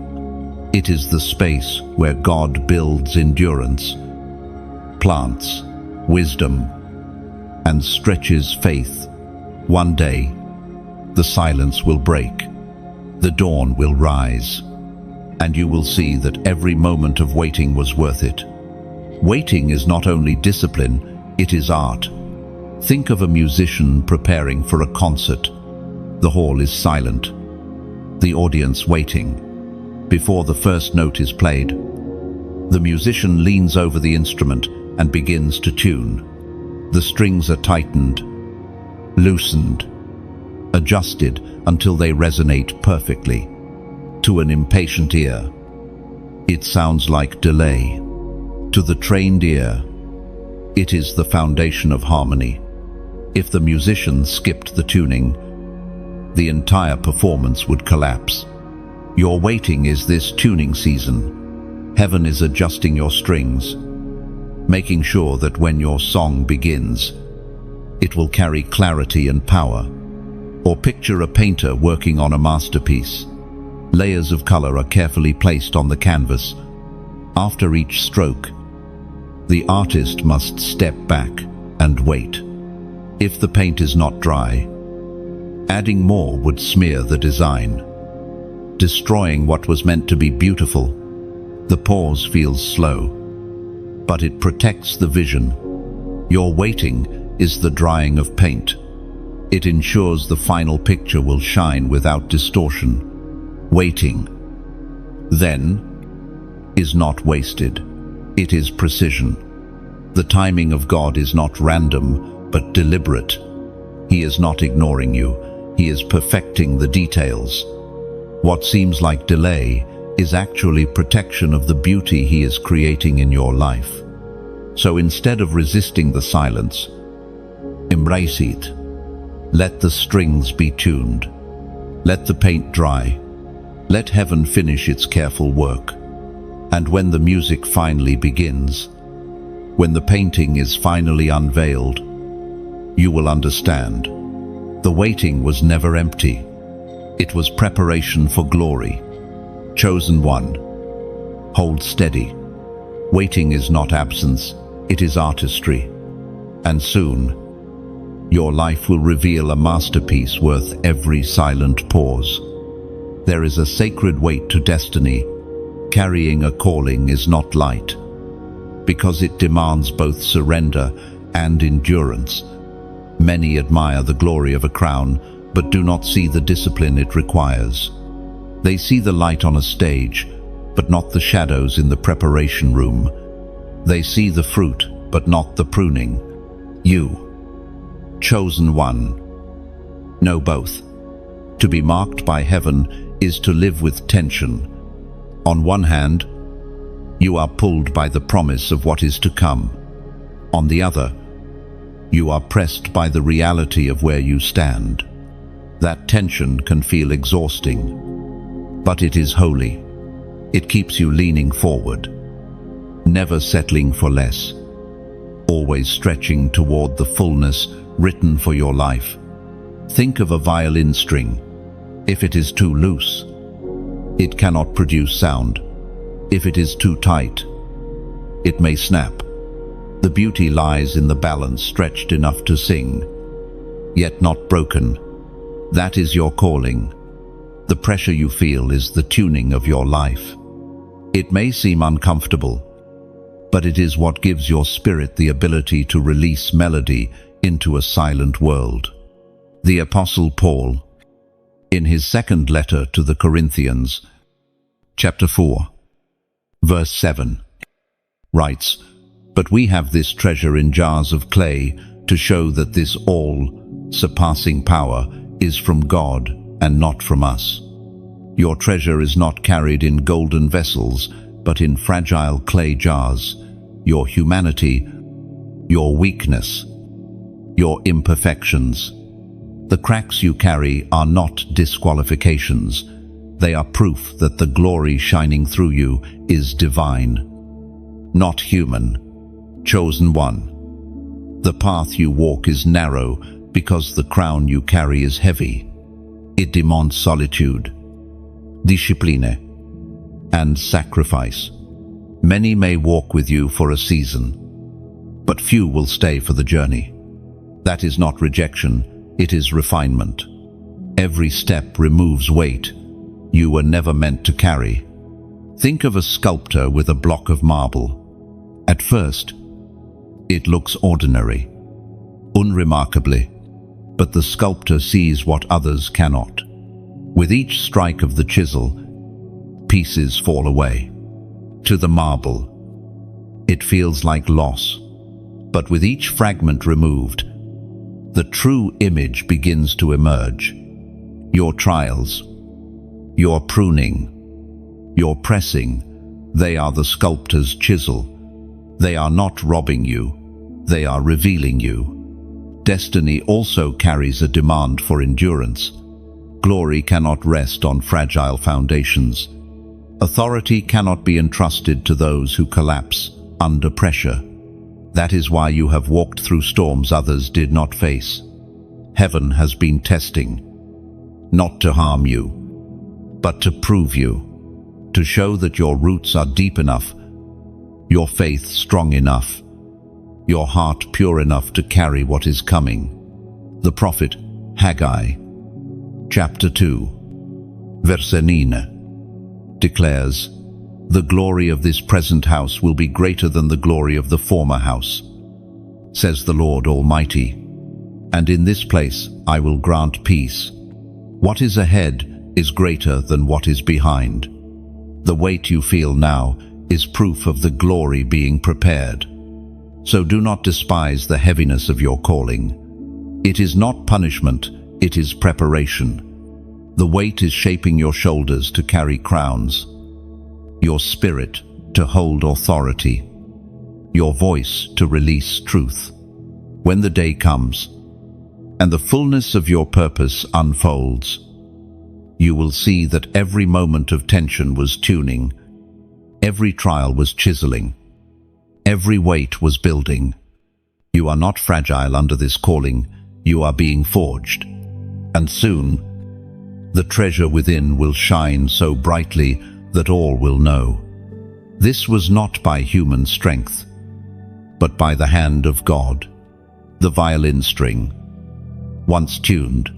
[SPEAKER 1] It is the space where God builds endurance, plants wisdom, and stretches faith. One day, the silence will break, the dawn will rise, and you will see that every moment of waiting was worth it. Waiting is not only discipline, it is art. Think of a musician preparing for a concert. The hall is silent, the audience waiting. Before the first note is played, the musician leans over the instrument and begins to tune. The strings are tightened, loosened, adjusted until they resonate perfectly. To an impatient ear, it sounds like delay. To the trained ear, it is the foundation of harmony. If the musician skipped the tuning, the entire performance would collapse. Your waiting is this tuning season. Heaven is adjusting your strings, making sure that when your song begins, it will carry clarity and power. Or picture a painter working on a masterpiece. Layers of color are carefully placed on the canvas. After each stroke, the artist must step back and wait. If the paint is not dry, adding more would smear the design, destroying what was meant to be beautiful. The pause feels slow, but it protects the vision. Your waiting is the drying of paint. It ensures the final picture will shine without distortion. Waiting, then, is not wasted. It is precision. The timing of God is not random, but deliberate. He is not ignoring you. He is perfecting the details. What seems like delay is actually protection of the beauty He is creating in your life. So instead of resisting the silence, embrace it. Let the strings be tuned. Let the paint dry. Let heaven finish its careful work. And when the music finally begins, when the painting is finally unveiled, you will understand. The waiting was never empty. It was preparation for glory. Chosen one, hold steady. Waiting is not absence, it is artistry. And soon, your life will reveal a masterpiece worth every silent pause. There is a sacred weight to destiny. Carrying a calling is not light, because it demands both surrender and endurance. Many admire the glory of a crown, but do not see the discipline it requires. They see the light on a stage, but not the shadows in the preparation room. They see the fruit, but not the pruning. You, chosen one, know both. To be marked by heaven is to live with tension. On one hand, you are pulled by the promise of what is to come. On the other, you are pressed by the reality of where you stand. That tension can feel exhausting, but it is holy. It keeps you leaning forward, never settling for less, always stretching toward the fullness written for your life. Think of a violin string. If it is too loose, it cannot produce sound. If it is too tight, it may snap. The beauty lies in the balance, stretched enough to sing, yet not broken. That is your calling. The pressure you feel is the tuning of your life. It may seem uncomfortable, but it is what gives your spirit the ability to release melody into a silent world. The Apostle Paul, in his second letter to the Corinthians, chapter 4, verse 7, writes, "But we have this treasure in jars of clay to show that this all-surpassing power is from God and not from us. Your treasure is not carried in golden vessels, but in fragile clay jars. Your humanity, your weakness, your imperfections. The cracks you carry are not disqualifications. They are proof that the glory shining through you is divine, not human. Chosen one. The path you walk is narrow because the crown you carry is heavy. It demands solitude, discipline, and sacrifice. Many may walk with you for a season, but few will stay for the journey. That is not rejection, it is refinement. Every step removes weight you were never meant to carry. Think of a sculptor with a block of marble. At first, it looks ordinary, unremarkably, but the sculptor sees what others cannot. With each strike of the chisel, pieces fall away. To the marble, it feels like loss, but with each fragment removed, the true image begins to emerge. Your trials, your pruning, your pressing, they are the sculptor's chisel. They are not robbing you, they are revealing you. Destiny also carries a demand for endurance. Glory cannot rest on fragile foundations. Authority cannot be entrusted to those who collapse under pressure. That is why you have walked through storms others did not face. Heaven has been testing, not to harm you, but to prove you, to show that your roots are deep enough, your faith strong enough, your heart pure enough to carry what is coming. The prophet Haggai, chapter 2, verse 9, declares, "The glory of this present house will be greater than the glory of the former house, says the Lord Almighty. And in this place I will grant peace. What is ahead is greater than what is behind. The weight you feel now is proof of the glory being prepared. So do not despise the heaviness of your calling. It is not punishment, it is preparation. The weight is shaping your shoulders to carry crowns, your spirit to hold authority, your voice to release truth. When the day comes, and the fullness of your purpose unfolds, you will see that every moment of tension was tuning, every trial was chiseling, every weight was building. You are not fragile under this calling, you are being forged. And soon, the treasure within will shine so brightly that all will know. This was not by human strength, but by the hand of God. The violin string, once tuned,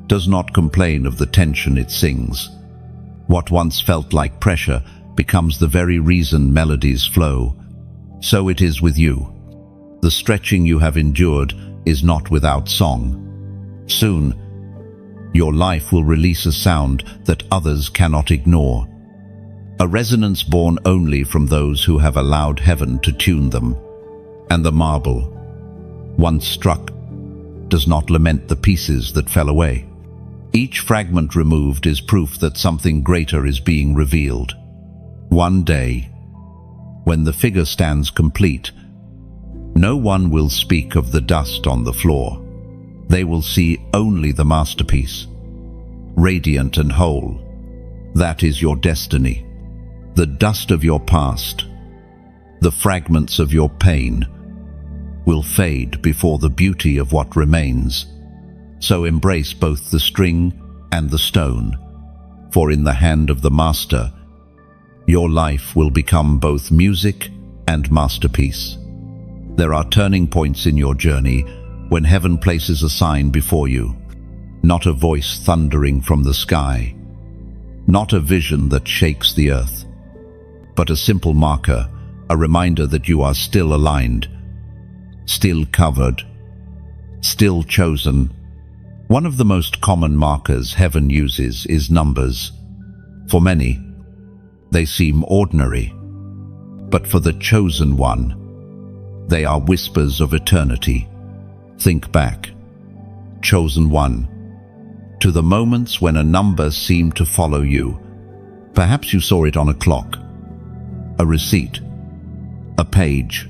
[SPEAKER 1] does not complain of the tension it sings. What once felt like pressure becomes the very reason melodies flow. So it is with you. The stretching you have endured is not without song. Soon, your life will release a sound that others cannot ignore. A resonance born only from those who have allowed heaven to tune them. And the marble, once struck, does not lament the pieces that fell away. Each fragment removed is proof that something greater is being revealed. One day, when the figure stands complete, no one will speak of the dust on the floor. They will see only the masterpiece, radiant and whole. That is your destiny. The dust of your past, the fragments of your pain, will fade before the beauty of what remains. So embrace both the string and the stone, for in the hand of the master, your life will become both music and masterpiece. There are turning points in your journey when heaven places a sign before you, not a voice thundering from the sky, not a vision that shakes the earth, but a simple marker, a reminder that you are still aligned, still covered, still chosen. One of the most common markers heaven uses is numbers. For many, they seem ordinary, but for the chosen one, they are whispers of eternity. Think back, chosen one, to the moments when a number seemed to follow you. Perhaps you saw it on a clock, a receipt, a page,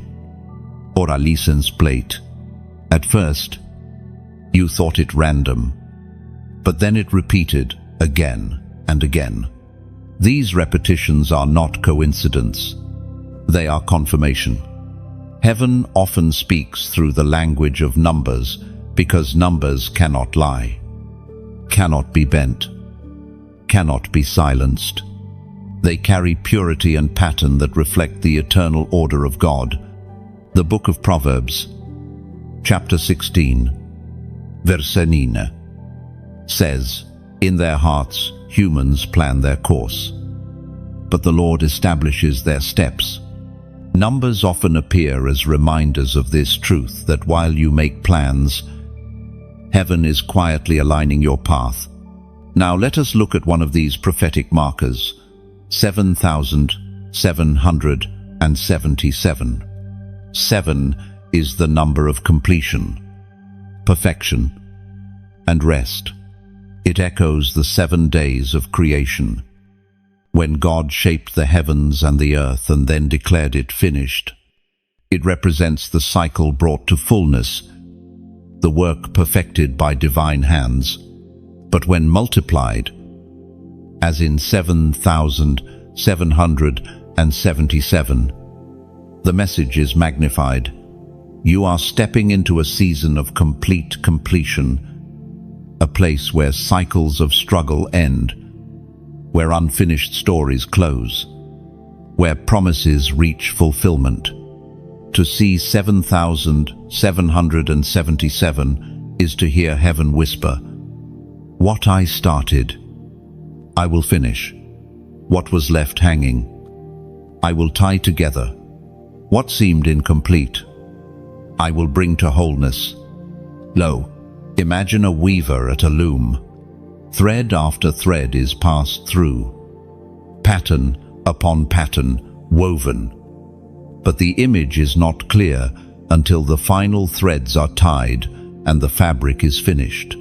[SPEAKER 1] or a license plate. At first, you thought it random, but then it repeated again and again. These repetitions are not coincidence. They are confirmation. Heaven often speaks through the language of numbers because numbers cannot lie, cannot be bent, cannot be silenced. They carry purity and pattern that reflect the eternal order of God. The book of Proverbs, chapter 16, verse 9, says, "In their hearts humans plan their course, but the Lord establishes their steps." Numbers often appear as reminders of this truth, that while you make plans, heaven is quietly aligning your path. Now let us look at one of these prophetic markers, 7,777. 7 is the number of completion, perfection, and rest. It echoes the 7 days of creation, when God shaped the heavens and the earth and then declared it finished. It represents the cycle brought to fullness, the work perfected by divine hands. But when multiplied, as in 7,777, the message is magnified. You are stepping into a season of complete completion, a place where cycles of struggle end, where unfinished stories close, where promises reach fulfillment. To see 7,777 is to hear heaven whisper, "What I started, I will finish. What was left hanging, I will tie together. What seemed incomplete, I will bring to wholeness." Lo, imagine a weaver at a loom. Thread after thread is passed through, pattern upon pattern woven. But the image is not clear until the final threads are tied and the fabric is finished.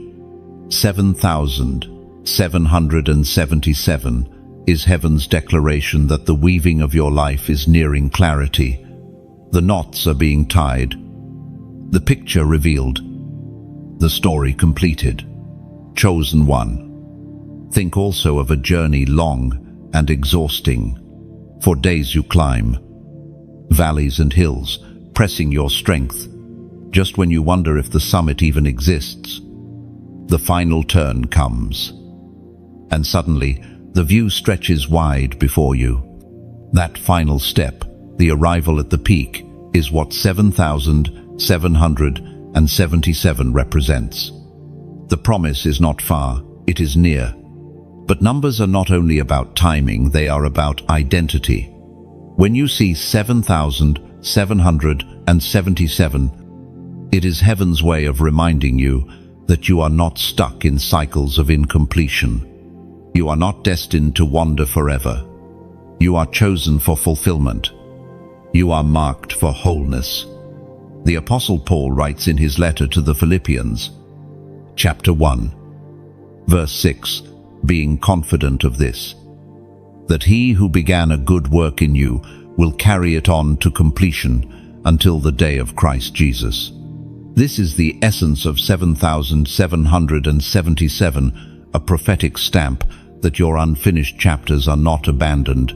[SPEAKER 1] 7,777 is heaven's declaration that the weaving of your life is nearing clarity. The knots are being tied, the picture revealed, the story completed. Chosen one. Think also of a journey long and exhausting. For days you climb, valleys and hills, pressing your strength, just when you wonder if the summit even exists. The final turn comes, and suddenly the view stretches wide before you. That final step, the arrival at the peak, is what 7,777 represents. The promise is not far, it is near. But numbers are not only about timing, they are about identity. When you see 7,777, it is heaven's way of reminding you that you are not stuck in cycles of incompletion. You are not destined to wander forever. You are chosen for fulfillment. You are marked for wholeness. The Apostle Paul writes in his letter to the Philippians, chapter 1, verse 6, being confident of this, that he who began a good work in you will carry it on to completion until the day of Christ Jesus. This is the essence of 7,777, a prophetic stamp that your unfinished chapters are not abandoned.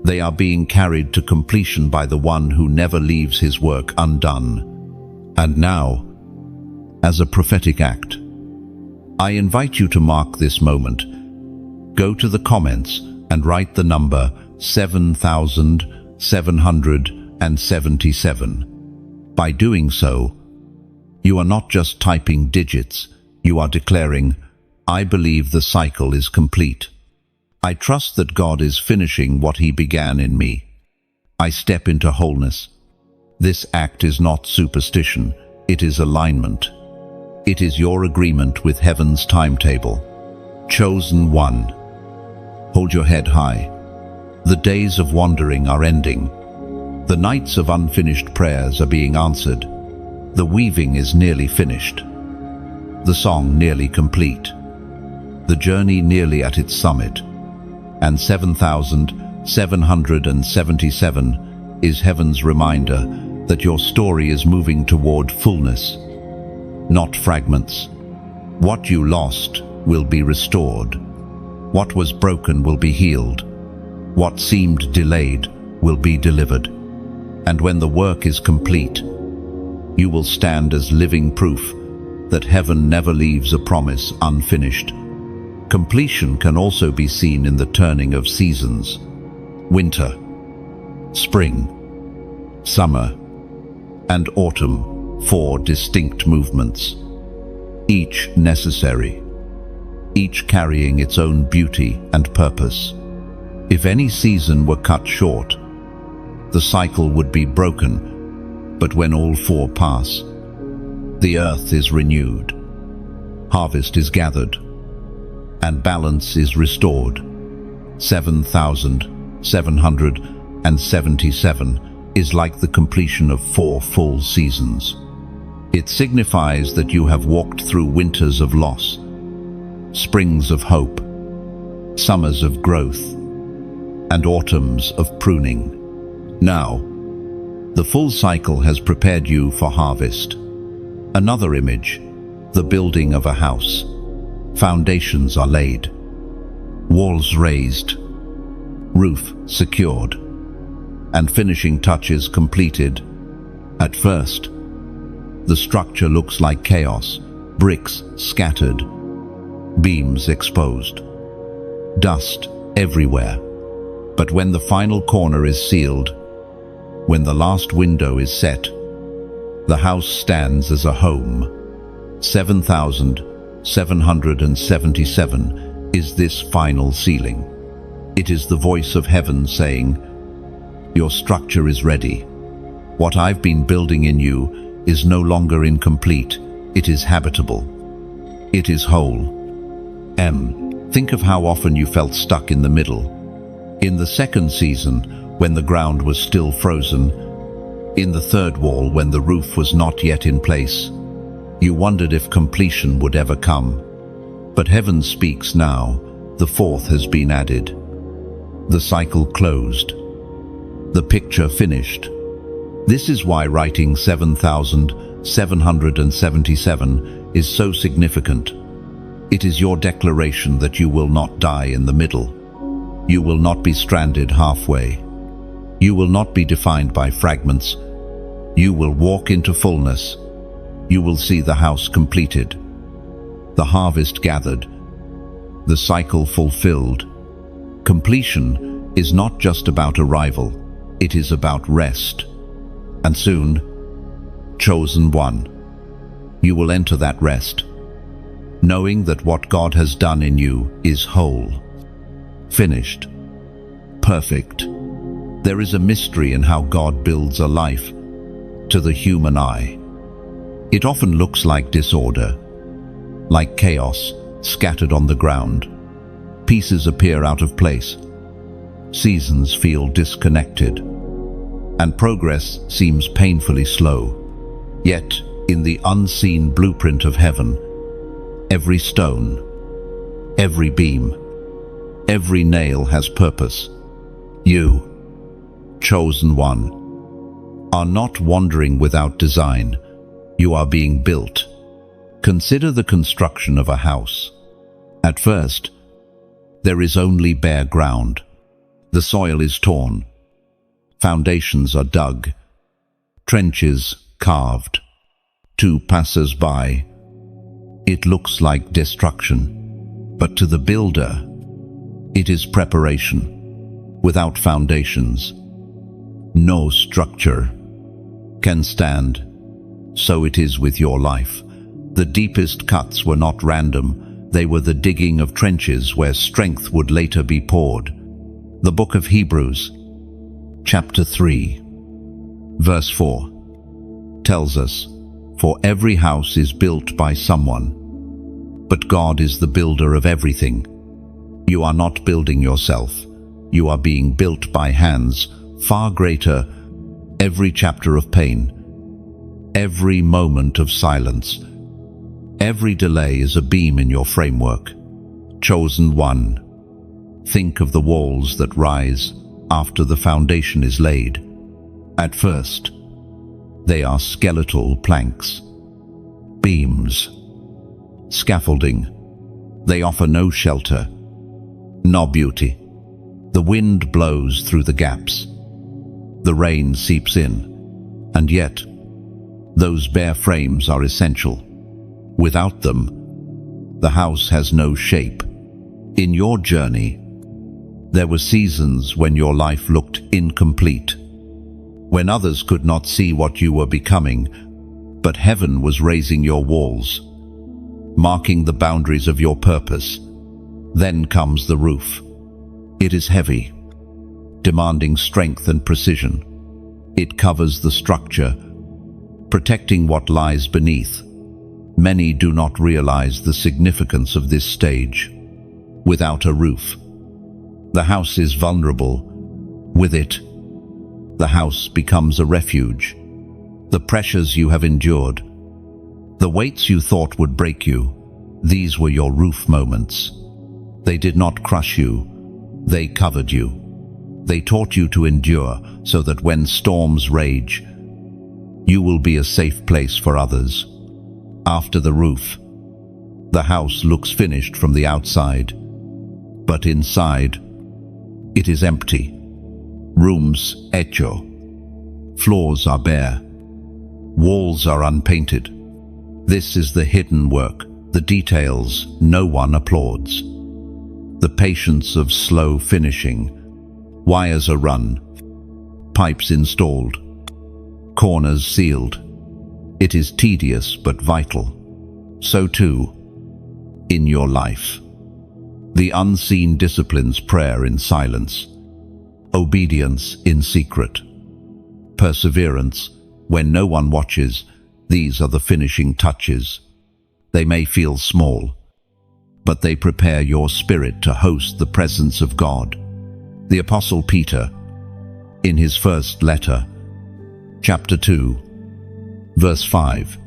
[SPEAKER 1] They are being carried to completion by the one who never leaves his work undone. And now, as a prophetic act, I invite you to mark this moment. Go to the comments and write the number 7,777. By doing so, you are not just typing digits, you are declaring, "I believe the cycle is complete. I trust that God is finishing what He began in me. I step into wholeness." This act is not superstition, it is alignment. It is your agreement with heaven's timetable. Chosen one. Hold your head high. The days of wandering are ending. The nights of unfinished prayers are being answered. The weaving is nearly finished. The song nearly complete. The journey nearly at its summit. And 7,777 is heaven's reminder that your story is moving toward fullness, not fragments. What you lost will be restored. What was broken will be healed. What seemed delayed will be delivered. And when the work is complete, you will stand as living proof that heaven never leaves a promise unfinished. Completion can also be seen in the turning of seasons. Winter, spring, summer, and autumn, 4 distinct movements, each necessary, each carrying its own beauty and purpose. If any season were cut short, the cycle would be broken, but when all 4 pass, the earth is renewed, harvest is gathered, and balance is restored. 7,777 is like the completion of 4 full seasons. It signifies that you have walked through winters of loss, springs of hope, summers of growth, and autumns of pruning. Now, the full cycle has prepared you for harvest. Another image, the building of a house. Foundations are laid, walls raised, roof secured, and finishing touches completed. At first, the structure looks like chaos, bricks scattered, beams exposed, dust everywhere. But when the final corner is sealed, when the last window is set, the house stands as a home. 7,777 is this final sealing. It is the voice of heaven saying, "Your structure is ready. What I've been building in you is no longer incomplete. It is habitable. It is whole." Think of how often you felt stuck in the middle. In the second season, when the ground was still frozen. In the third wall, when the roof was not yet in place. You wondered if completion would ever come. But heaven speaks now. The fourth has been added. The cycle closed. The picture finished. This is why writing 7,777 is so significant. It is your declaration that you will not die in the middle. You will not be stranded halfway. You will not be defined by fragments. You will walk into fullness. You will see the house completed, the harvest gathered, the cycle fulfilled. Completion is not just about arrival, it is about rest. And soon, chosen one, you will enter that rest, knowing that what God has done in you is whole, finished, perfect. There is a mystery in how God builds a life to the human eye. It often looks like disorder, like chaos scattered on the ground. Pieces appear out of place. Seasons feel disconnected, and progress seems painfully slow. Yet, in the unseen blueprint of heaven, every stone, every beam, every nail has purpose. You, chosen one, are not wandering without design. You are being built. Consider the construction of a house. At first, there is only bare ground. The soil is torn. Foundations are dug. Trenches carved. To passers-by, it looks like destruction. But to the builder, it is preparation. Without foundations, no structure can stand. So it is with your life. The deepest cuts were not random. They were the digging of trenches where strength would later be poured. The book of Hebrews, chapter 3, verse 4, tells us, "For every house is built by someone, but God is the builder of everything." You are not building yourself. You are being built by hands far greater. Every chapter of pain, every moment of silence, every delay is a beam in your framework. Chosen one, think of the walls that rise after the foundation is laid. At first, they are skeletal planks, beams, scaffolding. They offer no shelter, no beauty. The wind blows through the gaps. The rain seeps in, and yet, those bare frames are essential. Without them, the house has no shape. In your journey, there were seasons when your life looked incomplete, when others could not see what you were becoming, but heaven was raising your walls, marking the boundaries of your purpose. Then comes the roof. It is heavy, demanding strength and precision. It covers the structure, protecting what lies beneath. Many do not realize the significance of this stage. Without a roof, the house is vulnerable. With it, the house becomes a refuge. The pressures you have endured, the weights you thought would break you, These were your roof moments. They did not crush you, they covered you. They taught you to endure so that when storms rage, you will be a safe place for others. After the roof, the house looks finished from the outside, but inside, it is empty. Rooms echo. Floors are bare. Walls are unpainted. This is the hidden work, the details no one applauds. The patience of slow finishing. Wires are run, pipes installed, corners sealed. It is tedious but vital. So too, in your life. The unseen disciplines prayer in silence, obedience in secret, perseverance when no one watches. These are the finishing touches. They may feel small, but they prepare your spirit to host the presence of God. The Apostle Peter, in his first letter, chapter 2, verse 5,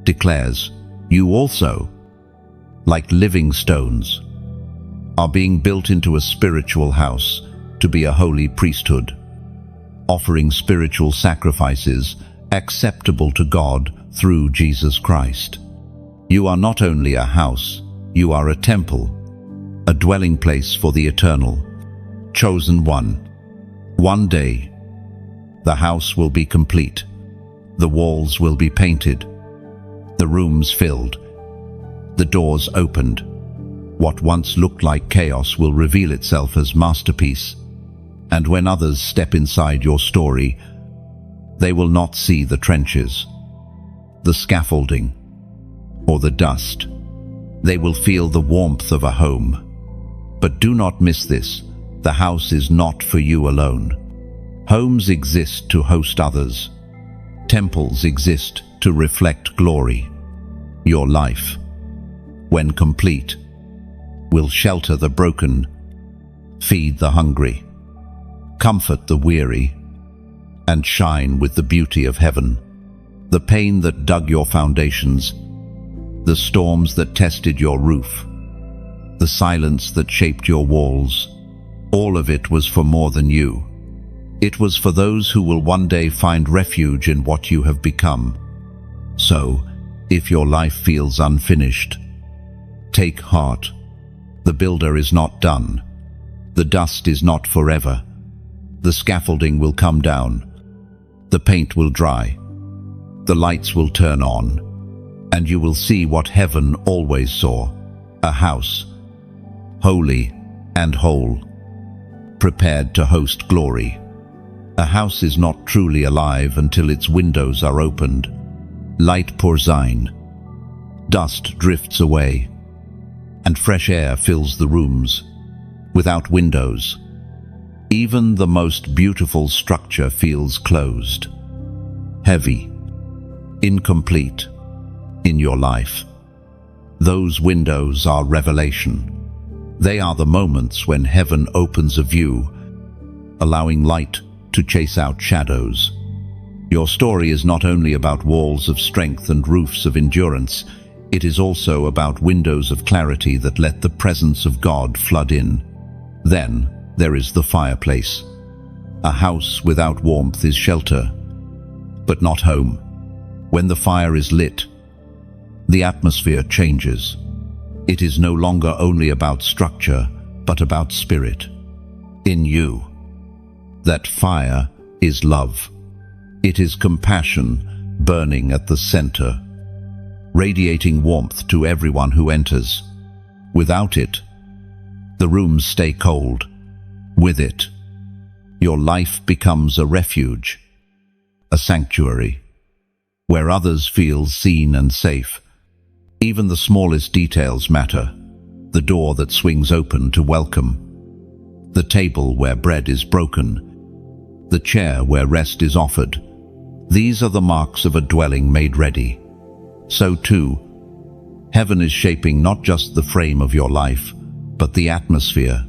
[SPEAKER 1] declares, "You also, like living stones, are being built into a spiritual house to be a holy priesthood, offering spiritual sacrifices acceptable to God through Jesus Christ." You are not only a house, you are a temple, a dwelling place for the eternal, chosen one. One day, the house will be complete, the walls will be painted, the rooms filled, the doors opened. What once looked like chaos will reveal itself as masterpiece, and when others step inside your story, they will not see the trenches, the scaffolding, or the dust. They will feel the warmth of a home. But do not miss this. The house is not for you alone. Homes exist to host others. Temples exist to reflect glory. Your life, when complete, will shelter the broken, feed the hungry, comfort the weary, and shine with the beauty of heaven. The pain that dug your foundations, the storms that tested your roof, the silence that shaped your walls, all of it was for more than you. It was for those who will one day find refuge in what you have become. So, if your life feels unfinished, take heart. The builder is not done. The dust is not forever. The scaffolding will come down. The paint will dry. The lights will turn on. And you will see what heaven always saw, a house, holy and whole, prepared to host glory. A house is not truly alive until its windows are opened. Light pours in, dust drifts away, and fresh air fills the rooms. Without windows, even the most beautiful structure feels closed, heavy, incomplete. In your life, those windows are revelation. They are the moments when heaven opens a view, allowing light to chase out shadows. Your story is not only about walls of strength and roofs of endurance, it is also about windows of clarity that let the presence of God flood in. Then there is the fireplace. A house without warmth is shelter, but not home. When the fire is lit, the atmosphere changes. It is no longer only about structure, but about spirit. In you, that fire is love. It is compassion burning at the center, radiating warmth to everyone who enters. Without it, the rooms stay cold. With it, your life becomes a refuge, a sanctuary, where others feel seen and safe. Even the smallest details matter. The door that swings open to welcome, the table where bread is broken, the chair where rest is offered. These are the marks of a dwelling made ready. So too, heaven is shaping not just the frame of your life, but the atmosphere,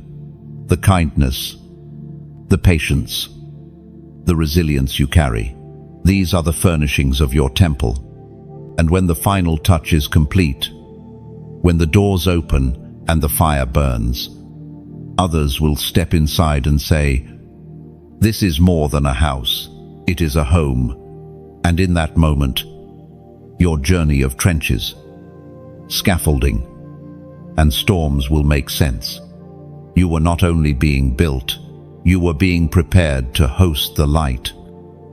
[SPEAKER 1] the kindness, the patience, the resilience you carry. These are the furnishings of your temple. And when the final touch is complete, When the doors open and the fire burns, others will step inside and say, "This is more than a house, it is a home." And in that moment, your journey of trenches, scaffolding, and storms will make sense. You were not only being built, you were being prepared to host the light.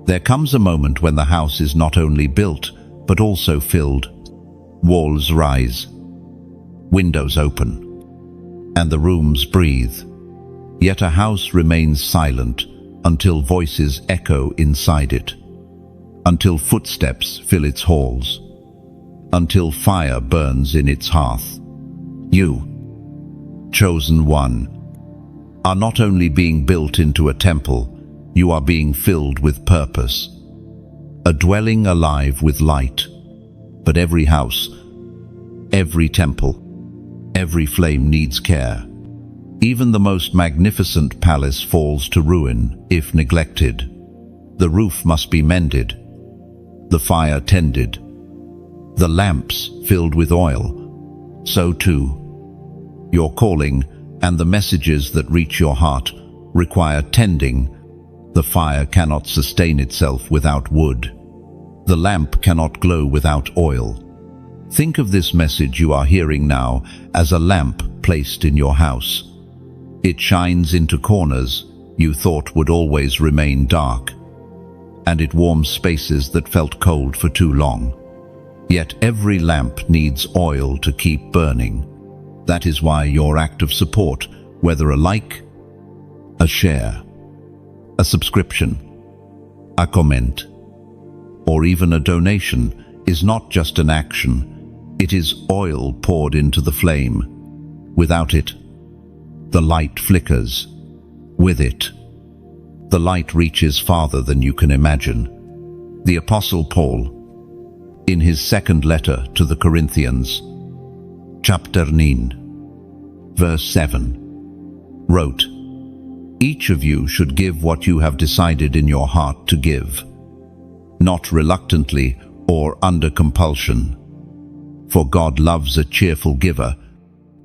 [SPEAKER 1] There comes a moment when the house is not only built, but also filled. Walls rise, windows open, and the rooms breathe. Yet a house remains silent until voices echo inside it, until footsteps fill its halls, until fire burns in its hearth. You, chosen one, are not only being built into a temple, you are being filled with purpose, a dwelling alive with light. But every house, every temple, every flame needs care. Even the most magnificent palace falls to ruin if neglected. The roof must be mended, the fire tended, the lamps filled with oil. So too, your calling and the messages that reach your heart require tending. The fire cannot sustain itself without wood. The lamp cannot glow without oil. Think of this message you are hearing now as a lamp placed in your house. It shines into corners you thought would always remain dark, and it warms spaces that felt cold for too long. Yet every lamp needs oil to keep burning. That is why your act of support, whether a like, a share, a subscription, a comment, or even a donation, is not just an action. It is oil poured into the flame. Without it, the light flickers. With it, the light reaches farther than you can imagine. The Apostle Paul, in his second letter to the Corinthians, chapter 9, verse 7, wrote, "Each of you should give what you have decided in your heart to give, not reluctantly or under compulsion. For God loves a cheerful giver."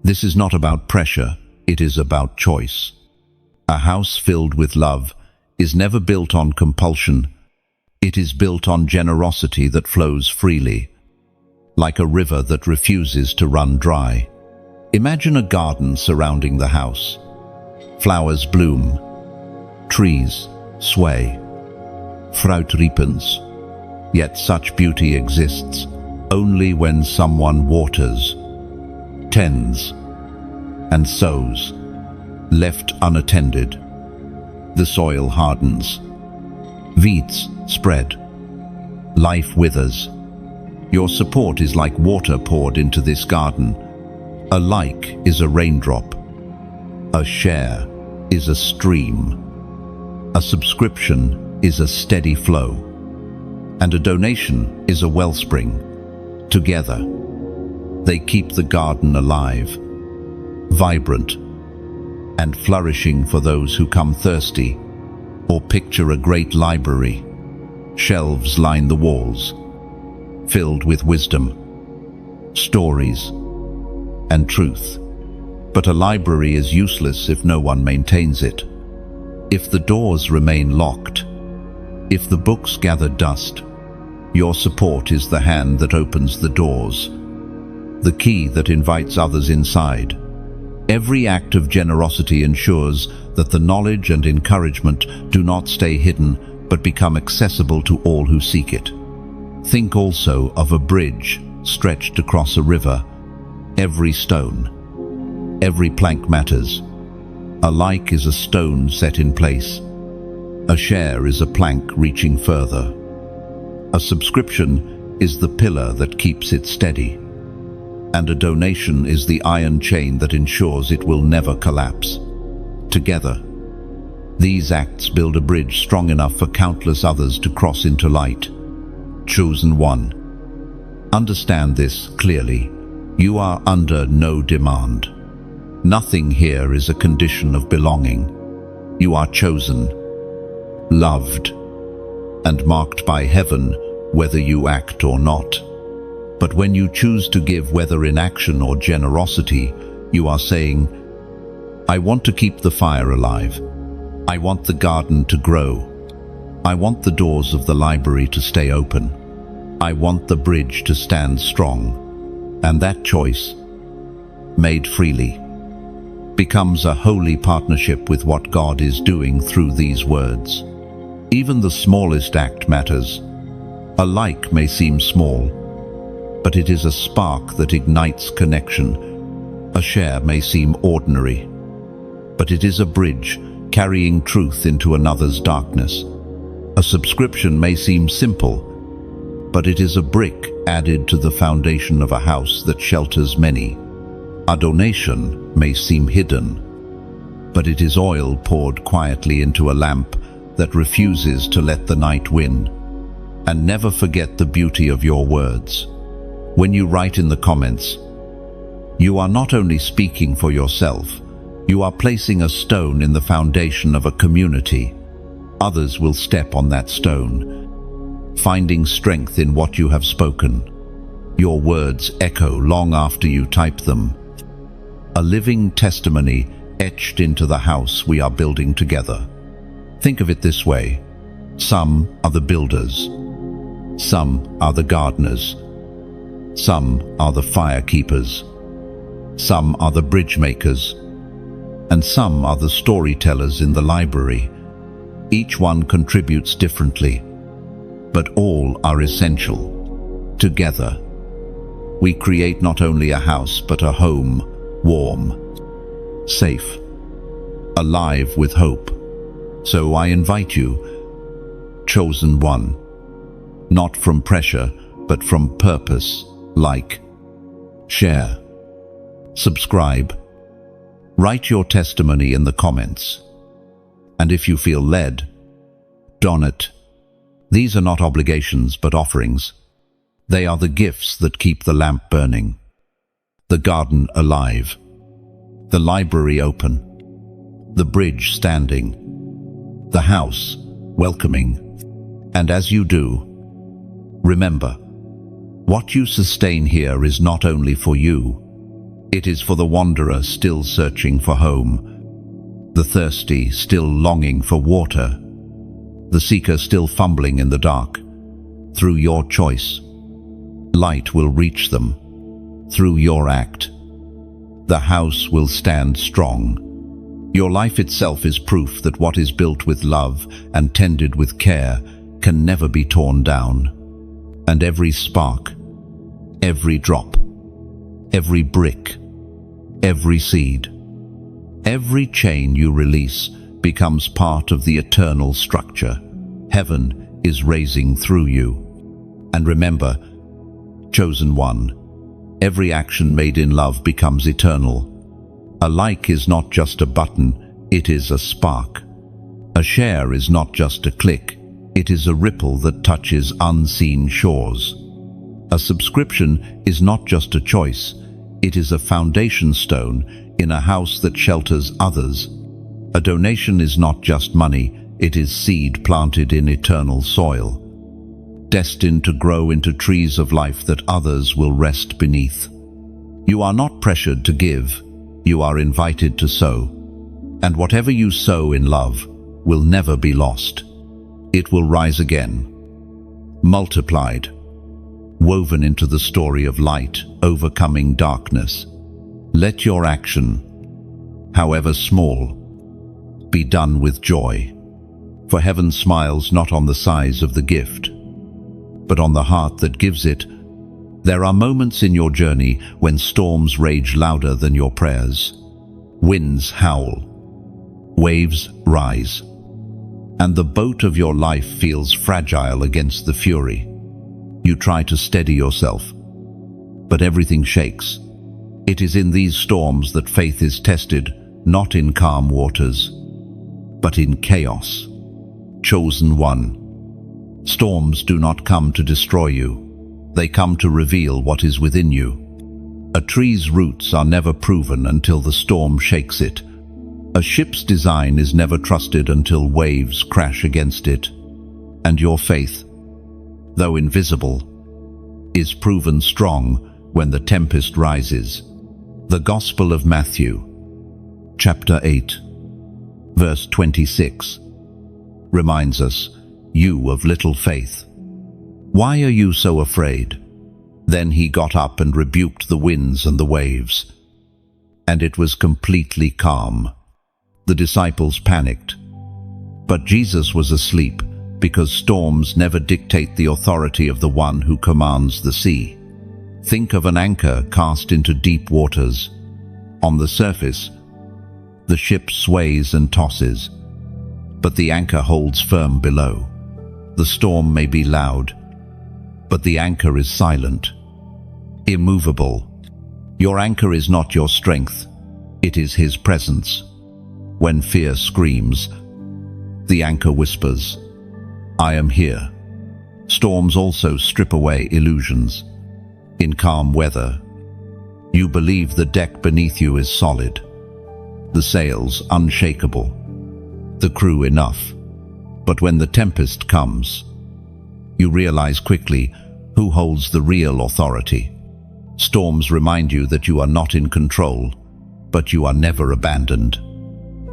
[SPEAKER 1] This is not about pressure, it is about choice. A house filled with love is never built on compulsion. It is built on generosity that flows freely, like a river that refuses to run dry. Imagine a garden surrounding the house. Flowers bloom, trees sway, fruit ripens. Yet such beauty exists only when someone waters, tends, and sows. Left unattended, the soil hardens. Weeds spread. Life withers. Your support is like water poured into this garden. A like is a raindrop. A share is a stream. A subscription is a steady flow. And a donation is a wellspring. Together, they keep the garden alive, vibrant, and flourishing for those who come thirsty. Or picture a great library. Shelves line the walls, filled with wisdom, stories, and truth. But a library is useless if no one maintains it. If the doors remain locked, if the books gather dust, your support is the hand that opens the doors, the key that invites others inside. Every act of generosity ensures that the knowledge and encouragement do not stay hidden but become accessible to all who seek it. Think also of a bridge stretched across a river. Every stone, every plank matters. A like is a stone set in place. A share is a plank reaching further. A subscription is the pillar that keeps it steady. And a donation is the iron chain that ensures it will never collapse. Together, these acts build a bridge strong enough for countless others to cross into light. Chosen one. Understand this clearly. You are under no demand. Nothing here is a condition of belonging. You are chosen, loved, and marked by heaven whether you act or not. But when you choose to give, whether in action or generosity, you are saying, I want to keep the fire alive. I want the garden to grow. I want the doors of the library to stay open. I want the bridge to stand strong. And that choice, made freely, becomes a holy partnership with what God is doing through these words. Even the smallest act matters. A like may seem small, but it is a spark that ignites connection. A share may seem ordinary, but it is a bridge carrying truth into another's darkness. A subscription may seem simple, but it is a brick added to the foundation of a house that shelters many. A donation may seem hidden, but it is oil poured quietly into a lamp that refuses to let the night win. And never forget the beauty of your words. When you write in the comments, you are not only speaking for yourself, you are placing a stone in the foundation of a community. Others will step on that stone, finding strength in what you have spoken. Your words echo long after you type them. A living testimony etched into the house we are building together. Think of it this way. Some are the builders. Some are the gardeners. Some are the fire keepers. Some are the bridge makers. And some are the storytellers in the library. Each one contributes differently, but all are essential. Together, we create not only a house, but a home, warm, safe, alive with hope. So I invite you, chosen one, not from pressure, but from purpose. Like, share, subscribe, write your testimony in the comments. And if you feel led, donate. These are not obligations but offerings. They are the gifts that keep the lamp burning, the garden alive, the library open, the bridge standing, the house welcoming. And as you do, remember, what you sustain here is not only for you, it is for the wanderer still searching for home, the thirsty still longing for water, the seeker still fumbling in the dark. Through your choice, light will reach them. Through your act, the house will stand strong. Your life itself is proof that what is built with love and tended with care can never be torn down. And every spark, every drop, every brick, every seed, every chain you release becomes part of the eternal structure heaven is raising through you. And remember, chosen one, every action made in love becomes eternal. A like is not just a button, it is a spark. A share is not just a click, it is a ripple that touches unseen shores. A subscription is not just a choice, it is a foundation stone in a house that shelters others. A donation is not just money, it is seed planted in eternal soil, destined to grow into trees of life that others will rest beneath. You are not pressured to give, you are invited to sow. And whatever you sow in love will never be lost. It will rise again, multiplied, woven into the story of light overcoming darkness. Let your action, however small, be done with joy. For heaven smiles not on the size of the gift, but on the heart that gives it. There are moments in your journey when storms rage louder than your prayers. Winds howl, waves rise, and the boat of your life feels fragile against the fury. You try to steady yourself, but everything shakes. It is in these storms that faith is tested, not in calm waters, but in chaos. Chosen one, storms do not come to destroy you. They come to reveal what is within you. A tree's roots are never proven until the storm shakes it. A ship's design is never trusted until waves crash against it. And your faith, though invisible, is proven strong when the tempest rises. The Gospel of Matthew, chapter 8, verse 26, reminds us, "You of little faith, why are you so afraid?" Then he got up and rebuked the winds and the waves, and it was completely calm. The disciples panicked, but Jesus was asleep, because storms never dictate the authority of the one who commands the sea. Think of an anchor cast into deep waters. On the surface, the ship sways and tosses, but the anchor holds firm below. The storm may be loud, but the anchor is silent, immovable. Your anchor is not your strength, it is His presence. When fear screams, the anchor whispers, "I am here." Storms also strip away illusions. In calm weather, you believe the deck beneath you is solid, the sails unshakable, the crew enough. But when the tempest comes, you realize quickly who holds the real authority. Storms remind you that you are not in control, but you are never abandoned.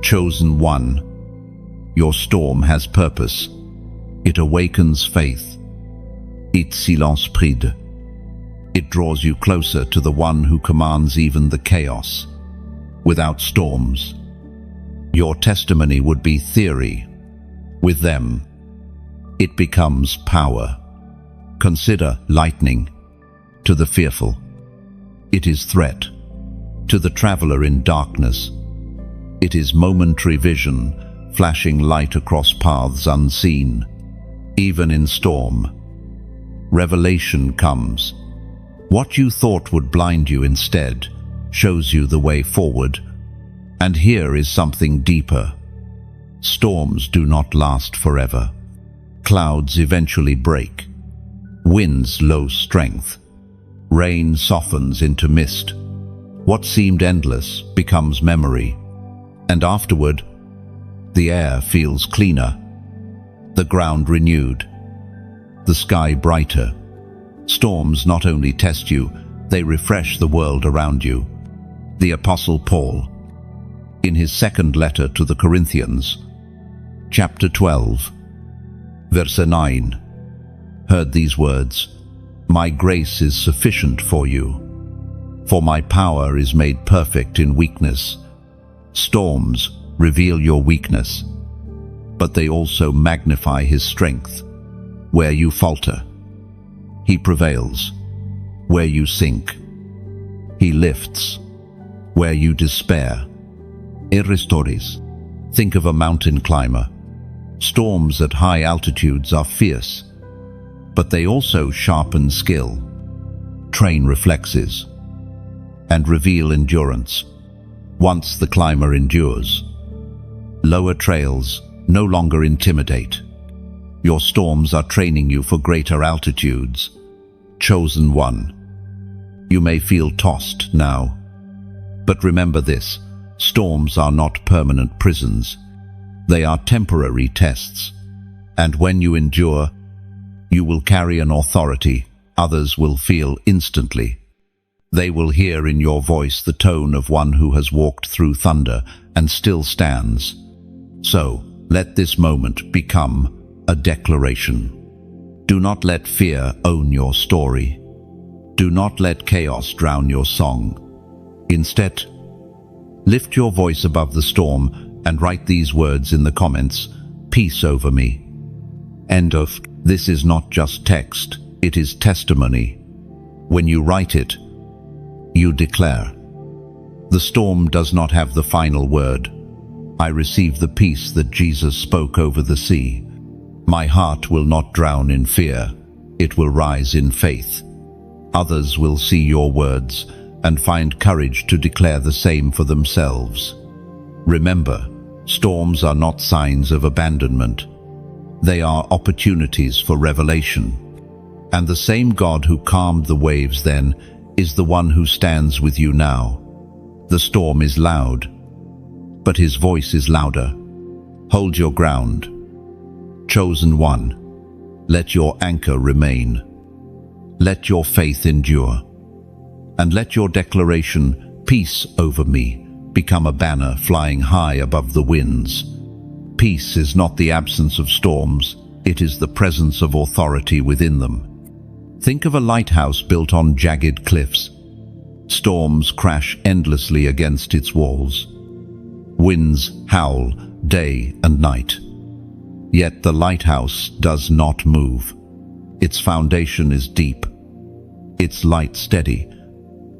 [SPEAKER 1] Chosen one, your storm has purpose. It awakens faith. It silence pride. It draws you closer to the one who commands even the chaos. Without storms, your testimony would be theory. With them, it becomes power. Consider lightning. To the fearful, it is threat. To the traveler in darkness, it is momentary vision, flashing light across paths unseen. Even in storm, revelation comes. What you thought would blind you instead shows you the way forward. And here is something deeper. Storms do not last forever. Clouds eventually break. Winds lose strength. Rain softens into mist. What seemed endless becomes memory. And afterward, the air feels cleaner, the ground renewed, the sky brighter. Storms not only test you, they refresh the world around you. The Apostle Paul, in his second letter to the Corinthians, chapter 12, verse 9, heard these words, "My grace is sufficient for you, for my power is made perfect in weakness." Storms reveal your weakness, but they also magnify His strength. Where you falter, He prevails. Where you sink, He lifts. Where you despair, He restores. Think of a mountain climber. Storms at high altitudes are fierce, but they also sharpen skill, train reflexes, and reveal endurance. Once the climber endures, lower trails no longer intimidate. Your storms are training you for greater altitudes. Chosen one, you may feel tossed now, but remember this: storms are not permanent prisons. They are temporary tests. And when you endure, you will carry an authority others will feel instantly. They will hear in your voice the tone of one who has walked through thunder and still stands. So, let this moment become a declaration. Do not let fear own your story. Do not let chaos drown your song. Instead, lift your voice above the storm and write these words in the comments: "Peace over me." End of. This is not just text, it is testimony. When you write it, you declare, "The storm does not have the final word. I receive the peace that Jesus spoke over the sea. My heart will not drown in fear, it will rise in faith." Others will see your words and find courage to declare the same for themselves. Remember, storms are not signs of abandonment. They are opportunities for revelation. And the same God who calmed the waves then is the one who stands with you now. The storm is loud, but His voice is louder. Hold your ground. Chosen one, let your anchor remain. Let your faith endure. And let your declaration, "Peace over me," become a banner flying high above the winds. Peace is not the absence of storms, it is the presence of authority within them. Think of a lighthouse built on jagged cliffs. Storms crash endlessly against its walls. Winds howl day and night. Yet the lighthouse does not move. Its foundation is deep, its light steady.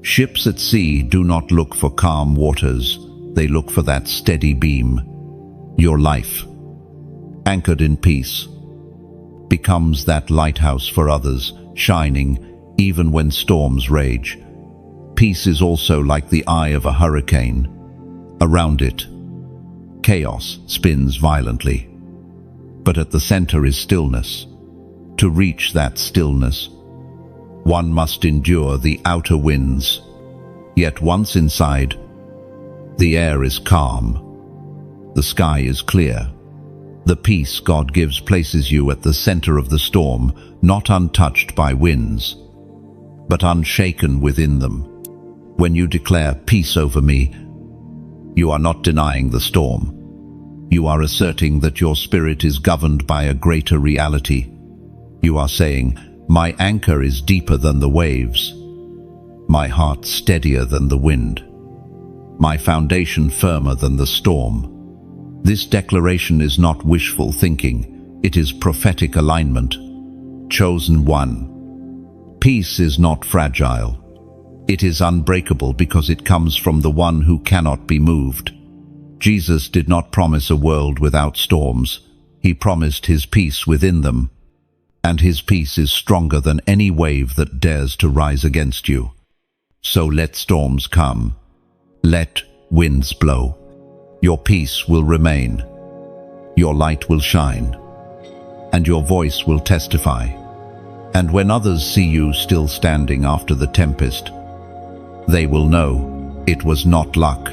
[SPEAKER 1] Ships at sea do not look for calm waters, they look for that steady beam. Your life, anchored in peace, becomes that lighthouse for others, shining even when storms rage. Peace is also like the eye of a hurricane. Around it, chaos spins violently. But at the center is stillness. To reach that stillness, one must endure the outer winds. Yet once inside, the air is calm. The sky is clear. The peace God gives places you at the center of the storm, not untouched by winds, but unshaken within them. When you declare peace over me, you are not denying the storm. You are asserting that your spirit is governed by a greater reality. You are saying, my anchor is deeper than the waves, my heart steadier than the wind, my foundation firmer than the storm. This declaration is not wishful thinking, it is prophetic alignment. Chosen one. Peace is not fragile. It is unbreakable because it comes from the one who cannot be moved. Jesus did not promise a world without storms. He promised his peace within them. And his peace is stronger than any wave that dares to rise against you. So let storms come. Let winds blow. Your peace will remain. Your light will shine. And your voice will testify. And when others see you still standing after the tempest, they will know it was not luck.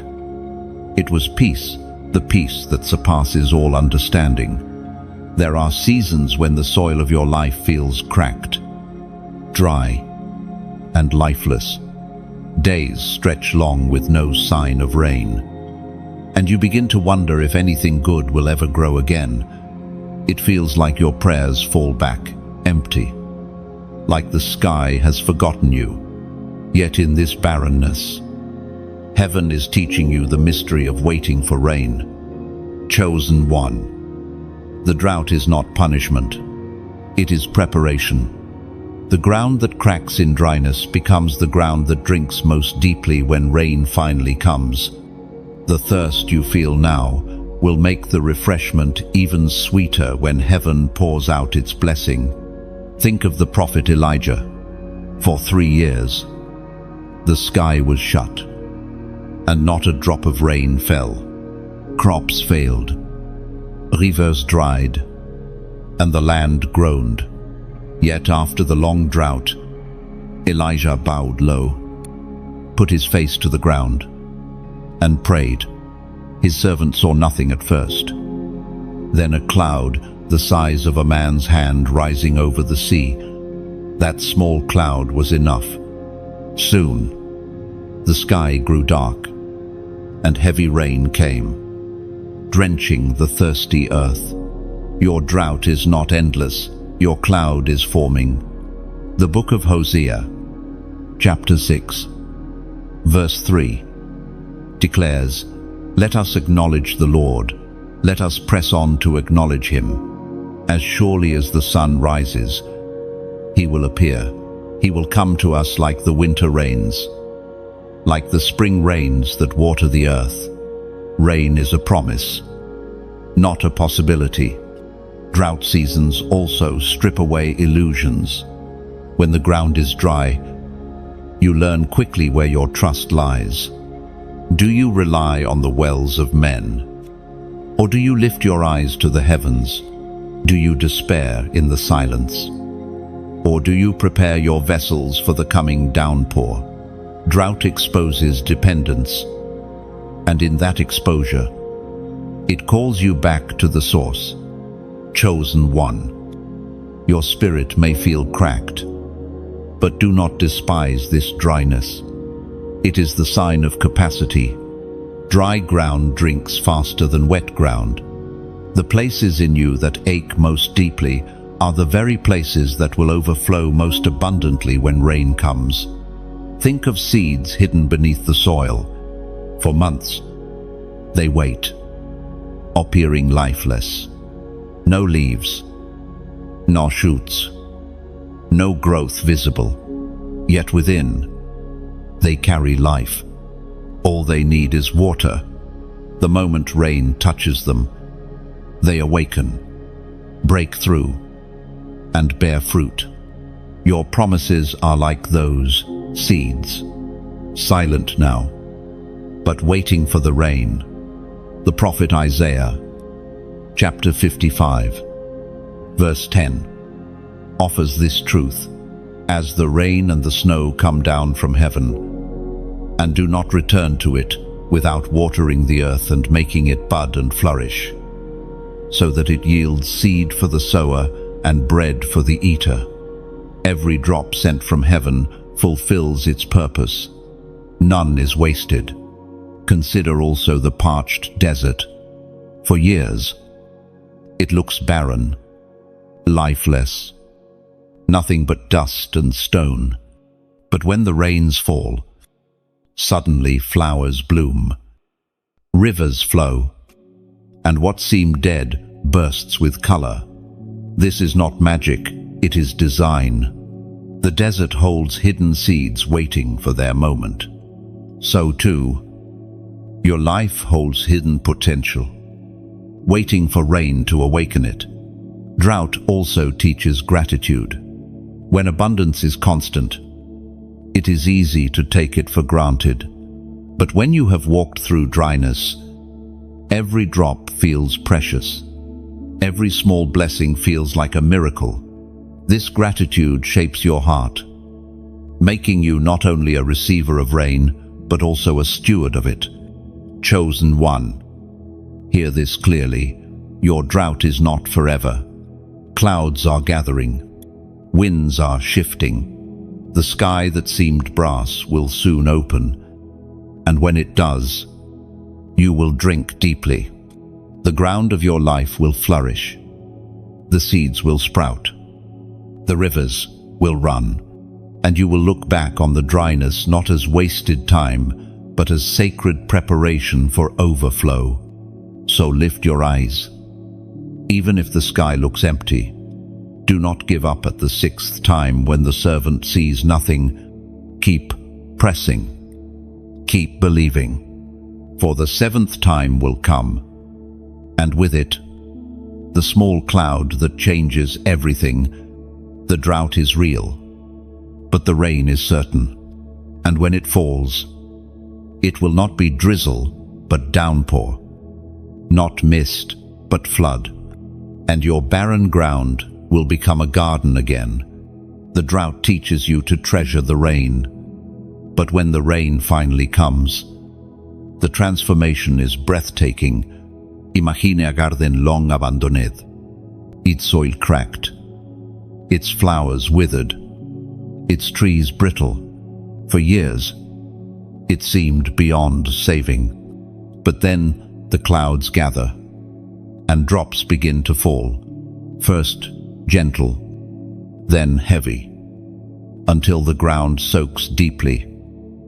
[SPEAKER 1] It was peace, the peace that surpasses all understanding. There are seasons when the soil of your life feels cracked, dry, and lifeless. Days stretch long with no sign of rain. And you begin to wonder if anything good will ever grow again. It feels like your prayers fall back, empty. Like the sky has forgotten you. Yet in this barrenness, heaven is teaching you the mystery of waiting for rain. Chosen one. The drought is not punishment. It is preparation. The ground that cracks in dryness becomes the ground that drinks most deeply when rain finally comes. The thirst you feel now will make the refreshment even sweeter when heaven pours out its blessing. Think of the prophet Elijah. For 3 years, the sky was shut, and not a drop of rain fell. Crops failed, rivers dried, and the land groaned. Yet after the long drought, Elijah bowed low, put his face to the ground, and prayed. His servant saw nothing at first. Then a cloud, the size of a man's hand, rising over the sea. That small cloud was enough. Soon, the sky grew dark, and heavy rain came, drenching the thirsty earth. Your drought is not endless, your cloud is forming. The book of Hosea, chapter 6, verse 3, declares, "Let us acknowledge the Lord, let us press on to acknowledge him. As surely as the sun rises, he will appear. He will come to us like the winter rains, like the spring rains that water the earth." Rain is a promise, not a possibility. Drought seasons also strip away illusions. When the ground is dry, you learn quickly where your trust lies. Do you rely on the wells of men? Or do you lift your eyes to the heavens? Do you despair in the silence? Or do you prepare your vessels for the coming downpour? Drought exposes dependence, and in that exposure, it calls you back to the source. Chosen one. Your spirit may feel cracked. But do not despise this dryness. It is the sign of capacity. Dry ground drinks faster than wet ground. The places in you that ache most deeply are the very places that will overflow most abundantly when rain comes. Think of seeds hidden beneath the soil. For months, they wait, appearing lifeless. No leaves, no shoots, no growth visible. Yet within, they carry life. All they need is water. The moment rain touches them, they awaken, break through, and bear fruit. Your promises are like those seeds, silent now, but waiting for the rain. The prophet Isaiah, chapter 55, verse 10, offers this truth. As the rain and the snow come down from heaven, and do not return to it without watering the earth and making it bud and flourish, so that it yields seed for the sower and bread for the eater. Every drop sent from heaven fulfills its purpose. None is wasted. Consider also the parched desert. For years, it looks barren, lifeless, nothing but dust and stone. But when the rains fall, suddenly flowers bloom, rivers flow, and what seemed dead bursts with color. This is not magic, it is design. The desert holds hidden seeds waiting for their moment. So too, your life holds hidden potential, waiting for rain to awaken it. Drought also teaches gratitude. When abundance is constant, it is easy to take it for granted. But when you have walked through dryness, every drop feels precious. Every small blessing feels like a miracle. This gratitude shapes your heart, making you not only a receiver of rain, but also a steward of it. Chosen one. Hear this clearly. Your drought is not forever. Clouds are gathering. Winds are shifting. The sky that seemed brass will soon open, and when it does, you will drink deeply. The ground of your life will flourish. The seeds will sprout. The rivers will run, and you will look back on the dryness not as wasted time, but as sacred preparation for overflow. So lift your eyes. Even if the sky looks empty, do not give up at the sixth time when the servant sees nothing. Keep pressing. Keep believing. For the seventh time will come, and with it, the small cloud that changes everything. The drought is real, but the rain is certain. And when it falls, it will not be drizzle, but downpour. Not mist, but flood. And your barren ground will become a garden again. The drought teaches you to treasure the rain. But when the rain finally comes, the transformation is breathtaking. Imagine a garden long abandoned, its soil cracked, its flowers withered, its trees brittle. For years, it seemed beyond saving. But then the clouds gather, and drops begin to fall. First gentle, then heavy, until the ground soaks deeply.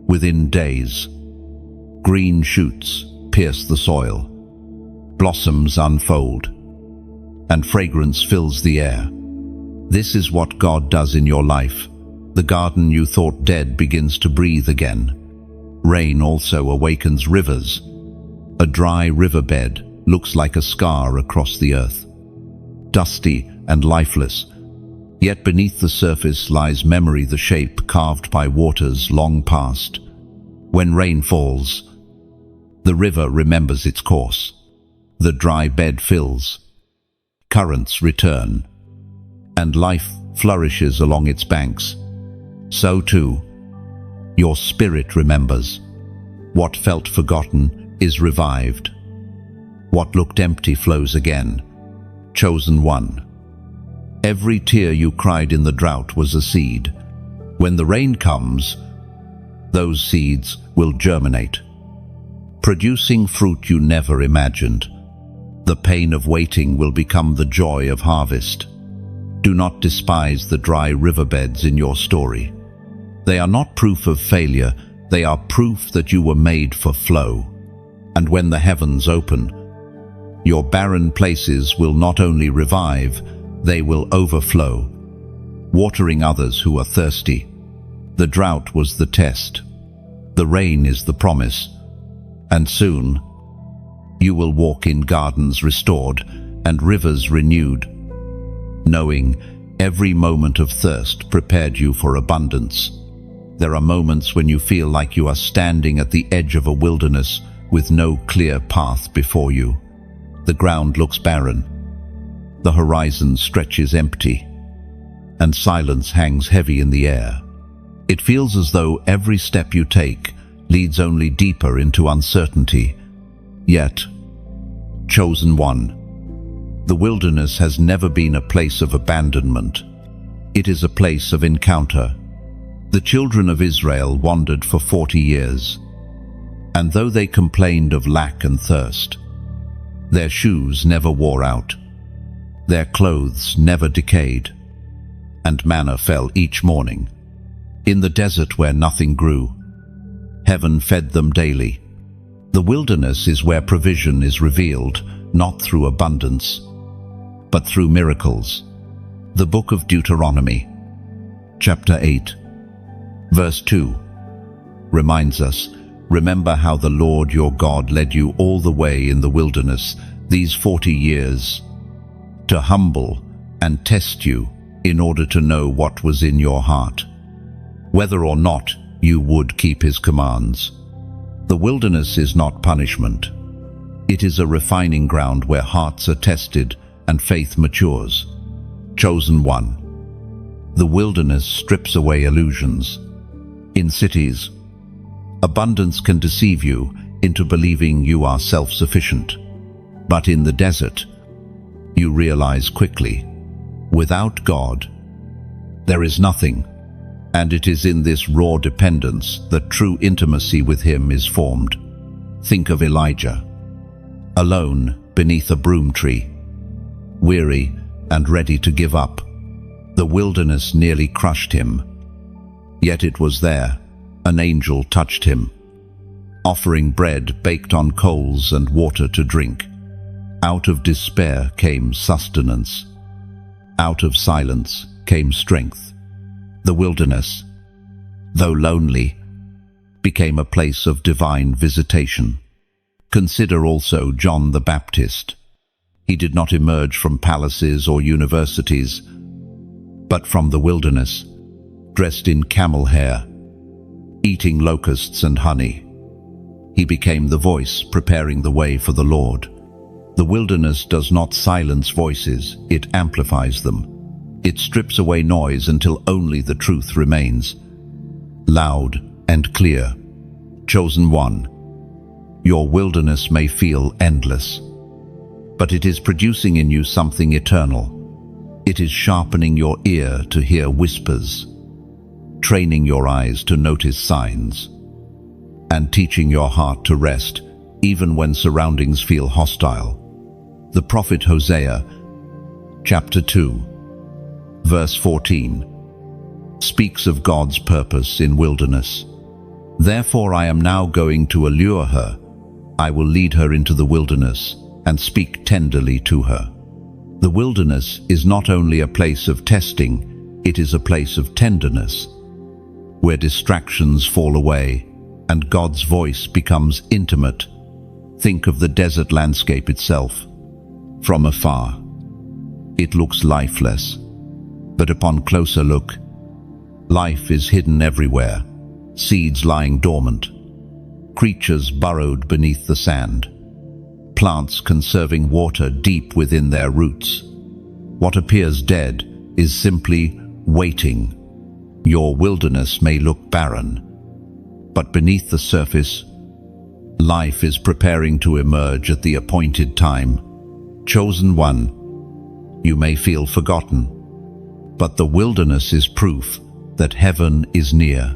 [SPEAKER 1] Within days, green shoots pierce the soil, blossoms unfold, and fragrance fills the air. This is what God does in your life. The garden you thought dead begins to breathe again. Rain also awakens rivers. A dry riverbed looks like a scar across the earth, dusty and lifeless. Yet beneath the surface lies memory, the shape carved by waters long past. When rain falls, the river remembers its course. The dry bed fills, currents return, and life flourishes along its banks. So too, your spirit remembers. What felt forgotten is revived. What looked empty flows again. Chosen one. Every tear you cried in the drought was a seed. When the rain comes, those seeds will germinate, producing fruit you never imagined. The pain of waiting will become the joy of harvest. Do not despise the dry riverbeds in your story. They are not proof of failure, they are proof that you were made for flow. And when the heavens open, your barren places will not only revive, they will overflow, watering others who are thirsty. The drought was the test. The rain is the promise. And soon, you will walk in gardens restored and rivers renewed, knowing every moment of thirst prepared you for abundance. There are moments when you feel like you are standing at the edge of a wilderness with no clear path before you. The ground looks barren. The horizon stretches empty, and silence hangs heavy in the air. It feels as though every step you take leads only deeper into uncertainty. Yet, chosen one, the wilderness has never been a place of abandonment. It is a place of encounter. The children of Israel wandered for 40 years, and though they complained of lack and thirst, their shoes never wore out, their clothes never decayed, and manna fell each morning. In the desert where nothing grew, heaven fed them daily. The wilderness is where provision is revealed, not through abundance, but through miracles. The book of Deuteronomy, chapter 8, verse 2, reminds us, "Remember how the Lord your God led you all the way in the wilderness these 40 years, to humble and test you in order to know what was in your heart, whether or not you would keep his commands." The wilderness is not punishment. It is a refining ground where hearts are tested and faith matures. Chosen one. The wilderness strips away illusions. In cities, abundance can deceive you into believing you are self-sufficient. But in the desert, you realize quickly, without God, there is nothing. And it is in this raw dependence that true intimacy with him is formed. Think of Elijah, alone beneath a broom tree, weary and ready to give up. The wilderness nearly crushed him. Yet it was there, an angel touched him, offering bread baked on coals and water to drink. Out of despair came sustenance. Out of silence came strength. The wilderness, though lonely, became a place of divine visitation. Consider also John the Baptist. He did not emerge from palaces or universities, but from the wilderness, dressed in camel hair, eating locusts and honey. He became the voice preparing the way for the Lord. The wilderness does not silence voices, it amplifies them. It strips away noise until only the truth remains. Loud and clear. Chosen one. Your wilderness may feel endless, but it is producing in you something eternal. It is sharpening your ear to hear whispers, training your eyes to notice signs, and teaching your heart to rest even when surroundings feel hostile. The prophet Hosea, chapter 2, verse 14, speaks of God's purpose in wilderness. "Therefore I am now going to allure her. I will lead her into the wilderness and speak tenderly to her." The wilderness is not only a place of testing, it is a place of tenderness, where distractions fall away and God's voice becomes intimate. Think of the desert landscape itself. From afar, it looks lifeless. But upon closer look, life is hidden everywhere, seeds lying dormant, creatures burrowed beneath the sand, plants conserving water deep within their roots. What appears dead is simply waiting. Your wilderness may look barren, but beneath the surface, life is preparing to emerge at the appointed time. Chosen one, you may feel forgotten, but the wilderness is proof that heaven is near.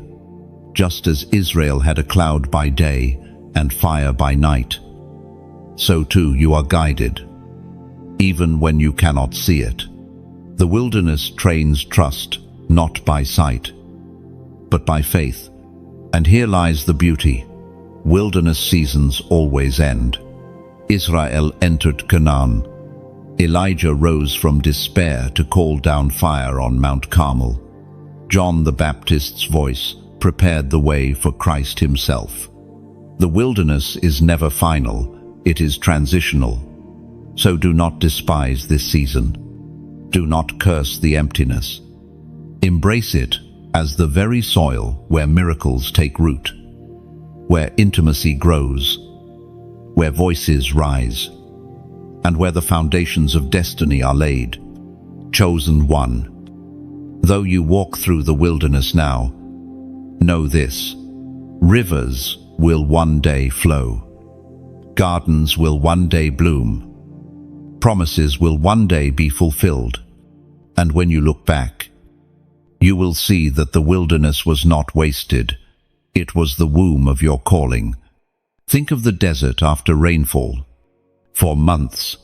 [SPEAKER 1] Just as Israel had a cloud by day and fire by night, so too you are guided, even when you cannot see it. The wilderness trains trust, not by sight, but by faith. And here lies the beauty. Wilderness seasons always end. Israel entered Canaan. Elijah rose from despair to call down fire on Mount Carmel. John the Baptist's voice prepared the way for Christ himself. The wilderness is never final, it is transitional. So do not despise this season. Do not curse the emptiness. Embrace it as the very soil where miracles take root, where intimacy grows, where voices rise, and where the foundations of destiny are laid. Chosen one. Though you walk through the wilderness now, know this: rivers will one day flow. Gardens will one day bloom. Promises will one day be fulfilled. And when you look back, you will see that the wilderness was not wasted. It was the womb of your calling. Think of the desert after rainfall. For months,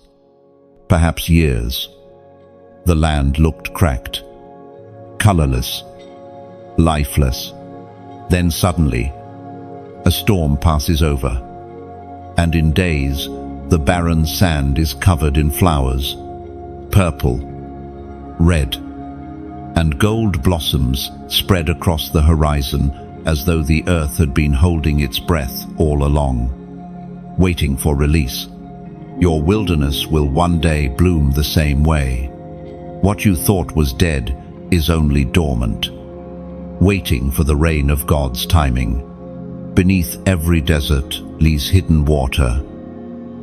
[SPEAKER 1] perhaps years, the land looked cracked, colorless, lifeless. Then suddenly, a storm passes over, and in days, the barren sand is covered in flowers, purple, red, and gold blossoms spread across the horizon as though the earth had been holding its breath all along, waiting for release. Your wilderness will one day bloom the same way. What you thought was dead is only dormant, waiting for the rain of God's timing. Beneath every desert lies hidden water.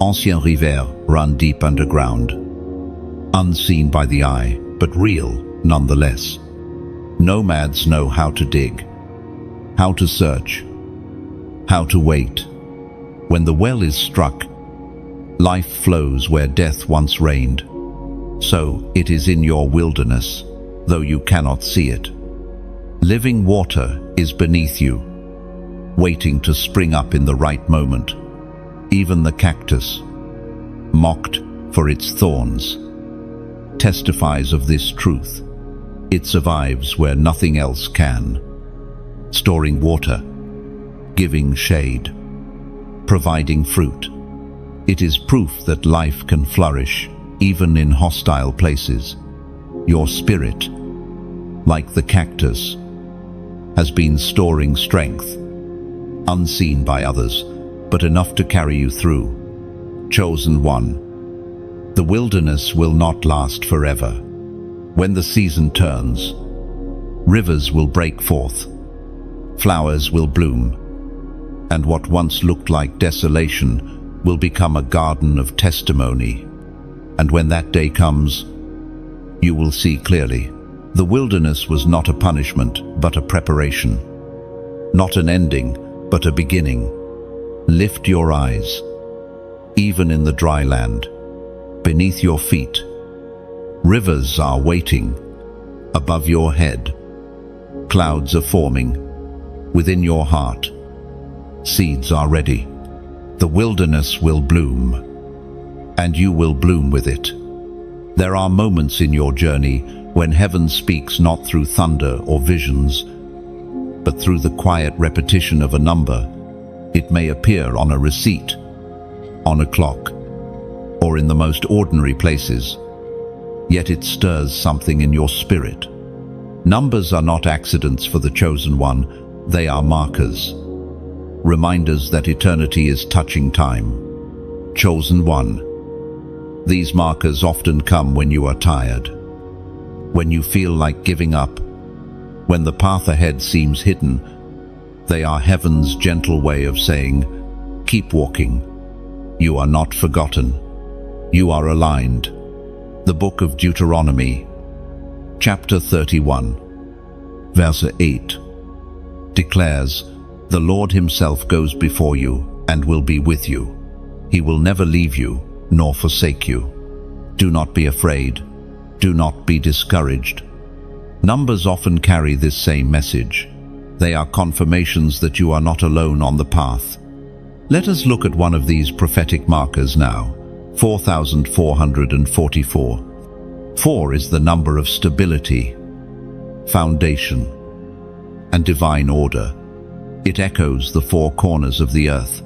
[SPEAKER 1] Anciens rivières run deep underground, unseen by the eye, but real nonetheless. Nomads know how to dig, how to search, how to wait. When the well is struck, life flows where death once reigned. So it is in your wilderness, though you cannot see it. Living water is beneath you, waiting to spring up in the right moment. Even the cactus, mocked for its thorns, testifies of this truth. It survives where nothing else can, storing water, giving shade, providing fruit. It is proof that life can flourish even in hostile places. Your spirit, like the cactus, has been storing strength, unseen by others, but enough to carry you through. Chosen one. The wilderness will not last forever. When the season turns, rivers will break forth, flowers will bloom, and what once looked like desolation will become a garden of testimony. And when that day comes, you will see clearly. The wilderness was not a punishment, but a preparation. Not an ending, but a beginning. Lift your eyes. Even in the dry land, beneath your feet, rivers are waiting. Above your head, clouds are forming. Within your heart, seeds are ready. The wilderness will bloom, and you will bloom with it. There are moments in your journey when heaven speaks not through thunder or visions, but through the quiet repetition of a number. It may appear on a receipt, on a clock, or in the most ordinary places, yet it stirs something in your spirit. Numbers are not accidents for the chosen one, they are markers, reminders that eternity is touching time. Chosen one. These markers often come when you are tired, when you feel like giving up, when the path ahead seems hidden. They are heaven's gentle way of saying, keep walking. You are not forgotten. You are aligned. The book of Deuteronomy, chapter 31, verse 8, declares, the Lord himself goes before you and will be with you. He will never leave you nor forsake you. Do not be afraid. Do not be discouraged. Numbers often carry this same message. They are confirmations that you are not alone on the path. Let us look at one of these prophetic markers now. 4,444. 4 is the number of stability, foundation, and divine order. It echoes the 4 corners of the earth,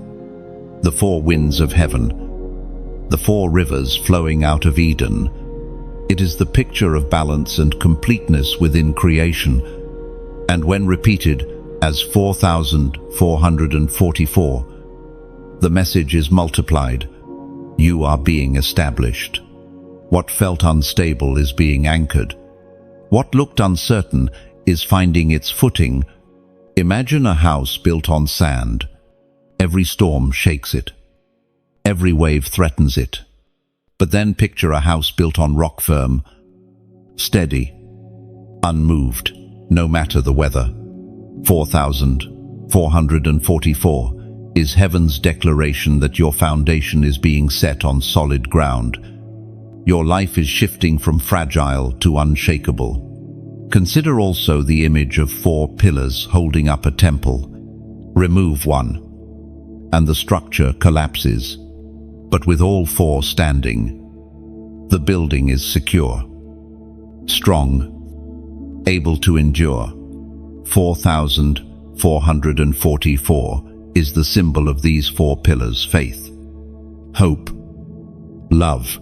[SPEAKER 1] the 4 winds of heaven, the 4 rivers flowing out of Eden. It is the picture of balance and completeness within creation, and when repeated as 4,444, the message is multiplied. You are being established. What felt unstable is being anchored. What looked uncertain is finding its footing. Imagine a house built on sand. Every storm shakes it. Every wave threatens it. But then picture a house built on rock firm, steady, unmoved, no matter the weather. 4,444 is heaven's declaration that your foundation is being set on solid ground. Your life is shifting from fragile to unshakable. Consider also the image of 4 pillars holding up a temple. Remove one, and the structure collapses. But with all 4 standing, the building is secure, strong, able to endure. 4,444 is the symbol of these 4 pillars: faith, hope, love,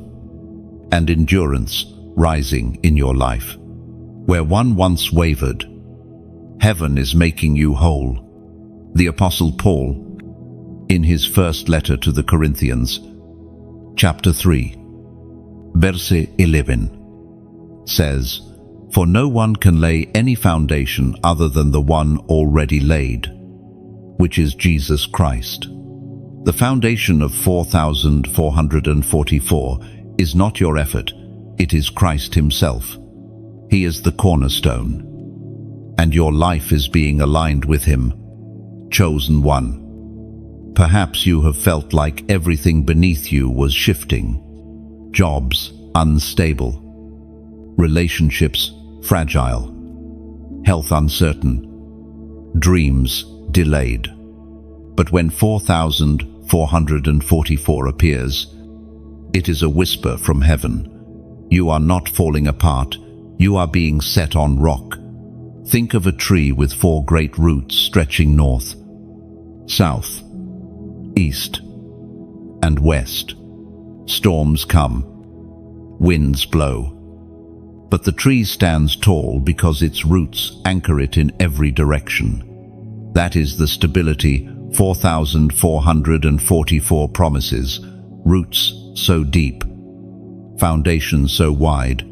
[SPEAKER 1] and endurance rising in your life. Where one once wavered, heaven is making you whole. The Apostle Paul, in his first letter to the Corinthians, chapter 3, verse 11, says, "For no one can lay any foundation other than the one already laid, which is Jesus Christ." The foundation of 4,444 is not your effort, it is Christ himself. He is the cornerstone, and your life is being aligned with him, chosen one. Perhaps you have felt like everything beneath you was shifting. Jobs unstable, relationships fragile, health uncertain, dreams delayed. But when 4,444 appears, it is a whisper from heaven. You are not falling apart, you are being set on rock. Think of a tree with 4 great roots stretching north, south, east, and west. Storms come, winds blow, but the tree stands tall because its roots anchor it in every direction. That is the stability 4,444 promises. Roots so deep, foundation so wide,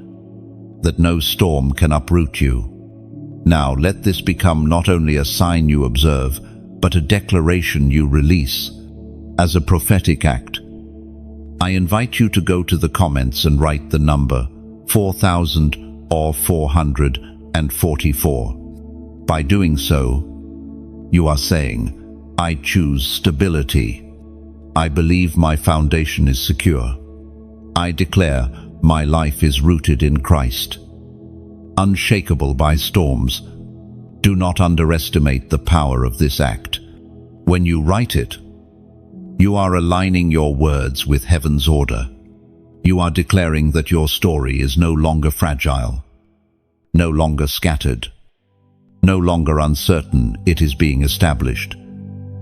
[SPEAKER 1] that no storm can uproot you. Now let this become not only a sign you observe, but a declaration you release as a prophetic act. I invite you to go to the comments and write the number 4,000 or 444. By doing so, you are saying, I choose stability. I believe my foundation is secure. I declare my life is rooted in Christ, unshakable by storms. Do not underestimate the power of this act. When you write it, you are aligning your words with heaven's order. You are declaring that your story is no longer fragile, no longer scattered, no longer uncertain. It is being established.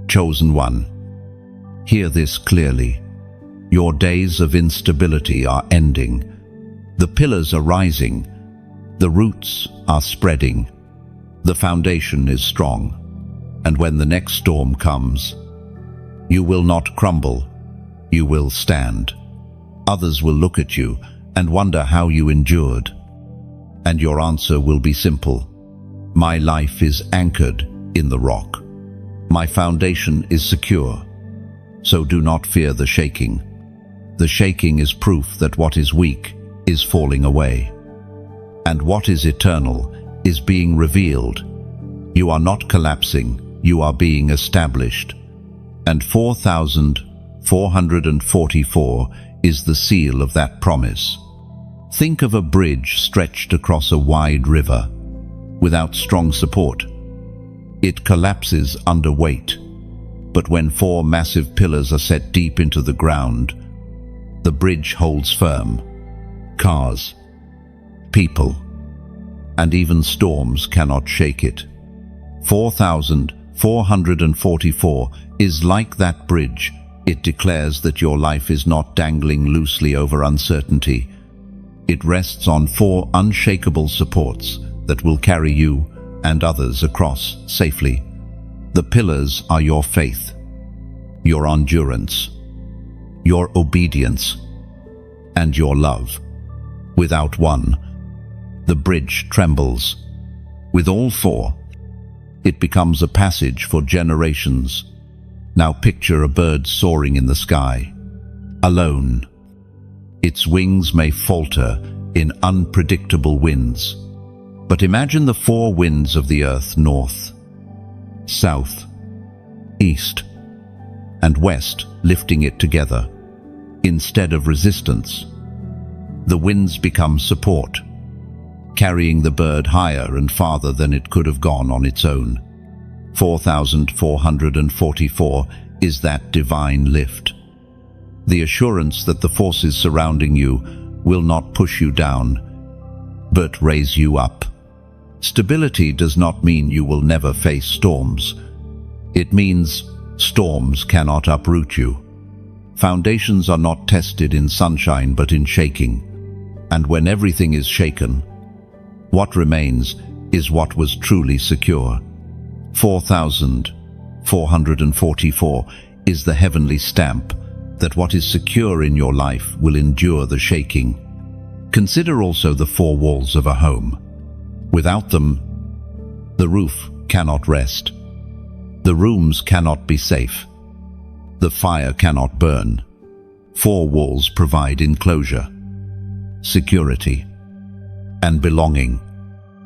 [SPEAKER 1] Chosen one, hear this clearly. Your days of instability are ending. The pillars are rising. The roots are spreading. The foundation is strong. And when the next storm comes, you will not crumble. You will stand. Others will look at you and wonder how you endured. And your answer will be simple. My life is anchored in the rock. My foundation is secure. So do not fear the shaking. The shaking is proof that what is weak is falling away, and what is eternal is being revealed. You are not collapsing, you are being established. And 4,444 is the seal of that promise. Think of a bridge stretched across a wide river. without strong support, it collapses under weight. But when 4 massive pillars are set deep into the ground, the bridge holds firm. Cars, people, and even storms cannot shake it. 4,444 is like that bridge. It declares that your life is not dangling loosely over uncertainty. It rests on 4 unshakable supports that will carry you and others across safely. The pillars are your faith, your endurance, your obedience, and your love. Without one, the bridge trembles. With all 4, it becomes a passage for generations. Now picture a bird soaring in the sky, alone. Its wings may falter in unpredictable winds, but imagine the 4 winds of the earth: north, south, east, and west, lifting it together. Instead of resistance, the winds become support, carrying the bird higher and farther than it could have gone on its own. 4,444 is that divine lift. The assurance that the forces surrounding you will not push you down, but raise you up. Stability does not mean you will never face storms. It means storms cannot uproot you. Foundations are not tested in sunshine but in shaking. And when everything is shaken, what remains is what was truly secure. 4,444 is the heavenly stamp that what is secure in your life will endure the shaking. Consider also the 4 walls of a home. Without them, the roof cannot rest. The rooms cannot be safe. The fire cannot burn. 4 walls provide enclosure, security, and belonging.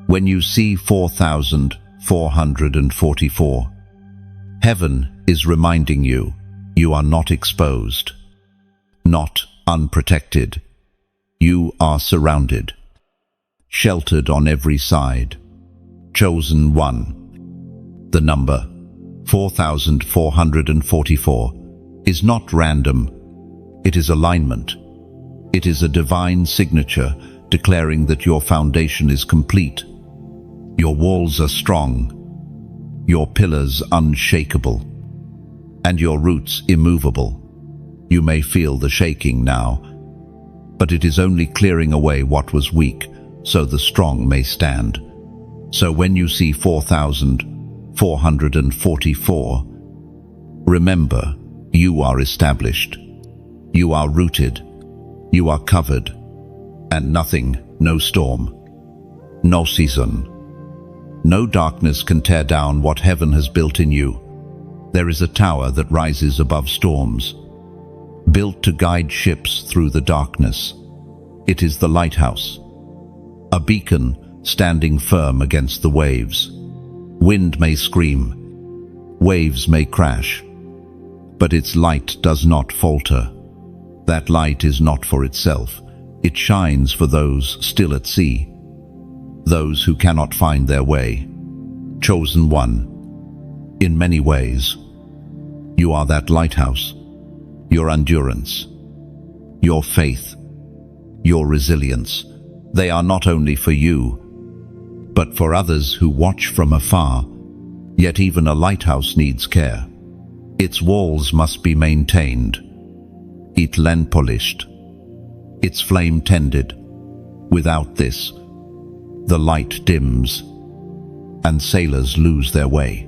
[SPEAKER 1] When you see 4,444, heaven is reminding you, you are not exposed, not unprotected. You are surrounded, sheltered on every side. Chosen one. The number 4,444 is not random. It is alignment. It is a divine signature declaring that your foundation is complete. Your walls are strong, your pillars unshakable, and your roots immovable. You may feel the shaking now, but it is only clearing away what was weak, so the strong may stand. So when you see 4,444, remember, you are established, you are rooted, you are covered, and nothing, no storm, no season, no darkness can tear down what heaven has built in you. There is a tower that rises above storms, built to guide ships through the darkness. It is the lighthouse, a beacon standing firm against the waves. Wind may scream, waves may crash, but its light does not falter. That light is not for itself. It shines for those still at sea, those who cannot find their way. Chosen one. In many ways, you are that lighthouse. Your endurance, your faith, your resilience, they are not only for you, but for others who watch from afar. Yet even a lighthouse needs care. Its walls must be maintained, its lens polished, its flame tended. Without this, the light dims, and sailors lose their way.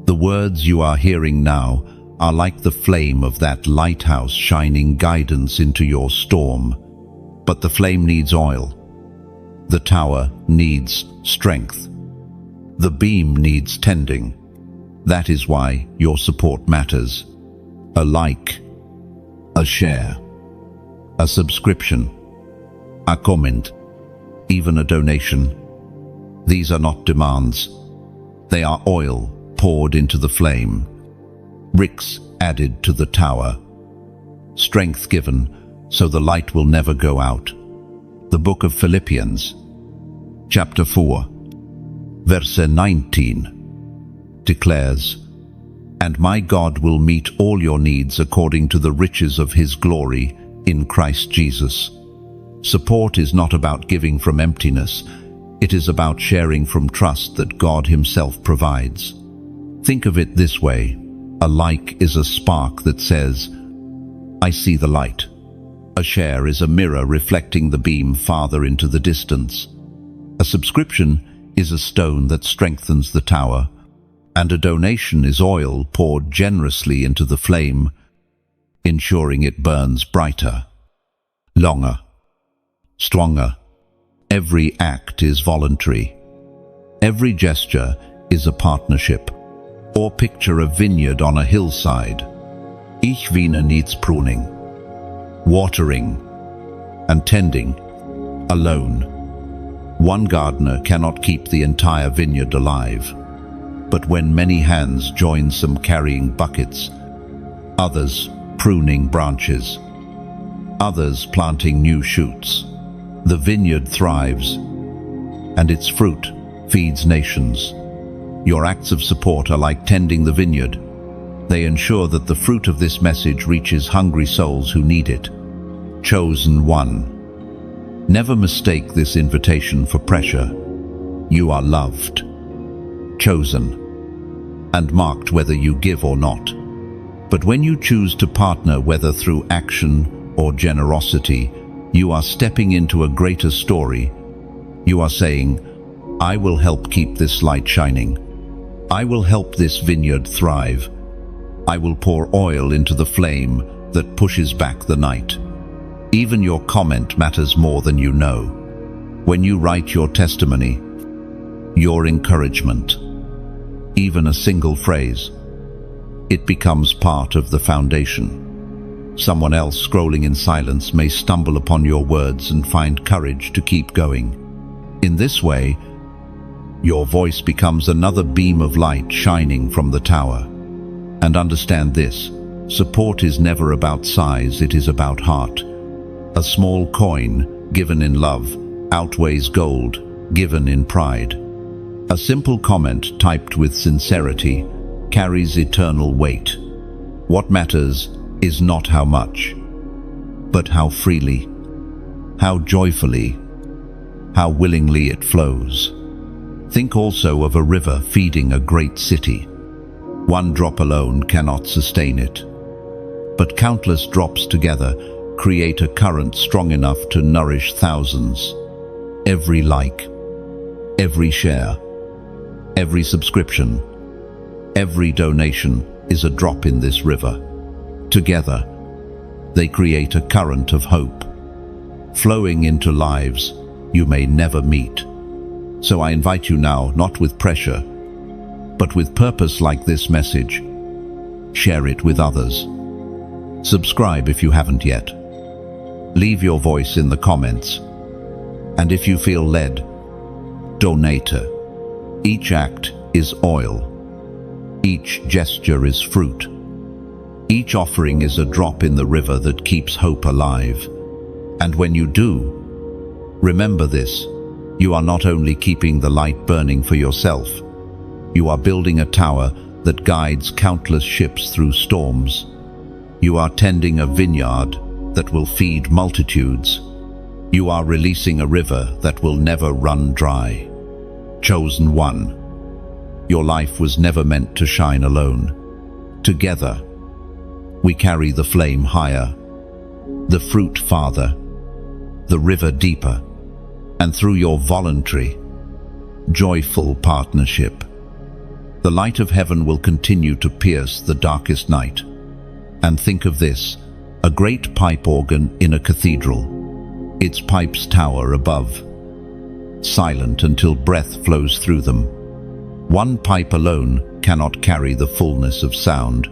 [SPEAKER 1] The words you are hearing now are like the flame of that lighthouse shining guidance into your storm. But the flame needs oil. The tower needs strength. The beam needs tending. That is why your support matters. A like, a share, a subscription, a comment, even a donation. These are not demands. They are oil poured into the flame, bricks added to the tower, strength given so the light will never go out. The book of Philippians, chapter 4, verse 19, declares, "And my God will meet all your needs according to the riches of his glory in Christ Jesus." Support is not about giving from emptiness. It is about sharing from trust that God himself provides. Think of it this way. A like is a spark that says, "I see the light." A share is a mirror reflecting the beam farther into the distance. A subscription is a stone that strengthens the tower, and a donation is oil poured generously into the flame, ensuring it burns brighter, longer, stronger. Every act is voluntary. Every gesture is a partnership. Or picture a vineyard on a hillside. Each vine needs pruning, watering, and tending alone. One gardener cannot keep the entire vineyard alive. But when many hands join, some carrying buckets, others pruning branches, others planting new shoots, the vineyard thrives, and its fruit feeds nations. Your acts of support are like tending the vineyard. They ensure that the fruit of this message reaches hungry souls who need it. Chosen one. Never mistake this invitation for pressure. You are loved, chosen, and marked whether you give or not. But when you choose to partner, whether through action or generosity, you are stepping into a greater story. You are saying, "I will help keep this light shining. I will help this vineyard thrive. I will pour oil into the flame that pushes back the night." Even your comment matters more than you know. When you write your testimony, your encouragement, even a single phrase, it becomes part of the foundation. Someone else scrolling in silence may stumble upon your words and find courage to keep going. In this way, your voice becomes another beam of light shining from the tower. And understand this, support is never about size, it is about heart. A small coin given in love outweighs gold given in pride. A simple comment typed with sincerity carries eternal weight. What matters is not how much, but how freely, how joyfully, how willingly it flows. Think also of a river feeding a great city. One drop alone cannot sustain it, but countless drops together create a current strong enough to nourish thousands. Every like, every share, every subscription, every donation is a drop in this river. Together, they create a current of hope, flowing into lives you may never meet. So I invite you now, not with pressure, but with purpose like this message. Share it with others. Subscribe if you haven't yet. Leave your voice in the comments. And if you feel led, donate. Each act is oil. Each gesture is fruit. Each offering is a drop in the river that keeps hope alive. And when you do, remember this, you are not only keeping the light burning for yourself, you are building a tower that guides countless ships through storms. You are tending a vineyard that will feed multitudes. You are releasing a river that will never run dry. Chosen one. Your life was never meant to shine alone. Together, we carry the flame higher, the fruit farther, the river deeper, and through your voluntary, joyful partnership, the light of heaven will continue to pierce the darkest night. And think of this, a great pipe organ in a cathedral. Its pipes tower above, silent until breath flows through them. One pipe alone cannot carry the fullness of sound.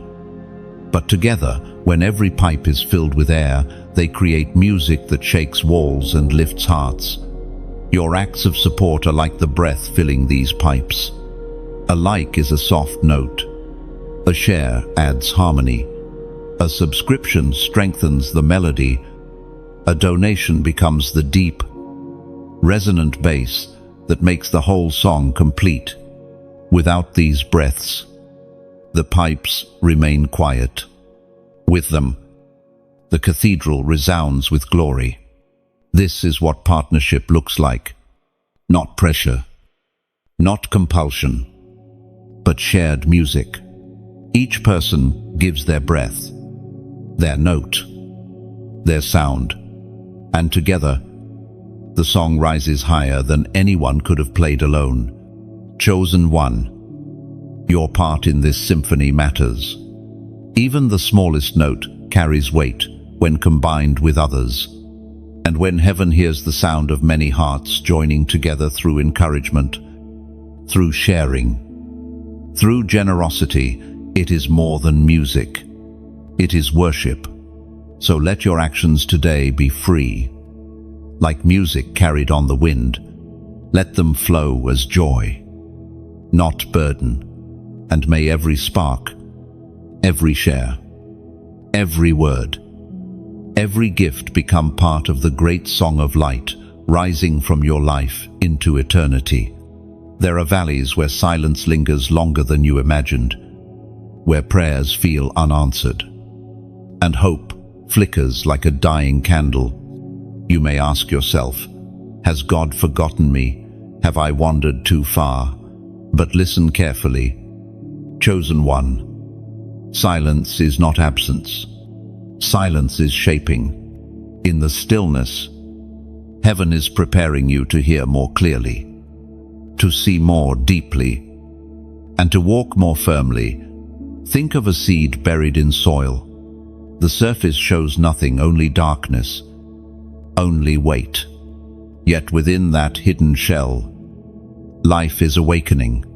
[SPEAKER 1] But together, when every pipe is filled with air, they create music that shakes walls and lifts hearts. Your acts of support are like the breath filling these pipes. A like is a soft note. A share adds harmony. A subscription strengthens the melody. A donation becomes the deep, resonant bass that makes the whole song complete. Without these breaths, the pipes remain quiet. With them, the cathedral resounds with glory. This is what partnership looks like. Not pressure, not compulsion, but shared music. Each person gives their breath, their note, their sound, and together, the song rises higher than anyone could have played alone. Chosen one, your part in this symphony matters. Even the smallest note carries weight when combined with others. And when heaven hears the sound of many hearts joining together through encouragement, through sharing, through generosity, it is more than music. It is worship. So let your actions today be free. Like music carried on the wind, let them flow as joy, not burden. And may every spark, every share, every word, every gift become part of the great song of light rising from your life into eternity. There are valleys where silence lingers longer than you imagined, where prayers feel unanswered, and hope flickers like a dying candle. You may ask yourself, has God forgotten me? Have I wandered too far? But listen carefully. Chosen one, silence is not absence. Silence is shaping. In the stillness, heaven is preparing you to hear more clearly, to see more deeply, and to walk more firmly. Think of a seed buried in soil. The surface shows nothing, only darkness, only weight. Yet within that hidden shell, life is awakening.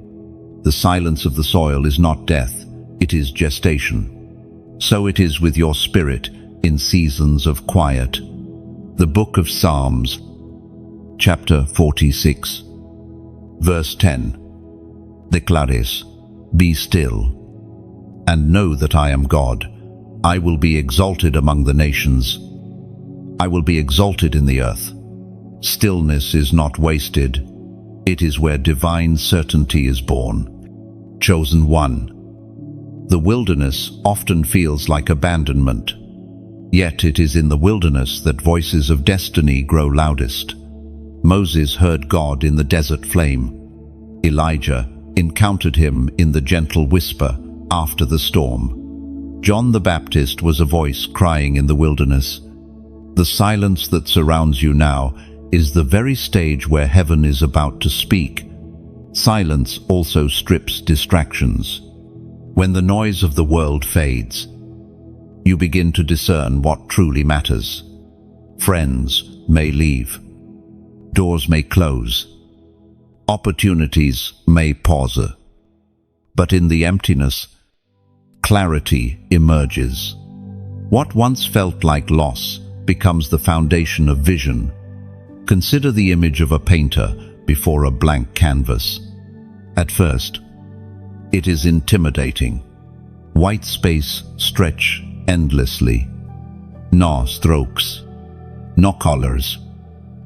[SPEAKER 1] The silence of the soil is not death, it is gestation. So it is with your spirit in seasons of quiet. The Book of Psalms, chapter 46, verse 10. Declares, be still, and know that I am God. I will be exalted among the nations. I will be exalted in the earth. Stillness is not wasted. It is where divine certainty is born. Chosen one. The wilderness often feels like abandonment. Yet it is in the wilderness that voices of destiny grow loudest. Moses heard God in the desert flame. Elijah encountered him in the gentle whisper after the storm. John the Baptist was a voice crying in the wilderness. The silence that surrounds you now is the very stage where heaven is about to speak. Silence also strips distractions. When the noise of the world fades, you begin to discern what truly matters. Friends may leave. Doors may close. Opportunities may pause. But in the emptiness, clarity emerges. What once felt like loss becomes the foundation of vision. Consider the image of a painter before a blank canvas. At first, it is intimidating. White space stretch endlessly. No strokes, no colors.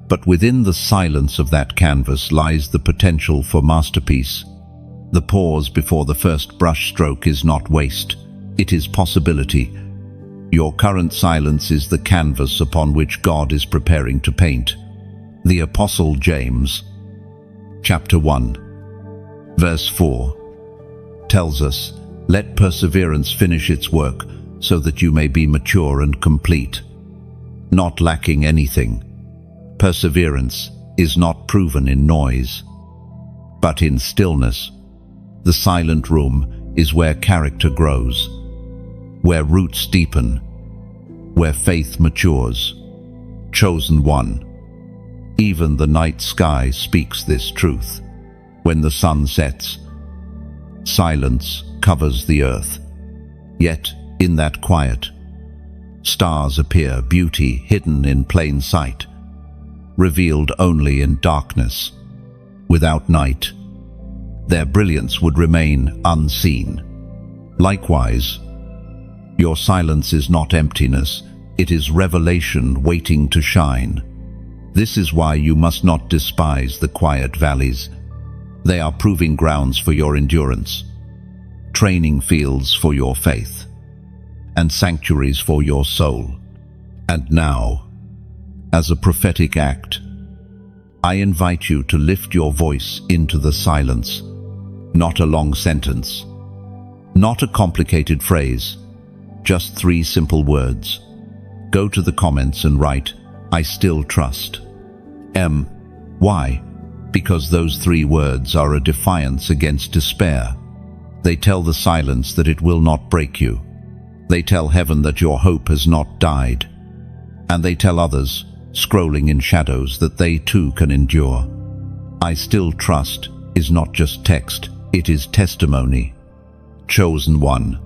[SPEAKER 1] But within the silence of that canvas lies the potential for masterpiece. The pause before the first brush stroke is not waste, it is possibility. Your current silence is the canvas upon which God is preparing to paint. The Apostle James, chapter 1, verse 4, tells us, let perseverance finish its work so that you may be mature and complete, not lacking anything. Perseverance is not proven in noise, but in stillness. The silent room is where character grows, where roots deepen, where faith matures. Chosen one. Even the night sky speaks this truth. When the sun sets, silence covers the earth. Yet, in that quiet, stars appear, beauty hidden in plain sight, revealed only in darkness. Without night, their brilliance would remain unseen. Likewise, your silence is not emptiness, it is revelation waiting to shine. This is why you must not despise the quiet valleys. They are proving grounds for your endurance, training fields for your faith, and sanctuaries for your soul. And now, as a prophetic act, I invite you to lift your voice into the silence. Not a long sentence, not a complicated phrase, just 3 simple words. Go to the comments and write, "I still trust." Why? Because those 3 words are a defiance against despair. They tell the silence that it will not break you. They tell heaven that your hope has not died. And they tell others, scrolling in shadows, that they too can endure. I still trust is not just text, it is testimony. Chosen one.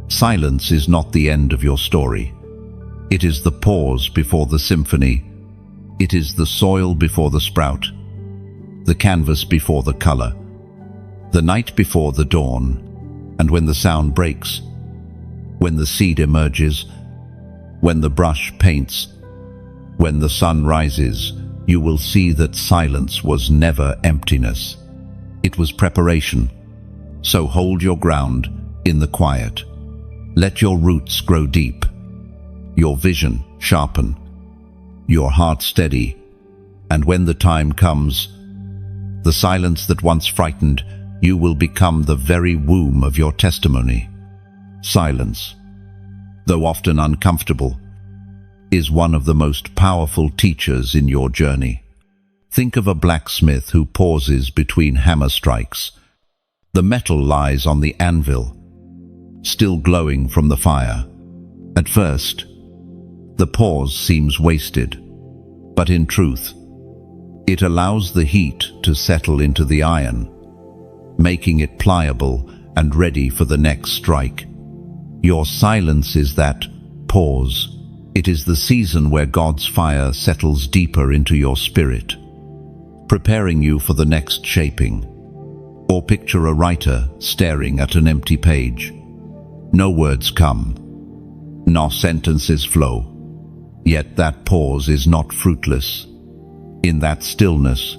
[SPEAKER 1] Silence is not the end of your story. It is the pause before the symphony. It is the soil before the sprout, the canvas before the color, the night before the dawn. And when the sound breaks, when the seed emerges, when the brush paints, when the sun rises, you will see that silence was never emptiness. It was preparation. So hold your ground in the quiet. Let your roots grow deep, your vision sharpen, your heart steady, and when the time comes, the silence that once frightened you will become the very womb of your testimony. Silence, though often uncomfortable, is one of the most powerful teachers in your journey. Think of a blacksmith who pauses between hammer strikes. The metal lies on the anvil, still glowing from the fire. At first, the pause seems wasted, but in truth, it allows the heat to settle into the iron, making it pliable and ready for the next strike. Your silence is that pause. It is the season where God's fire settles deeper into your spirit, preparing you for the next shaping. Or picture a writer staring at an empty page. No words come, no sentences flow. Yet that pause is not fruitless. In that stillness,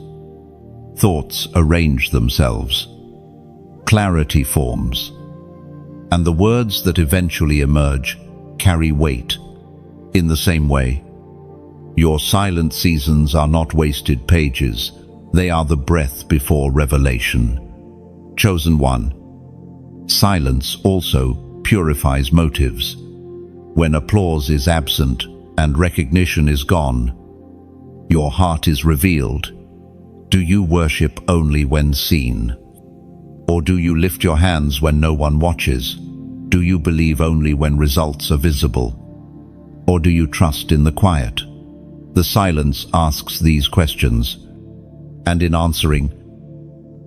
[SPEAKER 1] thoughts arrange themselves, clarity forms, and the words that eventually emerge carry weight. In the same way, your silent seasons are not wasted pages, they are the breath before revelation. Chosen one. Silence also purifies motives. When applause is absent and recognition is gone, your heart is revealed. Do you worship only when seen? Or do you lift your hands when no one watches? Do you believe only when results are visible? Or do you trust in the quiet? The silence asks these questions, and in answering,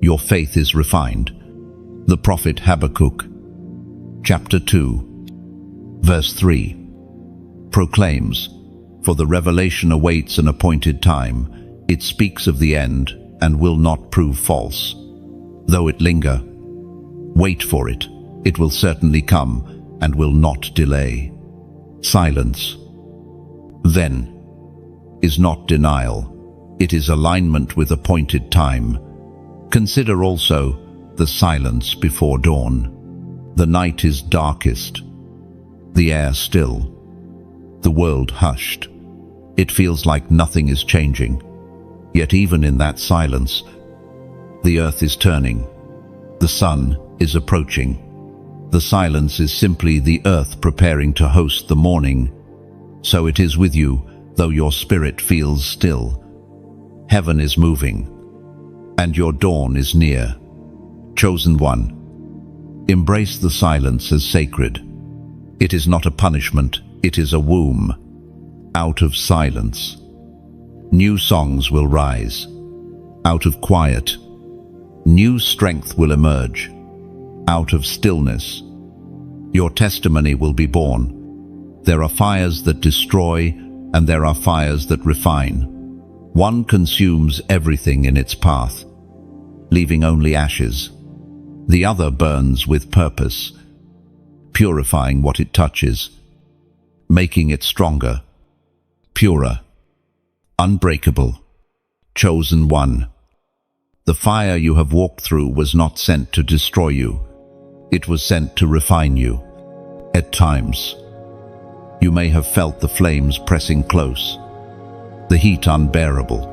[SPEAKER 1] your faith is refined. The prophet Habakkuk, chapter 2, verse 3, proclaims, "For the revelation awaits an appointed time. It speaks of the end and will not prove false. Though it linger, wait for it. It will certainly come and will not delay." Silence, then, is not denial. It is alignment with appointed time. Consider also the silence before dawn. The night is darkest, the air still, the world hushed. It feels like nothing is changing. Yet even in that silence, the earth is turning. The sun is approaching. The silence is simply the earth preparing to host the morning. So it is with you, though your spirit feels still. Heaven is moving, and your dawn is near. Chosen one. Embrace the silence as sacred. It is not a punishment, it is a womb. Out of silence, new songs will rise. Out of quiet, new strength will emerge. Out of stillness, your testimony will be born. There are fires that destroy, and there are fires that refine. One consumes everything in its path, leaving only ashes. The other burns with purpose, purifying what it touches, making it stronger, purer, Unbreakable. Chosen one. The fire you have walked through was not sent to destroy you. It was sent to refine you. At times, you may have felt the flames pressing close, the heat unbearable.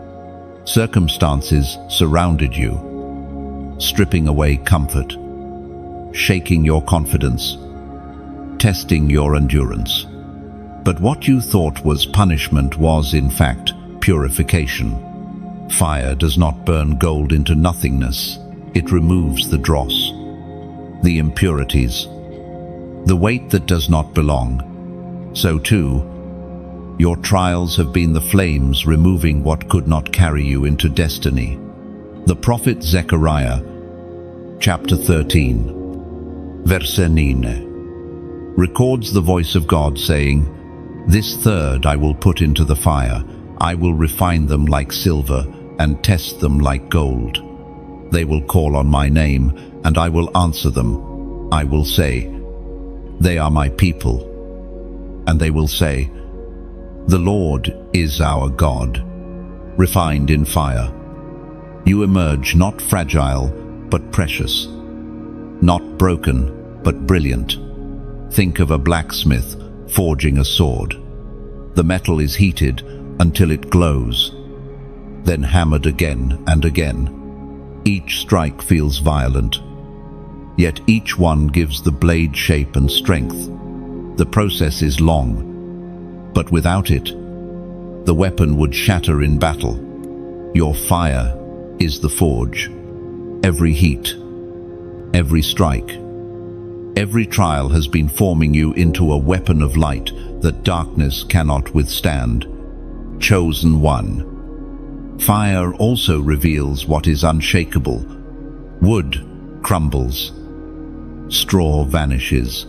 [SPEAKER 1] Circumstances surrounded you, stripping away comfort, shaking your confidence, testing your endurance. But what you thought was punishment was, in fact, purification. Fire does not burn gold into nothingness. It removes the dross, the impurities, the weight that does not belong. So too, your trials have been the flames removing what could not carry you into destiny. The prophet Zechariah, chapter 13, verse 9, records the voice of God saying, "This third I will put into the fire. I will refine them like silver and test them like gold. They will call on my name, and I will answer them. I will say, 'They are my people.' And they will say, 'The Lord is our God.'" Refined in fire, you emerge not fragile, but precious. Not broken, but brilliant. Think of a blacksmith forging a sword. The metal is heated until it glows, then hammered again and again. Each strike feels violent, yet each one gives the blade shape and strength. The process is long, but without it, the weapon would shatter in battle. Your fire is the forge. Every heat, every strike, every trial has been forming you into a weapon of light that darkness cannot withstand. Chosen one. Fire also reveals what is unshakable. Wood crumbles, straw vanishes,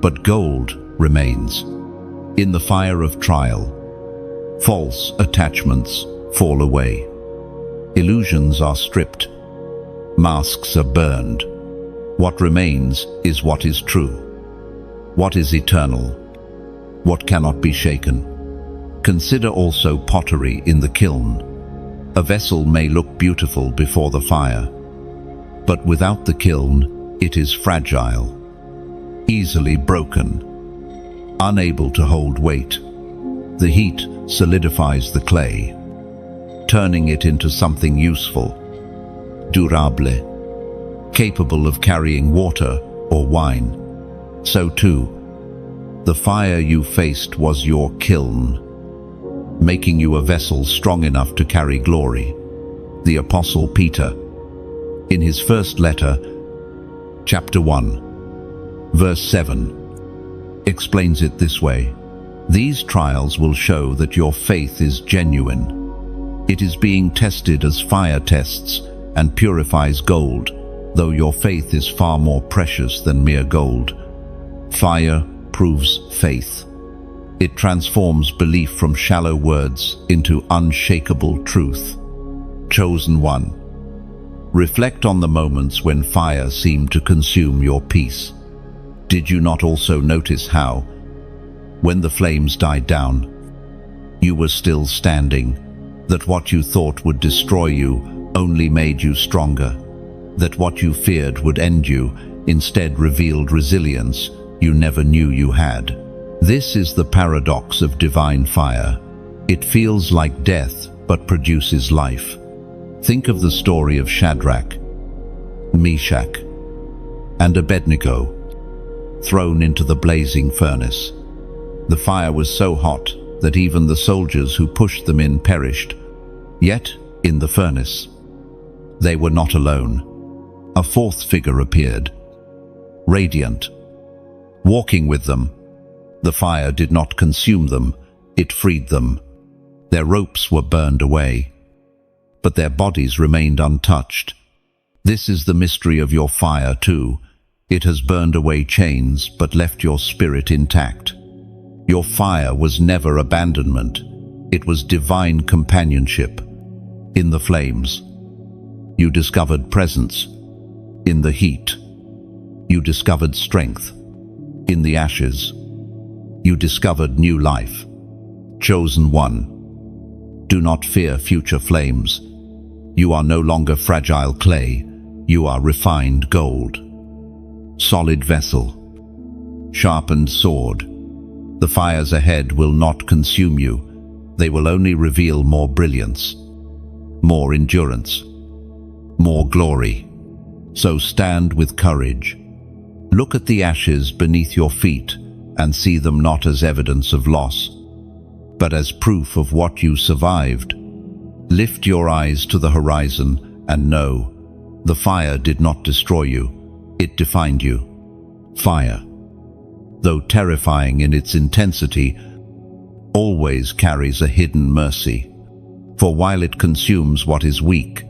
[SPEAKER 1] but gold remains. In the fire of trial, false attachments fall away. Illusions are stripped. Masks are burned. What remains is what is true, what is eternal, what cannot be shaken. Consider also pottery in the kiln. A vessel may look beautiful before the fire, but without the kiln, it is fragile, easily broken, unable to hold weight. The heat solidifies the clay, turning it into something useful, durable, capable of carrying water or wine. So too, the fire you faced was your kiln, making you a vessel strong enough to carry glory. The Apostle Peter, in his first letter, chapter 1, verse 7, explains it this way: "These trials will show that your faith is genuine. It is being tested as fire tests and purifies gold, though your faith is far more precious than mere gold." Fire proves faith. It transforms belief from shallow words into unshakable truth. Chosen one. Reflect on the moments when fire seemed to consume your peace. Did you not also notice how, when the flames died down, you were still standing? That what you thought would destroy you only made you stronger. That what you feared would end you instead revealed resilience you never knew you had. This is the paradox of divine fire. It feels like death, but produces life. Think of the story of Shadrach, Meshach, and Abednego, thrown into the blazing furnace. The fire was so hot that even the soldiers who pushed them in perished. Yet, in the furnace, they were not alone. A fourth figure appeared, radiant, walking with them. The fire did not consume them, it freed them. Their ropes were burned away, but their bodies remained untouched. This is the mystery of your fire too. It has burned away chains, but left your spirit intact. Your fire was never abandonment. It was divine companionship. In the flames, you discovered presence. In the heat, you discovered strength. In the ashes, you discovered new life. Chosen one. Do not fear future flames. You are no longer fragile clay. You are refined gold. Solid vessel. Sharpened sword. The fires ahead will not consume you. They will only reveal more brilliance, more endurance, more glory. So stand with courage. Look at the ashes beneath your feet and see them not as evidence of loss, but as proof of what you survived. Lift your eyes to the horizon and know, the fire did not destroy you, it defined you. Fire, though terrifying in its intensity, always carries a hidden mercy. For while it consumes what is weak,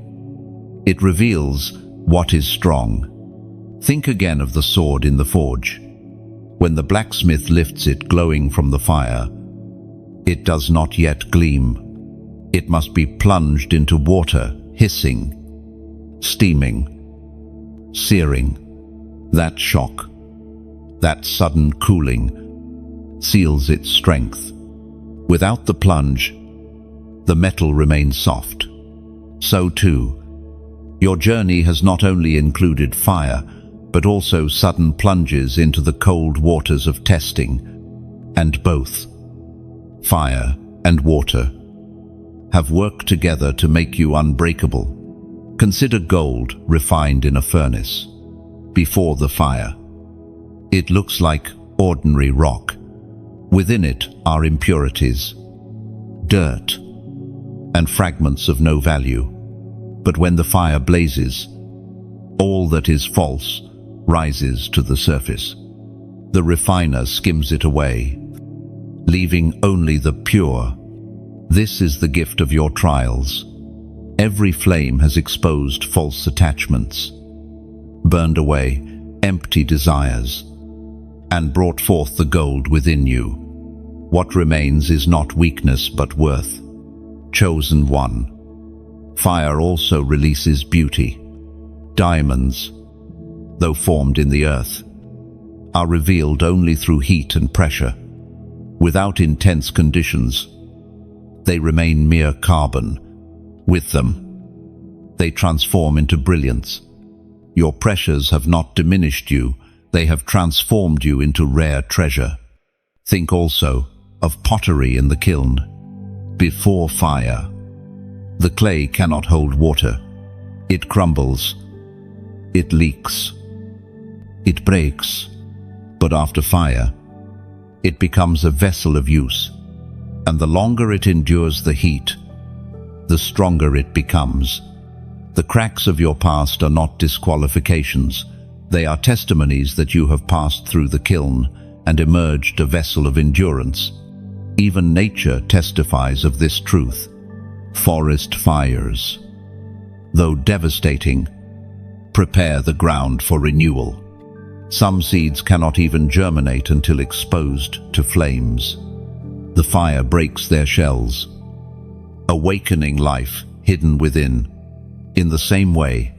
[SPEAKER 1] it reveals what is strong. Think again of the sword in the forge. When the blacksmith lifts it glowing from the fire, it does not yet gleam. It must be plunged into water, hissing, steaming, searing. That shock, that sudden cooling, seals its strength. Without the plunge, the metal remains soft. So too, your journey has not only included fire, but also sudden plunges into the cold waters of testing, and both, fire and water, have worked together to make you unbreakable. Consider gold refined in a furnace. Before the fire, it looks like ordinary rock. Within it are impurities, dirt, and fragments of no value. But when the fire blazes, all that is false rises to the surface. The refiner skims it away, leaving only the pure. This is the gift of your trials. Every flame has exposed false attachments, burned away empty desires, and brought forth the gold within you. What remains is not weakness but worth. Chosen one. Fire also releases beauty. Diamonds, though formed in the earth, are revealed only through heat and pressure. Without intense conditions, they remain mere carbon. With them, they transform into brilliance. Your pressures have not diminished you, they have transformed you into rare treasure. Think also of pottery in the kiln. Before fire, the clay cannot hold water. It crumbles, it leaks, it breaks. But after fire, it becomes a vessel of use. And the longer it endures the heat, the stronger it becomes. The cracks of your past are not disqualifications. They are testimonies that you have passed through the kiln and emerged a vessel of endurance. Even nature testifies of this truth. Forest fires, though devastating, prepare the ground for renewal. Some seeds cannot even germinate until exposed to flames. The fire breaks their shells, awakening life hidden within. In the same way,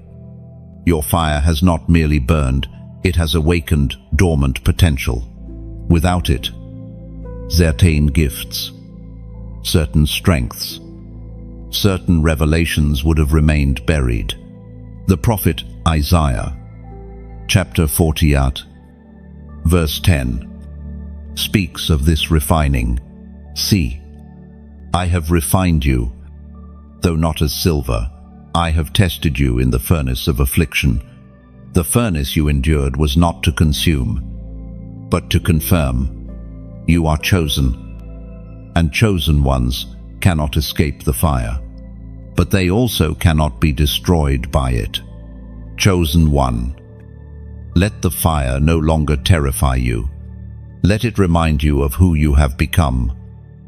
[SPEAKER 1] your fire has not merely burned, it has awakened dormant potential. Without it, certain gifts, certain strengths, certain revelations would have remained buried. The prophet Isaiah, chapter 48, verse 10, speaks of this refining. See, I have refined you, though not as silver. I have tested you in the furnace of affliction. The furnace you endured was not to consume, but to confirm. You are chosen, and chosen ones cannot escape the fire, but they also cannot be destroyed by it. Chosen one, let the fire no longer terrify you. Let it remind you of who you have become.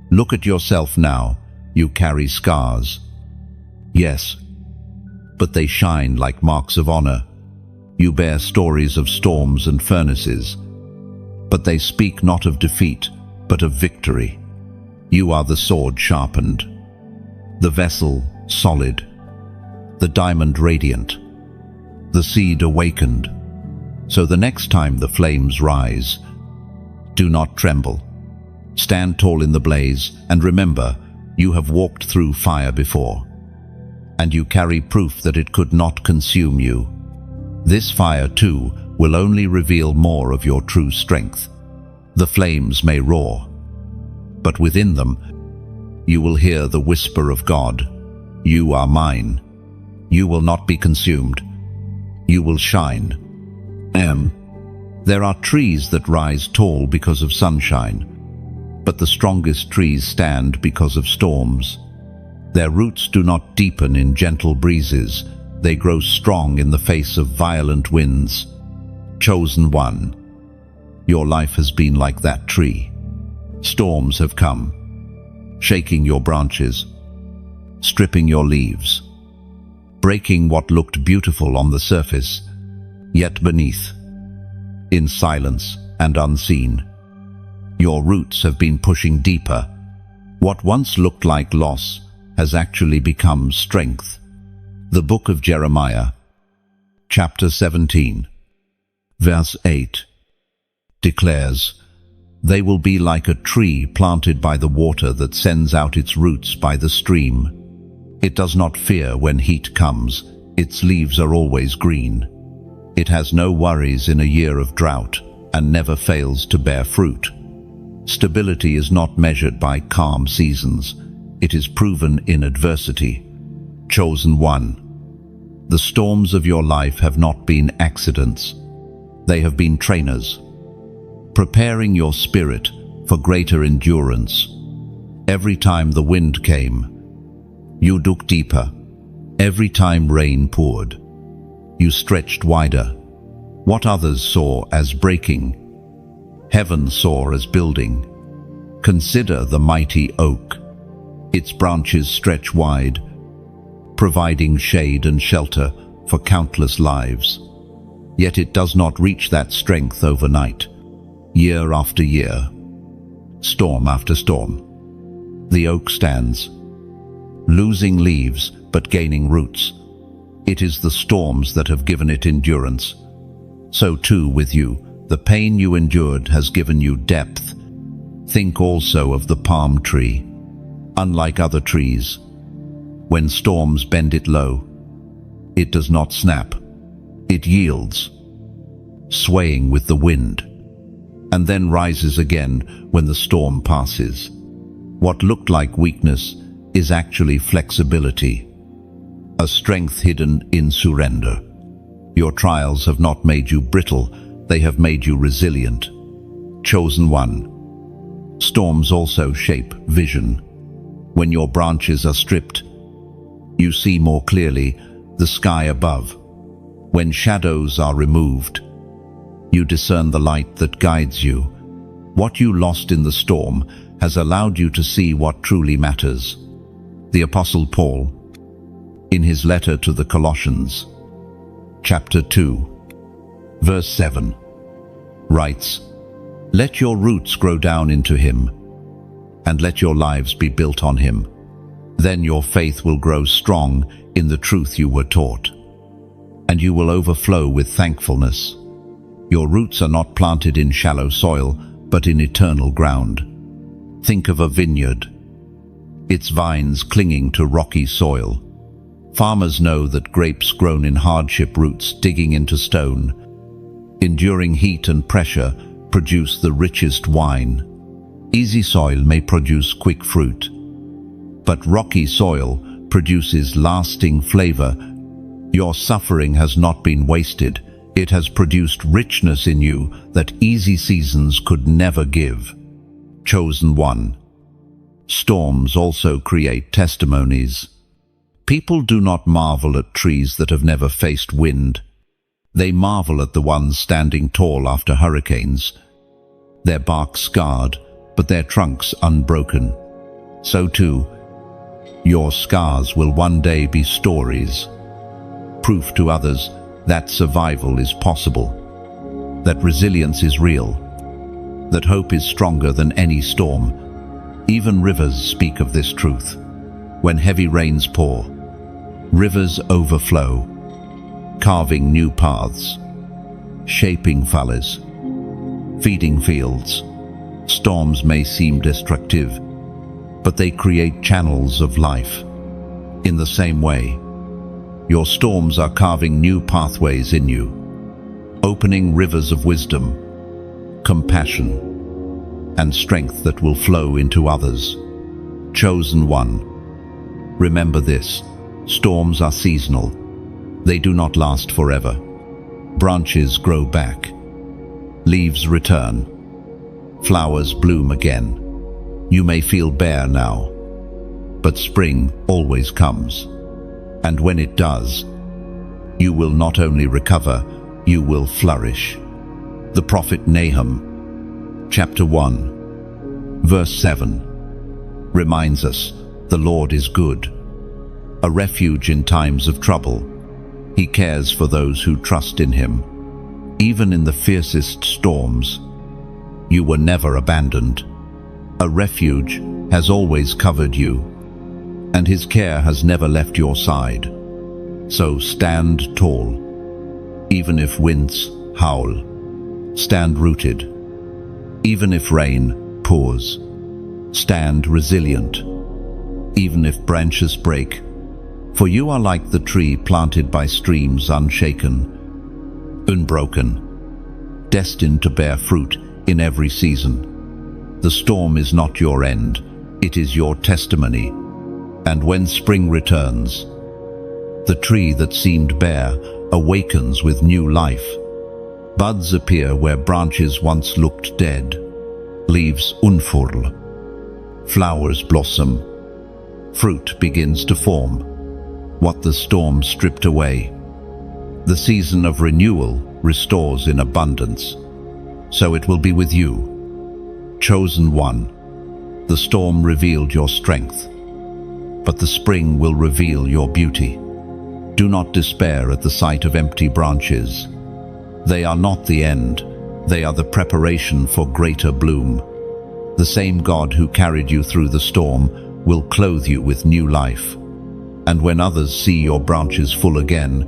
[SPEAKER 1] Look at yourself now. You carry scars. Yes, but they shine like marks of honor. You bear stories of storms and furnaces, but they speak not of defeat, but of victory. You are the sword sharpened, the vessel solid, the diamond radiant, the seed awakened. So the next time the flames rise, do not tremble. Stand tall in the blaze, and remember, You have walked through fire before, and you carry proof that it could not consume you. This fire, too, will only reveal more of your true strength. The flames may roar, but within them, you will hear the whisper of God. You are mine. You will not be consumed. You will shine. There are trees that rise tall because of sunshine, but the strongest trees stand because of storms. Their roots do not deepen in gentle breezes. They grow strong in the face of violent winds. Chosen one, your life has been like that tree. Storms have come, shaking your branches, stripping your leaves, breaking what looked beautiful on the surface, yet beneath, in silence and unseen, your roots have been pushing deeper. What once looked like loss has actually become strength. The book of Jeremiah, chapter 17, verse 8, declares, "They will be like a tree planted by the water that sends out its roots by the stream. It does not fear when heat comes. Its leaves are always green. It has no worries in a year of drought and never fails to bear fruit." Stability is not measured by calm seasons. It is proven in adversity. Chosen one, the storms of your life have not been accidents. They have been trainers, preparing your spirit for greater endurance. Every time the wind came, you dug deeper. Every time rain poured, you stretched wider. What others saw as breaking, heaven saw as building. Consider the mighty oak. Its branches stretch wide, providing shade and shelter for countless lives. Yet it does not reach that strength overnight. Year after year, storm after storm, the oak stands, losing leaves but gaining roots. It is the storms that have given it endurance. So too with you, the pain you endured has given you depth. Think also of the palm tree. Unlike other trees, when storms bend it low, it does not snap. It yields, swaying with the wind, and then rises again when the storm passes. What looked like weakness is actually flexibility, a strength hidden in surrender. Your trials have not made you brittle, they have made you resilient. Chosen one, storms also shape vision. When your branches are stripped, you see more clearly the sky above. When shadows are removed, you discern the light that guides you. What you lost in the storm has allowed you to see what truly matters. The Apostle Paul, in his letter to the Colossians, chapter 2, verse 7, writes, "Let your roots grow down into him, and let your lives be built on him. Then your faith will grow strong in the truth you were taught, and you will overflow with thankfulness. Your roots are not planted in shallow soil, but in eternal ground." Think of a vineyard, its vines clinging to rocky soil. Farmers know that grapes grown in hardship roots digging into stone, enduring heat and pressure, produce the richest wine. Easy soil may produce quick fruit, but rocky soil produces lasting flavor. Your suffering has not been wasted. It has produced richness in you that easy seasons could never give. Chosen one, storms also create testimonies. People do not marvel at trees that have never faced wind. They marvel at the ones standing tall after hurricanes, their bark scarred, but their trunks unbroken. So too, your scars will one day be stories, proof to others that survival is possible, that resilience is real, that hope is stronger than any storm. Even rivers speak of this truth. When heavy rains pour, rivers overflow, carving new paths, shaping valleys, feeding fields. Storms may seem destructive, but they create channels of life. In the same way, your storms are carving new pathways in you, opening rivers of wisdom, compassion, and strength that will flow into others. Chosen one, remember this: storms are seasonal. They do not last forever. Branches grow back, leaves return, flowers bloom again. You may feel bare now, but spring always comes. And when it does, you will not only recover, you will flourish. The prophet Nahum, chapter 1, verse 7, reminds us the Lord is good, a refuge in times of trouble. He cares for those who trust in him. Even in the fiercest storms, you were never abandoned. A refuge has always covered you, and his care has never left your side. So stand tall, even if winds howl. Stand rooted, even if rain pours. Stand resilient, even if branches break. For you are like the tree planted by streams, unshaken, unbroken, destined to bear fruit in every season. The storm is not your end, it is your testimony. And when spring returns, the tree that seemed bare awakens with new life. Buds appear where branches once looked dead. Leaves unfurl. Flowers blossom. Fruit begins to form what the storm stripped away. The season of renewal restores in abundance. So it will be with you. Chosen one, the storm revealed your strength, but the spring will reveal your beauty. Do not despair at the sight of empty branches. They are not the end, they are the preparation for greater bloom. The same God who carried you through the storm will clothe you with new life. And when others see your branches full again,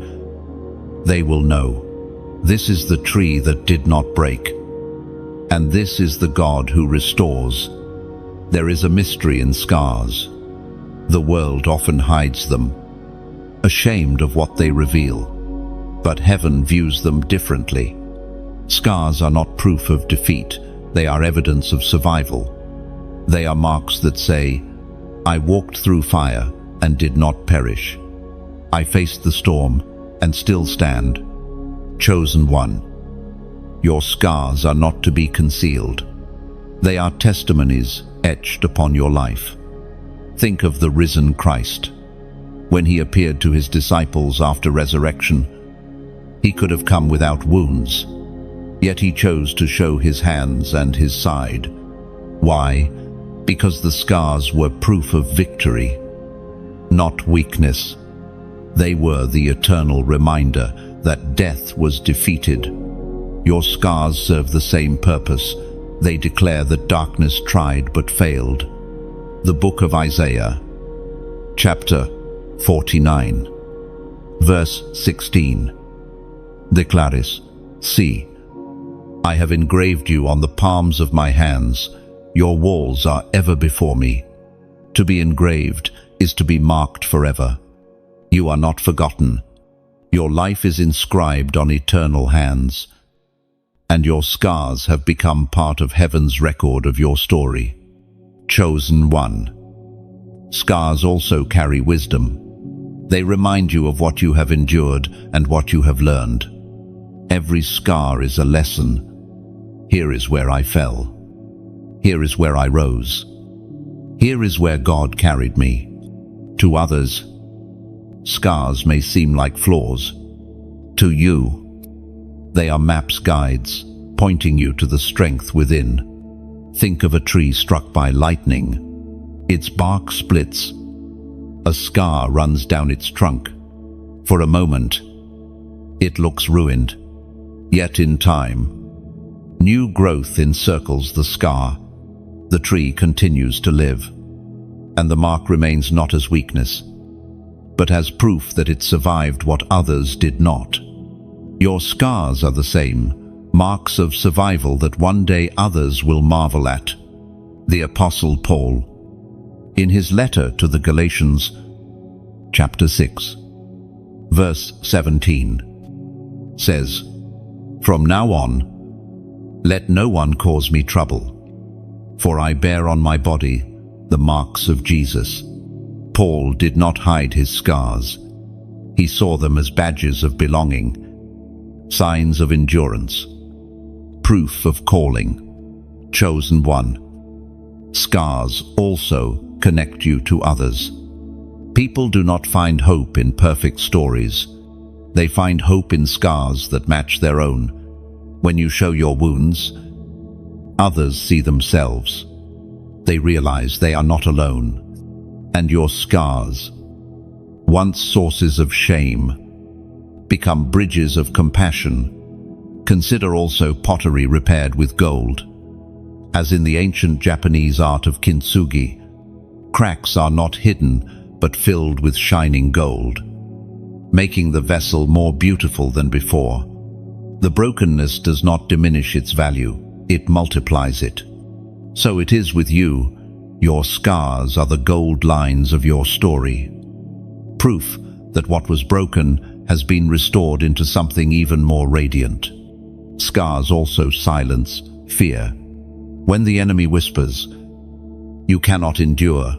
[SPEAKER 1] they will know, this is the tree that did not break, and this is the God who restores. There is a mystery in scars. The world often hides them, ashamed of what they reveal, but heaven views them differently. Scars are not proof of defeat, they are evidence of survival. They are marks that say, I walked through fire and did not perish. I faced the storm and still stand. Chosen one, your scars are not to be concealed. They are testimonies etched upon your life. Think of the risen Christ. When he appeared to his disciples after resurrection, he could have come without wounds, yet he chose to show his hands and his side. Why? Because the scars were proof of victory, not weakness. They were the eternal reminder that death was defeated. Your scars serve the same purpose. They declare that darkness tried but failed. The book of Isaiah, chapter 49, verse 16, declares, See, I have engraved you on the palms of my hands. Your walls are ever before me. To be engraved is to be marked forever. You are not forgotten. Your life is inscribed on eternal hands, and your scars have become part of heaven's record of your story. Chosen one. Scars also carry wisdom. They remind you of what you have endured and what you have learned. Every scar is a lesson. Here is where I fell. Here is where I rose. Here is where God carried me. To others, scars may seem like flaws. To you, they are maps, guides, pointing you to the strength within. Think of a tree struck by lightning. Its bark splits. A scar runs down its trunk. For a moment, it looks ruined. Yet in time, new growth encircles the scar. The tree continues to live, and the mark remains not as weakness, but as proof that it survived what others did not. Your scars are the same, marks of survival that one day others will marvel at. The Apostle Paul, In his letter to the Galatians, chapter 6, verse 17, says, "From now on, let no one cause me trouble, for I bear on my body the marks of Jesus." Paul did not hide his scars. He saw them as badges of belonging, signs of endurance, proof of calling, chosen one. Scars also connect you to others. People do not find hope in perfect stories. They find hope in scars that match their own. When you show your wounds, others see themselves. They realize they are not alone. And your scars, once sources of shame, become bridges of compassion. Consider also pottery repaired with gold. As in the ancient Japanese art of kintsugi, cracks are not hidden but filled with shining gold, making the vessel more beautiful than before. The brokenness does not diminish its value, it multiplies it. So it is with you. Your scars are the gold lines of your story, proof that what was broken has been restored into something even more radiant. Scars also silence fear. When the enemy whispers, "You cannot endure,"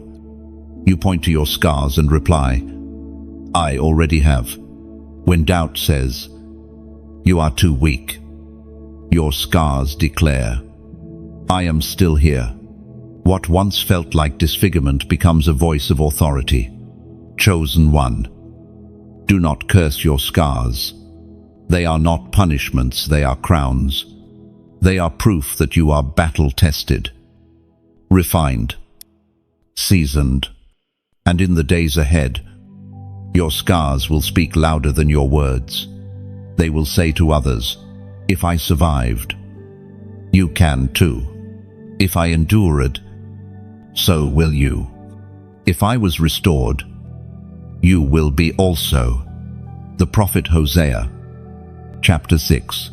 [SPEAKER 1] you point to your scars and reply, "I already have." When doubt says, "You are too weak," your scars declare, "I am still here." What once felt like disfigurement becomes a voice of authority. Chosen one. Do not curse your scars. They are not punishments, they are crowns. They are proof that you are battle-tested, refined, seasoned, and in the days ahead, your scars will speak louder than your words. They will say to others, "If I survived, you can too. If I endured, so will you. If I was restored, you will be also." The prophet Hosea, chapter 6,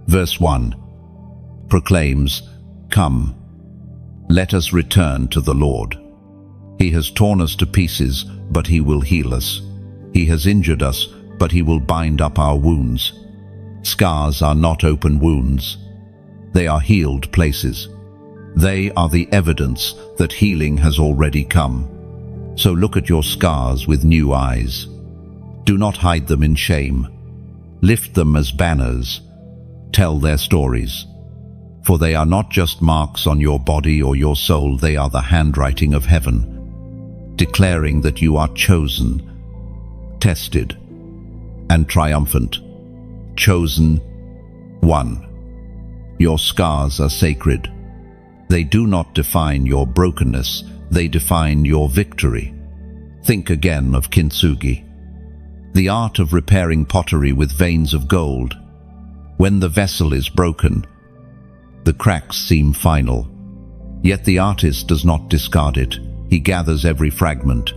[SPEAKER 1] verse 1, proclaims, "Come, let us return to the Lord. He has torn us to pieces, but he will heal us. He has injured us, but he will bind up our wounds." Scars are not open wounds. They are healed places. They are the evidence that healing has already come. So look at your scars with new eyes. Do not hide them in shame. Lift them as banners. Tell their stories. For they are not just marks on your body or your soul, they are the handwriting of heaven, declaring that you are chosen, tested, and triumphant. Chosen one. Your scars are sacred. They do not define your brokenness, they define your victory. Think again of kintsugi, the art of repairing pottery with veins of gold. When the vessel is broken, the cracks seem final. Yet the artist does not discard it. He gathers every fragment,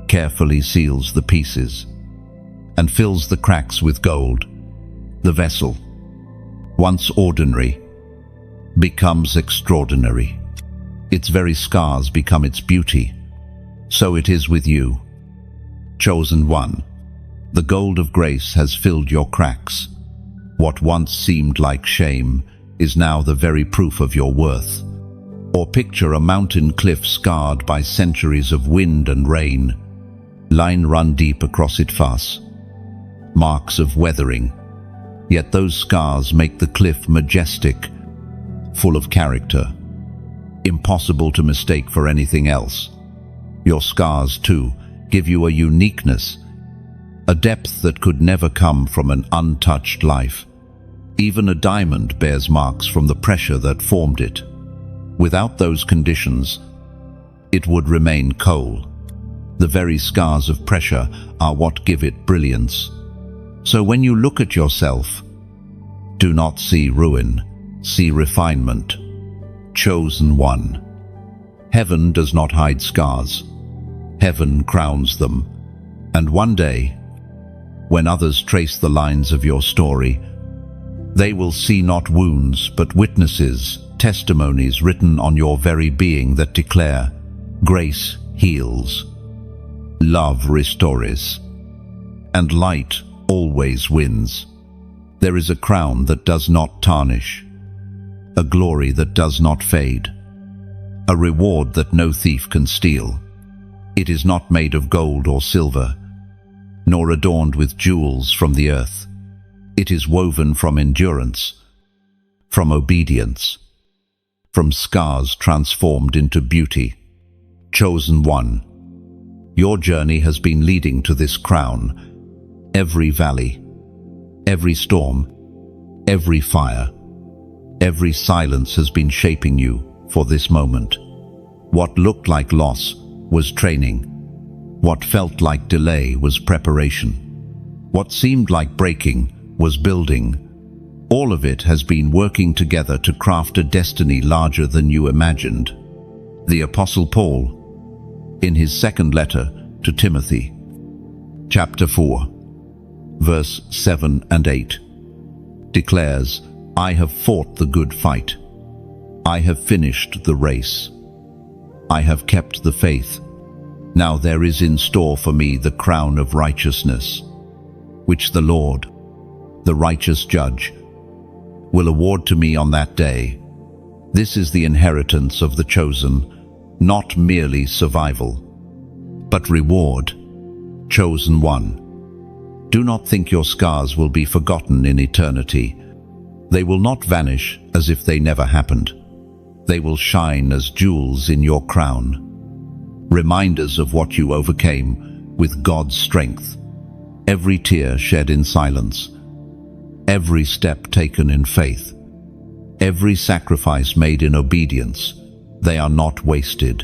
[SPEAKER 1] carefully seals the pieces, and fills the cracks with gold. The vessel, once ordinary, becomes extraordinary. Its very scars become its beauty. So it is with you. Chosen one, the gold of grace has filled your cracks. What once seemed like shame is now the very proof of your worth. Or picture a mountain cliff scarred by centuries of wind and rain. Line run deep across it fast. Marks of weathering. Yet those scars make the cliff majestic, full of character, impossible to mistake for anything else. Your scars, too, give you a uniqueness, a depth that could never come from an untouched life. Even a diamond bears marks from the pressure that formed it. Without those conditions, it would remain coal. The very scars of pressure are what give it brilliance. So when you look at yourself, do not see ruin, see refinement. Chosen one. Heaven does not hide scars. Heaven crowns them. And one day, when others trace the lines of your story, they will see not wounds, but witnesses, testimonies written on your very being that declare, Grace heals, love restores, and light always wins. There is a crown that does not tarnish, a glory that does not fade, a reward that no thief can steal. It is not made of gold or silver, nor adorned with jewels from the earth. It is woven from endurance, from obedience, from scars transformed into beauty. Chosen one, your journey has been leading to this crown. Every valley, every storm, every fire, every silence has been shaping you for this moment. What looked like loss was training. What felt like delay was preparation. What seemed like breaking was building. All of it has been working together to craft a destiny larger than you imagined. The Apostle Paul, in his second letter to Timothy, chapter 4, verse 7 and 8, declares, "I have fought the good fight. I have finished the race. I have kept the faith. Now there is in store for me the crown of righteousness, which the Lord, the righteous judge, will award to me on that day. This is the inheritance of the chosen, not merely survival, but reward." Chosen one, do not think your scars will be forgotten in eternity. They will not vanish as if they never happened. They will shine as jewels in your crown, reminders of what you overcame with God's strength. Every tear shed in silence, every step taken in faith, every sacrifice made in obedience, they are not wasted.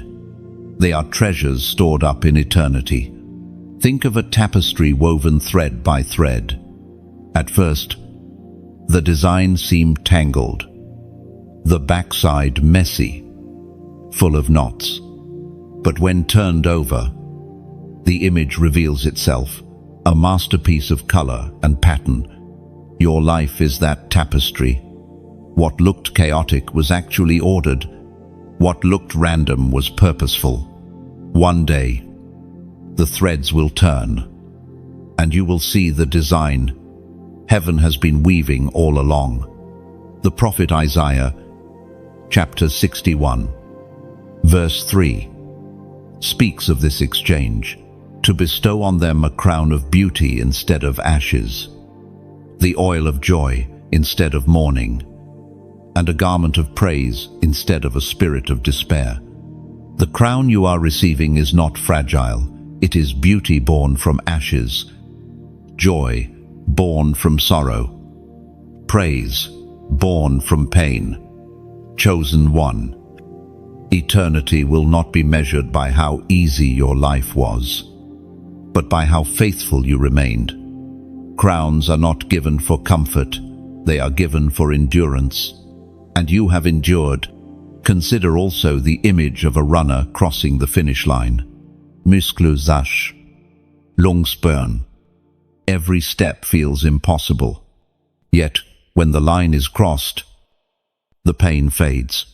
[SPEAKER 1] They are treasures stored up in eternity. Think of a tapestry woven thread by thread. At first, the design seemed tangled, the backside messy, full of knots. But when turned over, the image reveals itself, a masterpiece of color and pattern. Your life is that tapestry. What looked chaotic was actually ordered. What looked random was purposeful. One day, the threads will turn, and you will see the design heaven has been weaving all along. The prophet Isaiah, chapter 61, verse 3, speaks of this exchange, to bestow on them a crown of beauty instead of ashes, the oil of joy instead of mourning, and a garment of praise instead of a spirit of despair. The crown you are receiving is not fragile. It is beauty born from ashes, joy born from sorrow, praise born from pain. Chosen one, eternity will not be measured by how easy your life was, but by how faithful you remained. Crowns are not given for comfort, they are given for endurance. And you have endured. Consider also the image of a runner crossing the finish line. Muskelsash, lungsburn. Every step feels impossible. Yet, when the line is crossed, the pain fades,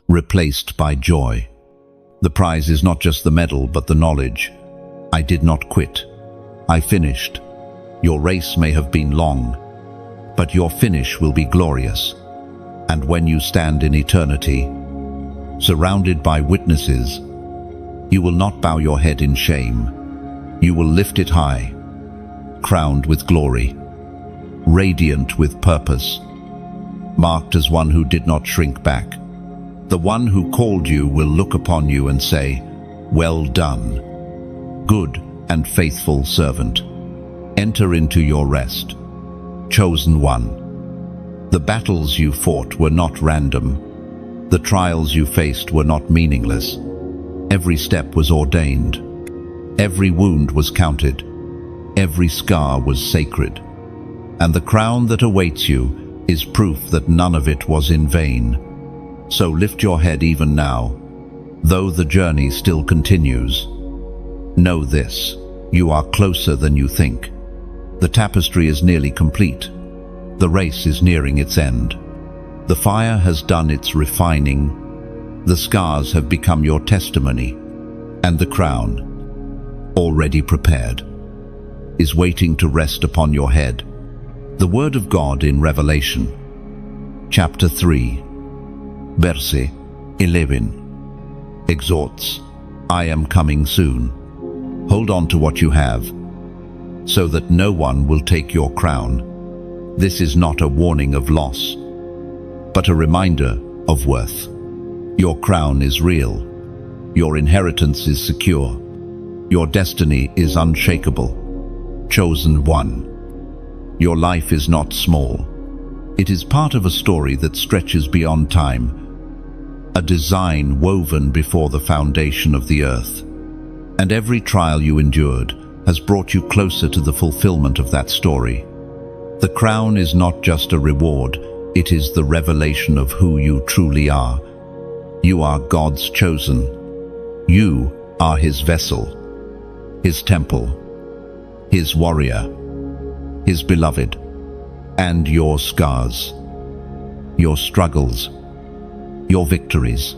[SPEAKER 1] replaced by joy. The prize is not just the medal, but the knowledge. I did not quit. I finished. Your race may have been long, but your finish will be glorious. And when you stand in eternity, surrounded by witnesses, you will not bow your head in shame. You will lift it high, crowned with glory, radiant with purpose, marked as one who did not shrink back. The one who called you will look upon you and say, "Well done, good and faithful servant. Enter into your rest." Chosen one, the battles you fought were not random. The trials you faced were not meaningless. Every step was ordained. Every wound was counted. Every scar was sacred. And the crown that awaits you is proof that none of it was in vain. So lift your head even now, though the journey still continues. Know this, you are closer than you think. The tapestry is nearly complete. The race is nearing its end. The fire has done its refining. The scars have become your testimony, And the crown, already prepared, is waiting to rest upon your head. The Word of God in Revelation, chapter 3, verse 11, exhorts, "I am coming soon. Hold on to what you have, so that no one will take your crown." This is not a warning of loss, but a reminder of worth. Your crown is real. Your inheritance is secure. Your destiny is unshakable. Chosen one. Your life is not small. It is part of a story that stretches beyond time, a design woven before the foundation of the earth. And every trial you endured has brought you closer to the fulfillment of that story. The crown is not just a reward, it is the revelation of who you truly are. You are God's chosen. You are His vessel, His temple, His warrior, His beloved. And your scars, your struggles, your victories,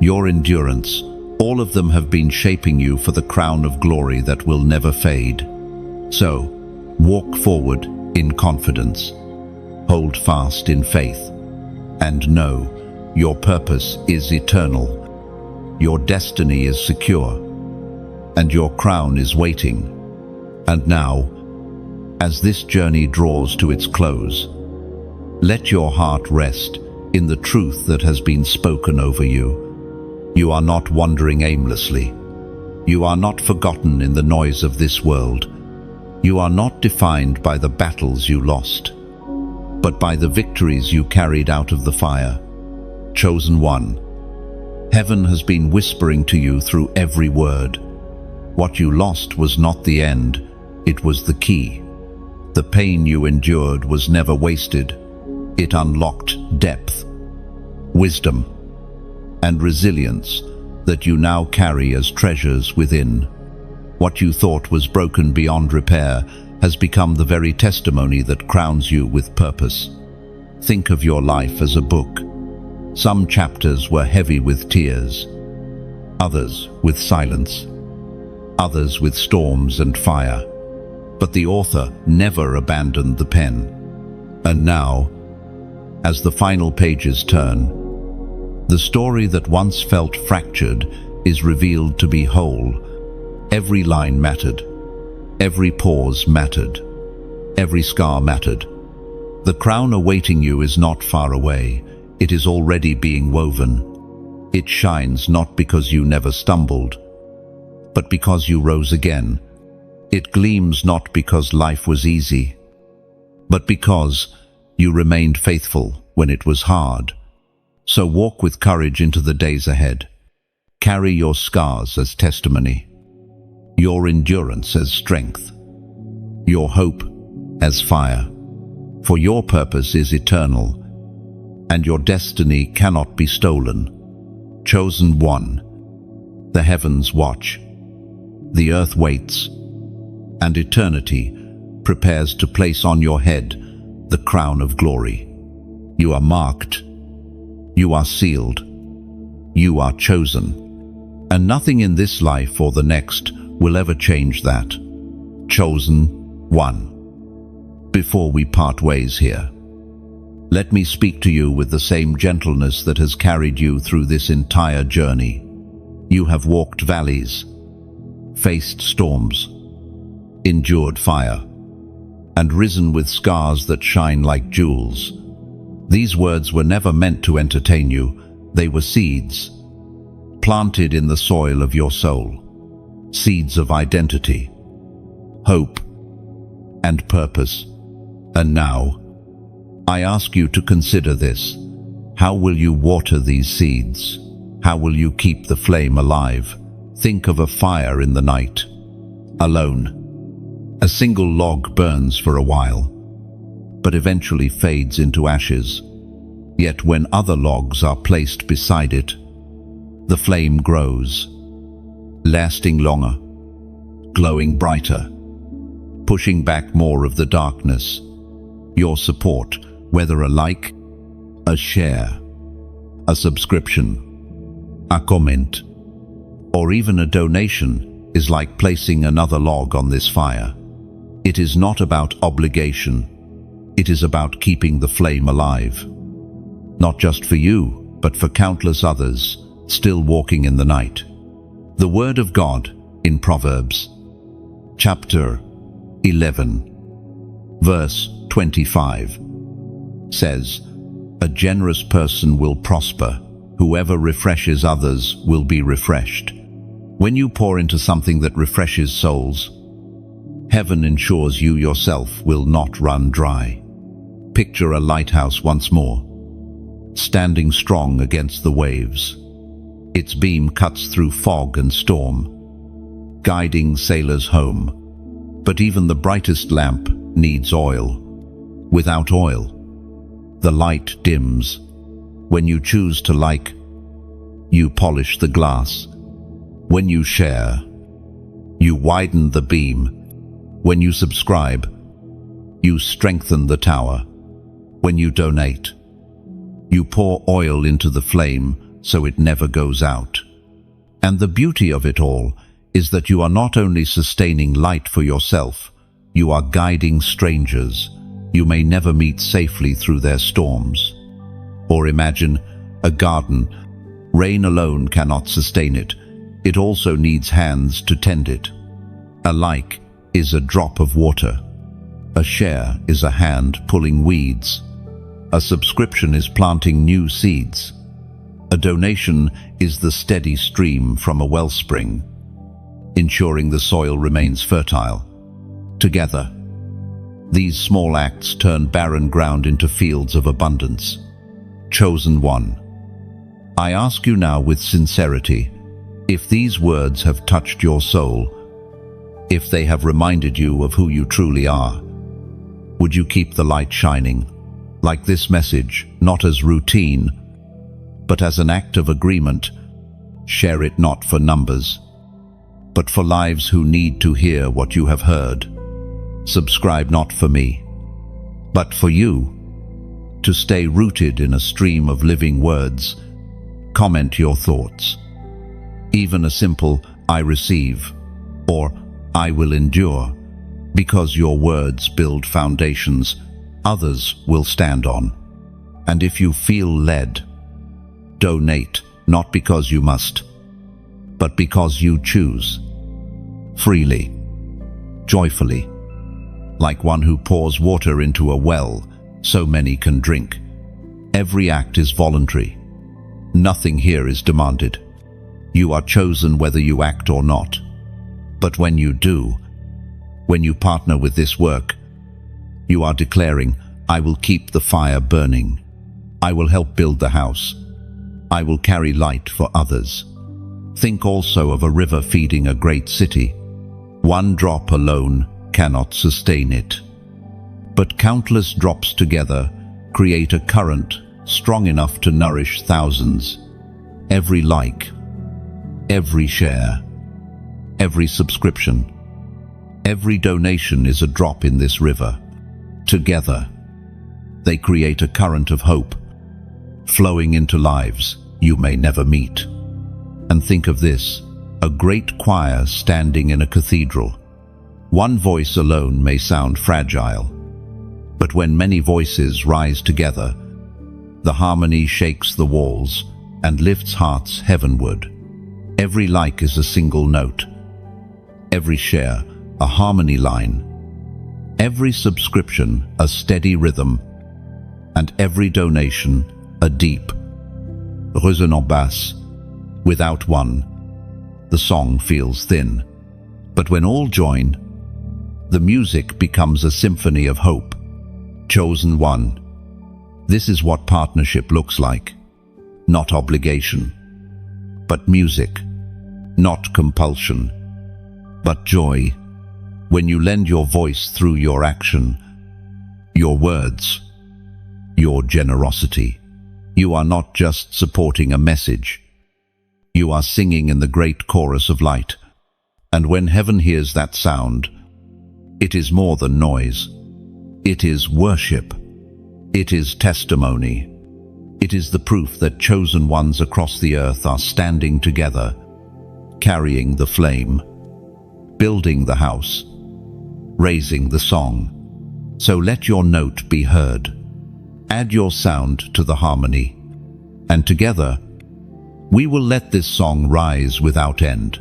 [SPEAKER 1] your endurance, all of them have been shaping you for the crown of glory that will never fade. So, walk forward in confidence, hold fast in faith, and know your purpose is eternal. Your destiny is secure, and your crown is waiting. And now, as this journey draws to its close, let your heart rest in the truth that has been spoken over you. You are not wandering aimlessly. You are not forgotten in the noise of this world. You are not defined by the battles you lost, but by the victories you carried out of the fire. Chosen one. Heaven has been whispering to you through every word. What you lost was not the end, it was the key. The pain you endured was never wasted. It unlocked depth, wisdom, and resilience that you now carry as treasures within. What you thought was broken beyond repair has become the very testimony that crowns you with purpose. Think of your life as a book. Some chapters were heavy with tears, others with silence, others with storms and fire. But the author never abandoned the pen. And now, as the final pages turn, the story that once felt fractured is revealed to be whole. Every line mattered. Every pause mattered. Every scar mattered. The crown awaiting you is not far away. It is already being woven. It shines not because you never stumbled, but because you rose again. It gleams not because life was easy, but because you remained faithful when it was hard. So walk with courage into the days ahead. Carry your scars as testimony, your endurance as strength, your hope as fire. For your purpose is eternal, and your destiny cannot be stolen. Chosen one. The heavens watch, the earth waits, and eternity prepares to place on your head the crown of glory. You are marked, you are sealed, you are chosen, and nothing in this life or the next will ever change that. Chosen one. Before we part ways here, let me speak to you with the same gentleness that has carried you through this entire journey. You have walked valleys, faced storms, endured fire, and risen with scars that shine like jewels. These words were never meant to entertain you. They were seeds, planted in the soil of your soul. Seeds of identity, hope, and purpose. And now, I ask you to consider this. How will you water these seeds? How will you keep the flame alive? Think of a fire in the night. Alone. A single log burns for a while, but eventually fades into ashes. Yet when other logs are placed beside it, the flame grows, lasting longer, glowing brighter, pushing back more of the darkness. Your support, whether a like, a share, a subscription, a comment, or even a donation is like placing another log on this fire. It is not about obligation. It is about keeping the flame alive. Not just for you, but for countless others still walking in the night. The Word of God in Proverbs, chapter 11, verse 25, says, "A generous person will prosper. Whoever refreshes others will be refreshed." When you pour into something that refreshes souls, heaven ensures you yourself will not run dry. Picture a lighthouse once more, standing strong against the waves. Its beam cuts through fog and storm, guiding sailors home. But even the brightest lamp needs oil. Without oil, the light dims. When you choose to like, you polish the glass. When you share, you widen the beam. When you subscribe, you strengthen the tower. When you donate, you pour oil into the flame so it never goes out. And the beauty of it all is that you are not only sustaining light for yourself, you are guiding strangers you may never meet safely through their storms. Or imagine a garden. Rain alone cannot sustain it. It also needs hands to tend it. A like is a drop of water. A share is a hand pulling weeds. A subscription is planting new seeds. A donation is the steady stream from a wellspring, ensuring the soil remains fertile. Together, these small acts turn barren ground into fields of abundance. Chosen one, I ask you now with sincerity, if these words have touched your soul, if they have reminded you of who you truly are, would you keep the light shining? Like this message, not as routine, but as an act of agreement. Share it not for numbers, but for lives who need to hear what you have heard. Subscribe not for me, but for you, to stay rooted in a stream of living words. Comment your thoughts. Even a simple "I receive" or "I will endure," because your words build foundations others will stand on. And if you feel led, donate, not because you must, but because you choose. Freely, joyfully, like one who pours water into a well so many can drink. Every act is voluntary. Nothing here is demanded. You are chosen whether you act or not. But when you do, when you partner with this work, you are declaring, "I will keep the fire burning. I will help build the house. I will carry light for others." Think also of a river feeding a great city. One drop alone cannot sustain it, but countless drops together create a current strong enough to nourish thousands. Every like, every share, every subscription, every donation is a drop in this river. Together, they create a current of hope, flowing into lives you may never meet. And think of this, a great choir standing in a cathedral. One voice alone may sound fragile, but when many voices rise together, the harmony shakes the walls and lifts hearts heavenward. Every like is a single note, every share a harmony line, every subscription a steady rhythm, and every donation a deep, résonnant bass. Without one, the song feels thin. But when all join, the music becomes a symphony of hope. Chosen one. This is what partnership looks like. Not obligation, but music. Not compulsion, but joy. When you lend your voice through your action, your words, your generosity, you are not just supporting a message. You are singing in the great chorus of light. And when heaven hears that sound, it is more than noise. It is worship. It is testimony. It is the proof that chosen ones across the earth are standing together, carrying the flame, building the house, raising the song. So let your note be heard. Add your sound to the harmony, and together we will let this song rise without end.